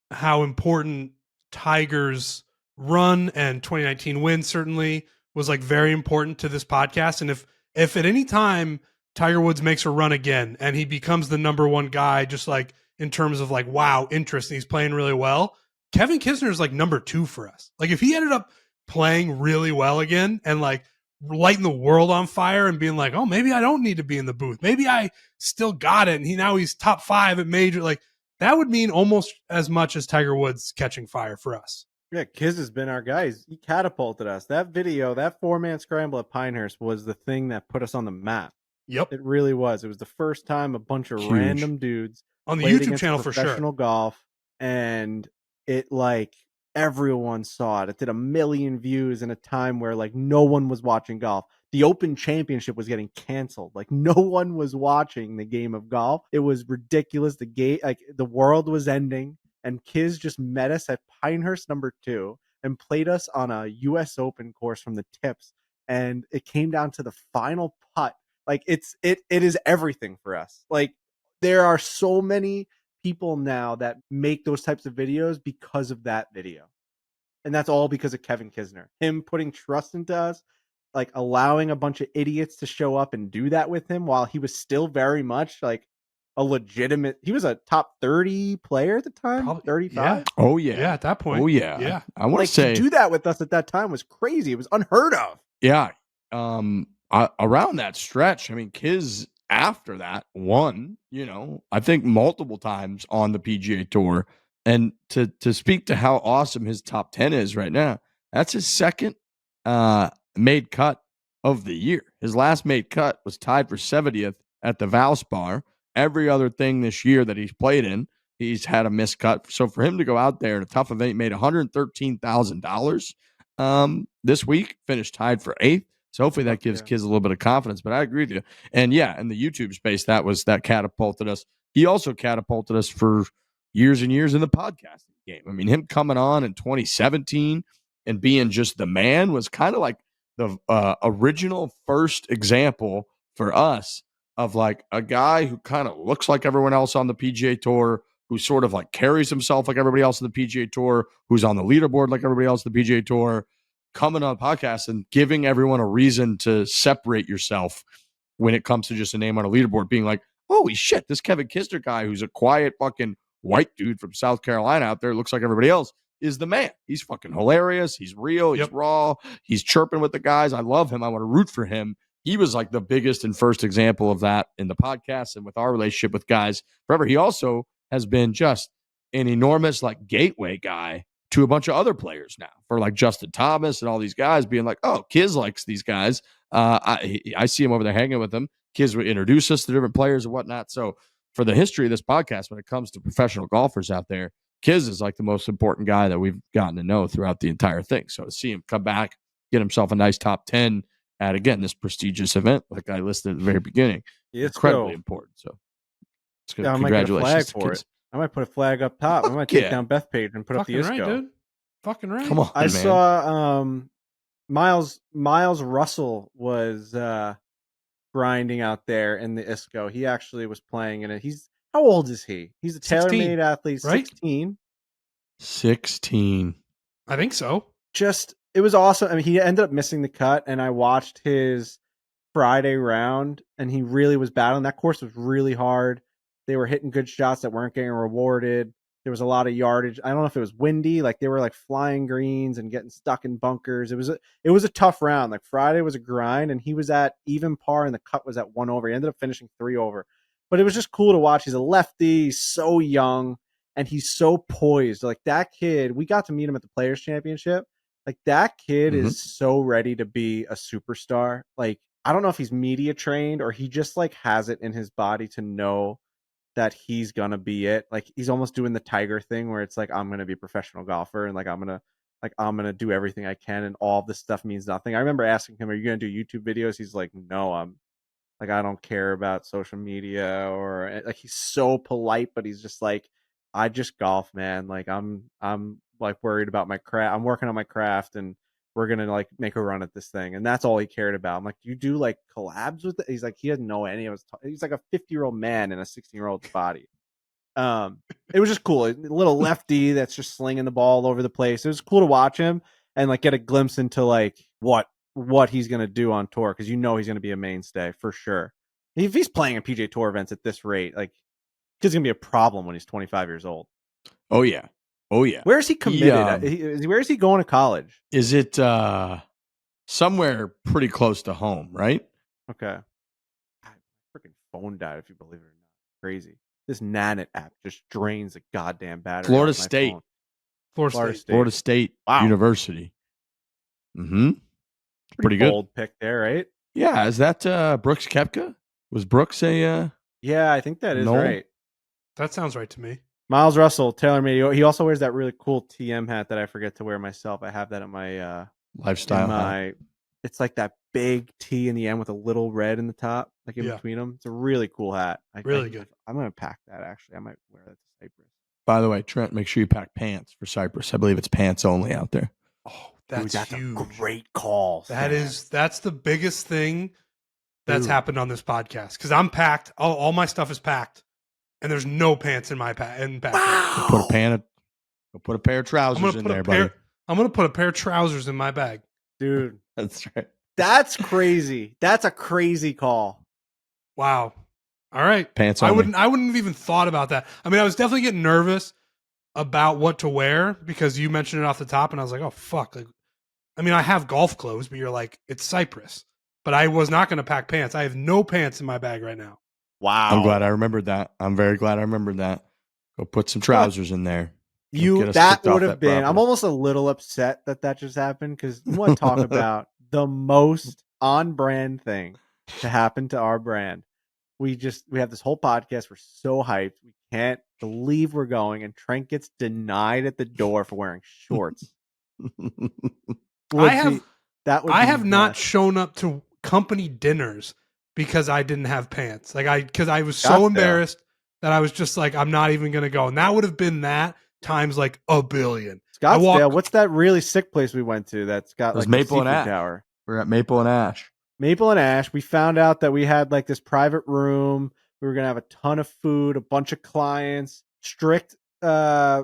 how important Tiger's run and 2019 win certainly was like very important to this podcast. And if at any time Tiger Woods makes a run again and he becomes the number 1 guy, just like in terms of like, wow, interest, and he's playing really well, Kevin Kisner is like number 2 for us. Like if he ended up playing really well again and like lighting the world on fire and being like, oh, maybe I don't need to be in the booth. Maybe I still got it. And he's top 5 at major. Like that would mean almost as much as Tiger Woods catching fire for us. Yeah, Kiz has been our guy. He catapulted us. That video, that 4-man scramble at Pinehurst was the thing that put us on the map. Yep. It really was. It was the first time a bunch of random dudes on the YouTube channel for sure. Professional golf, and it like everyone saw it. It did 1 million views in a time where like no one was watching golf. The Open Championship was getting canceled. Like no one was watching the game of golf. It was ridiculous. The world was ending. And Kiz just met us at Pinehurst number 2 and played us on a US Open course from the tips. And it came down to the final putt. Like it is everything for us. Like there are so many people now that make those types of videos because of that video. And that's all because of Kevin Kisner. Him putting trust into us, like allowing a bunch of idiots to show up and do that with him while he was still very much like a legitimate, he was a top 30 player at the time. Probably 35. Yeah. Oh yeah. Yeah. At that point. Oh yeah. Yeah. I want to say to do that with us at that time was crazy. It was unheard of. Yeah. Around that stretch, I mean, Kiz after that won, I think multiple times on the PGA Tour. And to speak to how awesome his top 10 is right now, that's his second made cut of the year. His last made cut was tied for 70th at the Valspar. Every other thing this year that he's played in, he's had a missed cut. So for him to go out there in a tough event, he made $113,000 this week, finished tied for 8th. So hopefully that gives kids a little bit of confidence. But I agree with you. And yeah, in the YouTube space, that catapulted us. He also catapulted us for years and years in the podcasting game. I mean, him coming on in 2017 and being just the man was kind of like the original first example for us of like a guy who kind of looks like everyone else on the PGA Tour, who sort of like carries himself like everybody else on the PGA Tour, who's on the leaderboard like everybody else on the PGA Tour, coming on a podcast and giving everyone a reason to separate yourself when it comes to just a name on a leaderboard, being like, holy shit, this Kevin Kisner guy who's a quiet fucking white dude from South Carolina out there, looks like everybody else, is the man. He's fucking hilarious. He's real. He's raw. He's chirping with the guys. I love him. I want to root for him. He was like the biggest and first example of that in the podcast and with our relationship with guys forever. He also has been just an enormous like gateway guy to a bunch of other players now, for like Justin Thomas and all these guys being like, oh, Kiz likes these guys. I see him over there hanging with them. Kiz would introduce us to different players and whatnot. So for the history of this podcast, when it comes to professional golfers out there, Kiz is like the most important guy that we've gotten to know throughout the entire thing. So to see him come back, get himself a nice top 10 at, again, this prestigious event, like I listed at the very beginning, incredibly important. So it's good. Yeah, Congratulations for it. I might put a flag up top. I might take down Bethpage and put Fucking up the right, ISCO. dude. Fucking right. Come on, I man. saw Miles Russell was grinding out there in the ISCO. He actually was playing in it. How old is he? He's a TaylorMade athlete, right? 16. 16. I think so. It was awesome. I mean, he ended up missing the cut, and I watched his Friday round, and he really was battling. That course was really hard. They were hitting good shots that weren't getting rewarded. There was a lot of yardage. I don't know if it was windy, like they were like flying greens and getting stuck in bunkers. It was a tough round. Like Friday was a grind, and he was at even par, and the cut was at 1 over. He ended up finishing 3 over. But it was just cool to watch. He's a lefty, he's so young, and he's so poised. Like that kid, we got to meet him at the Players Championship. Like that kid is so ready to be a superstar. Like I don't know if he's media trained or he just like has it in his body to know that he's gonna be it. Like he's almost doing the Tiger thing where it's like, I'm gonna be a professional golfer and like I'm gonna do everything I can, and all this stuff means nothing. I remember asking him, are you gonna do YouTube videos? He's like, no, I don't care about social media, or like he's so polite, but he's just like, I just golf, man. Like I'm like worried about my craft. I'm working on my craft, and we're gonna like make a run at this thing. And that's all he cared about. I'm like, do you do like collabs with it? He's like, he doesn't know any of us. He's like a 50-year-old man in a 16-year-old's body. It was just cool. A little lefty that's just slinging the ball all over the place. It was cool to watch him and like get a glimpse into like what he's gonna do on tour, because you know he's gonna be a mainstay for sure. If he's playing in PJ Tour events at this rate, like he's gonna be a problem when he's 25 years old. Oh yeah. Where is he committed? Where is he going to college? Is it somewhere pretty close to home, right? Okay. God, my freaking phone died, if you believe it or not. Crazy. This Nanit app just drains the goddamn battery. Florida off my State. phone. Florida State Wow. University. Pretty good. Bold pick there, right? Yeah. Is that Brooks Koepka? Was Brooks a Yeah, I think that is No. right. That sounds right to me. Miles Russell, TaylorMade. He also wears that really cool TM hat that I forget to wear myself. I have that at my lifestyle hat? It's like that big T in the end with a little red in the top, like in between them. It's a really cool hat. Really good. I'm gonna pack that actually. I might wear that to Cypress. By the way, Trent, make sure you pack pants for Cypress. I believe it's pants only out there. Oh, that's huge. A great call. That's the biggest thing that's happened on this podcast, because I'm packed. All my stuff is packed, and there's no pants in my pack. Wow. Put a pair of trousers in there, buddy. I'm gonna put a pair of trousers in my bag, dude. That's right. That's crazy. That's a crazy call. Wow. All right. Pants only. I wouldn't have even thought about that. I mean, I was definitely getting nervous about what to wear because you mentioned it off the top, and I was like, oh fuck. Like, I mean, I have golf clothes, but you're like, it's Cypress. But I was not going to pack pants. I have no pants in my bag right now. Wow. I'm glad I remembered that. I'm very glad I remembered that. Go put some trousers in there. That would have been. I'm almost a little upset that just happened, because you want to talk about the most on brand thing to happen to our brand. We have this whole podcast. We're so hyped. We can't believe we're going, and Trent gets denied at the door for wearing shorts. I have not shown up to company dinners because I didn't have pants. Because I was so embarrassed that I was just like, I'm not even going to go. And that would have been that times like a billion. Scottsdale, what's that really sick place we went to that's got like Maple and Ash Tower? We're at Maple and Ash. Maple and Ash. We found out that we had like this private room. We were going to have a ton of food, a bunch of clients, strict dress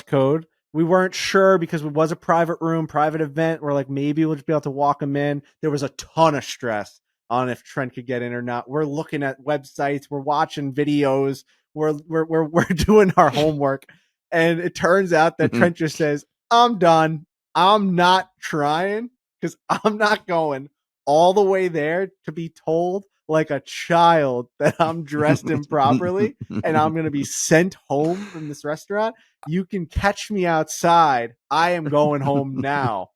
code. We weren't sure because it was a private room, private event. We're like, maybe we'll just be able to walk them in. There was a ton of stress on if Trent could get in or not. We're looking at websites. We're watching videos. We're doing our homework. And it turns out that Trent just says, I'm done. I'm not trying, because I'm not going all the way there to be told like a child that I'm dressed improperly and I'm going to be sent home from this restaurant, you can catch me outside. I am going home now.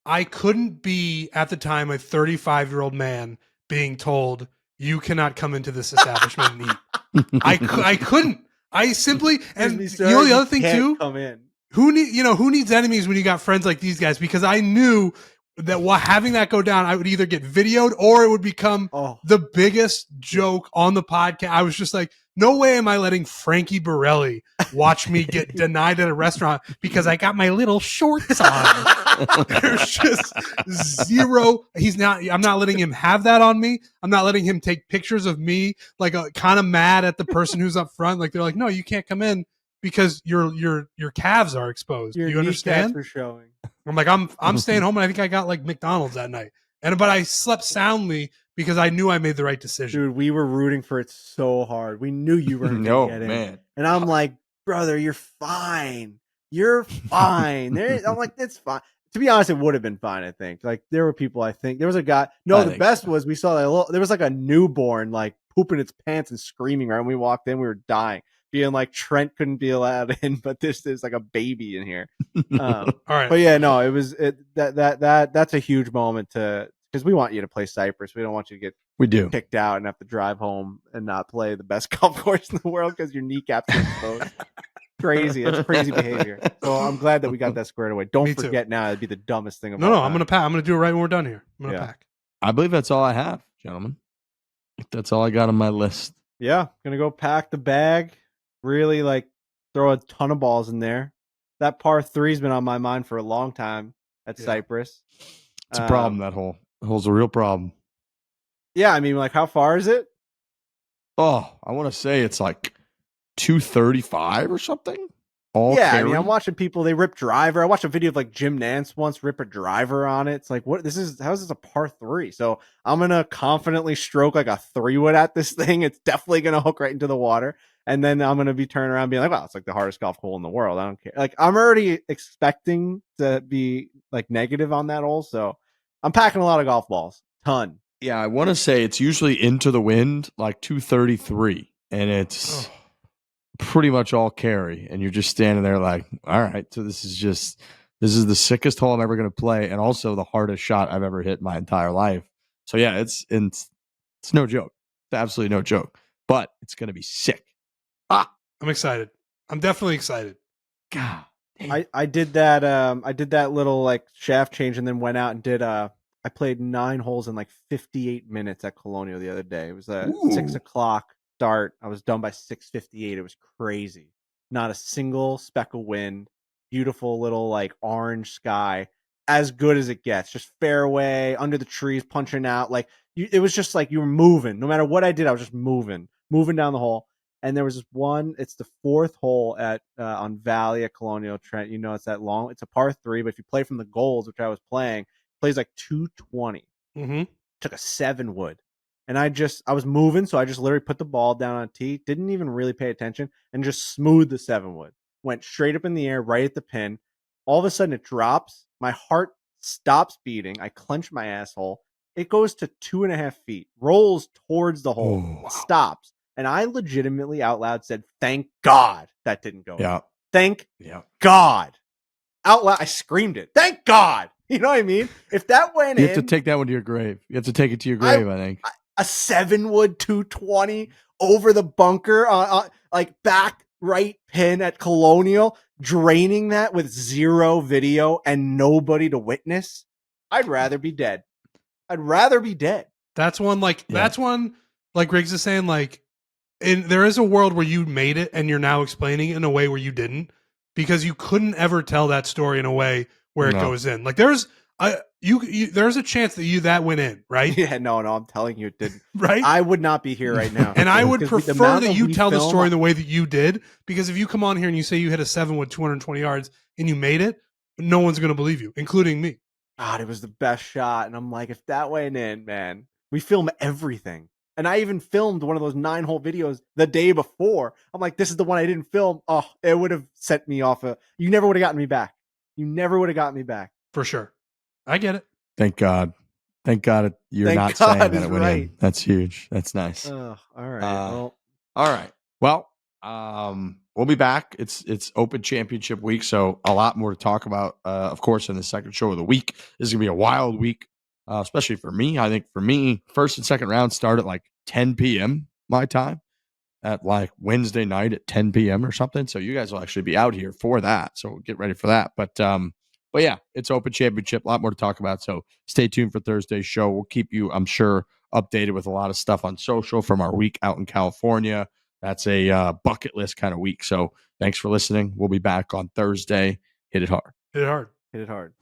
I couldn't be at the time a 35-year-old man being told you cannot come into this establishment and eat. I couldn't. I simply, and Me, you know the other thing too, come in. who needs enemies when you got friends like these guys? Because I knew that having that go down, I would either get videoed or it would become the biggest joke on the podcast. I was just like, no way am I letting Frankie Borelli watch me get denied at a restaurant because I got my little shorts on. There's just zero. I'm not letting him have that on me. I'm not letting him take pictures of me like kind of mad at the person who's up front. Like they're like, no, you can't come in because your calves are exposed. Do you understand? For showing. I'm like, I'm staying home, and I think I got like McDonald's that night. But I slept soundly because I knew I made the right decision. Dude, we were rooting for it so hard. We knew you were going to get in. Man. And I'm like, brother, you're fine. You're fine. I'm like, it's fine. To be honest, it would have been fine, I think. Like, there were people, I think. There was a guy. No, the best was we saw that there was like a newborn, like, pooping its pants and screaming right when we walked in. We were dying. Being like, Trent couldn't be allowed in, but there's like a baby in here. All right. But yeah, no, it was that's a huge moment because we want you to play Cypress. We don't want you to get kicked out and have to drive home and not play the best golf course in the world because your kneecaps are exposed. Crazy. That's crazy behavior. So I'm glad that we got that squared away. Don't forget now, it'd be the dumbest thing of all time. I'm gonna pack. I'm gonna do it right when we're done here. I'm gonna pack. I believe that's all I have, gentlemen. That's all I got on my list. Yeah, gonna go pack the bag. Really like throw a ton of balls in there. That par 3's been on my mind for a long time at Cypress. It's a problem, that hole. The hole's a real problem. Yeah, I mean, like, how far is it? Oh, I want to say it's like 235 or something. I mean, I'm watching people, they rip driver. I watched a video of like Jim Nance once rip a how is this a par 3? So I'm going to confidently stroke like a 3-wood at this thing. It's definitely going to hook right into the water. And then I'm going to be turning around being like, wow, it's like the hardest golf hole in the world. I don't care. Like, I'm already expecting to be like negative on that hole. So I'm packing a lot of golf balls. Ton. Yeah, I want to say it's usually into the wind, like 233. And it's pretty much all carry. And you're just standing there like, all right, so this is the sickest hole I'm ever going to play. And also the hardest shot I've ever hit my entire life. So yeah, it's no joke. It's absolutely no joke. But it's going to be sick. I'm excited. I'm definitely excited. God, I did that little like shaft change and then went out and did I played 9 holes in like 58 minutes at Colonial the other day. It was a 6 o'clock start. I was done by 6:58. It was crazy. Not a single speck of wind. Beautiful little like orange sky. As good as it gets. Just fairway under the trees, punching out. Like it was just like you were moving. No matter what I did, I was just moving down the hole. And there was this one, it's the 4th hole at on Valley at Colonial Trent. You know, it's that long. It's a par 3, but if you play from the goals, which I was playing, plays like 220. Mm-hmm. Took a 7-wood. And I was moving, so I just literally put the ball down on a tee, didn't even really pay attention, and just smoothed the 7-wood. Went straight up in the air, right at the pin. All of a sudden it drops. My heart stops beating. I clench my asshole. It goes to 2.5 feet, rolls towards the hole, stops. And I legitimately out loud said, thank God that didn't go. Yeah. Thank God. Out loud, I screamed it. Thank God. You know what I mean? If that went you have to take that one to your grave. You have to take it to your grave, I think. A 7-wood 220 over the bunker, like back right pin at Colonial, draining that with 0 video and nobody to witness. I'd rather be dead. That's one like Riggs is saying, like, there is a world where you made it and you're now explaining it in a way where you didn't, because you couldn't ever tell that story in a way where it goes in. Like there's a chance that went in, right? Yeah, no, I'm telling you it didn't. Right? I would not be here right now. And I would prefer that you tell the story in the way that you did, because if you come on here and you say you hit a 7-wood 220 yards and you made it, no one's going to believe you, including me. God, it was the best shot. And I'm like, if that went in, man, we film everything. And I even filmed one of those 9-hole videos the day before. I'm like, this is the one I didn't film. Oh, it would have sent me off. You never would have gotten me back. You never would have gotten me back. For sure. I get it. Thank God. Thank God you're Thank not God saying that is it went right. in. That's huge. That's nice. All right. All right. Well, we'll be back. It's Open Championship week, so a lot more to talk about. Of course, in the second show of the week, this is gonna be a wild week, especially for me. I think for me, first and second round start at like 10 p.m. my time, at like Wednesday night at 10 p.m. or something. So you guys will actually be out here for that. So get ready for that. But yeah, it's Open Championship. A lot more to talk about. So stay tuned for Thursday's show. We'll keep you, I'm sure, updated with a lot of stuff on social from our week out in California. That's a bucket list kind of week. So thanks for listening. We'll be back on Thursday. Hit it hard. Hit it hard. Hit it hard.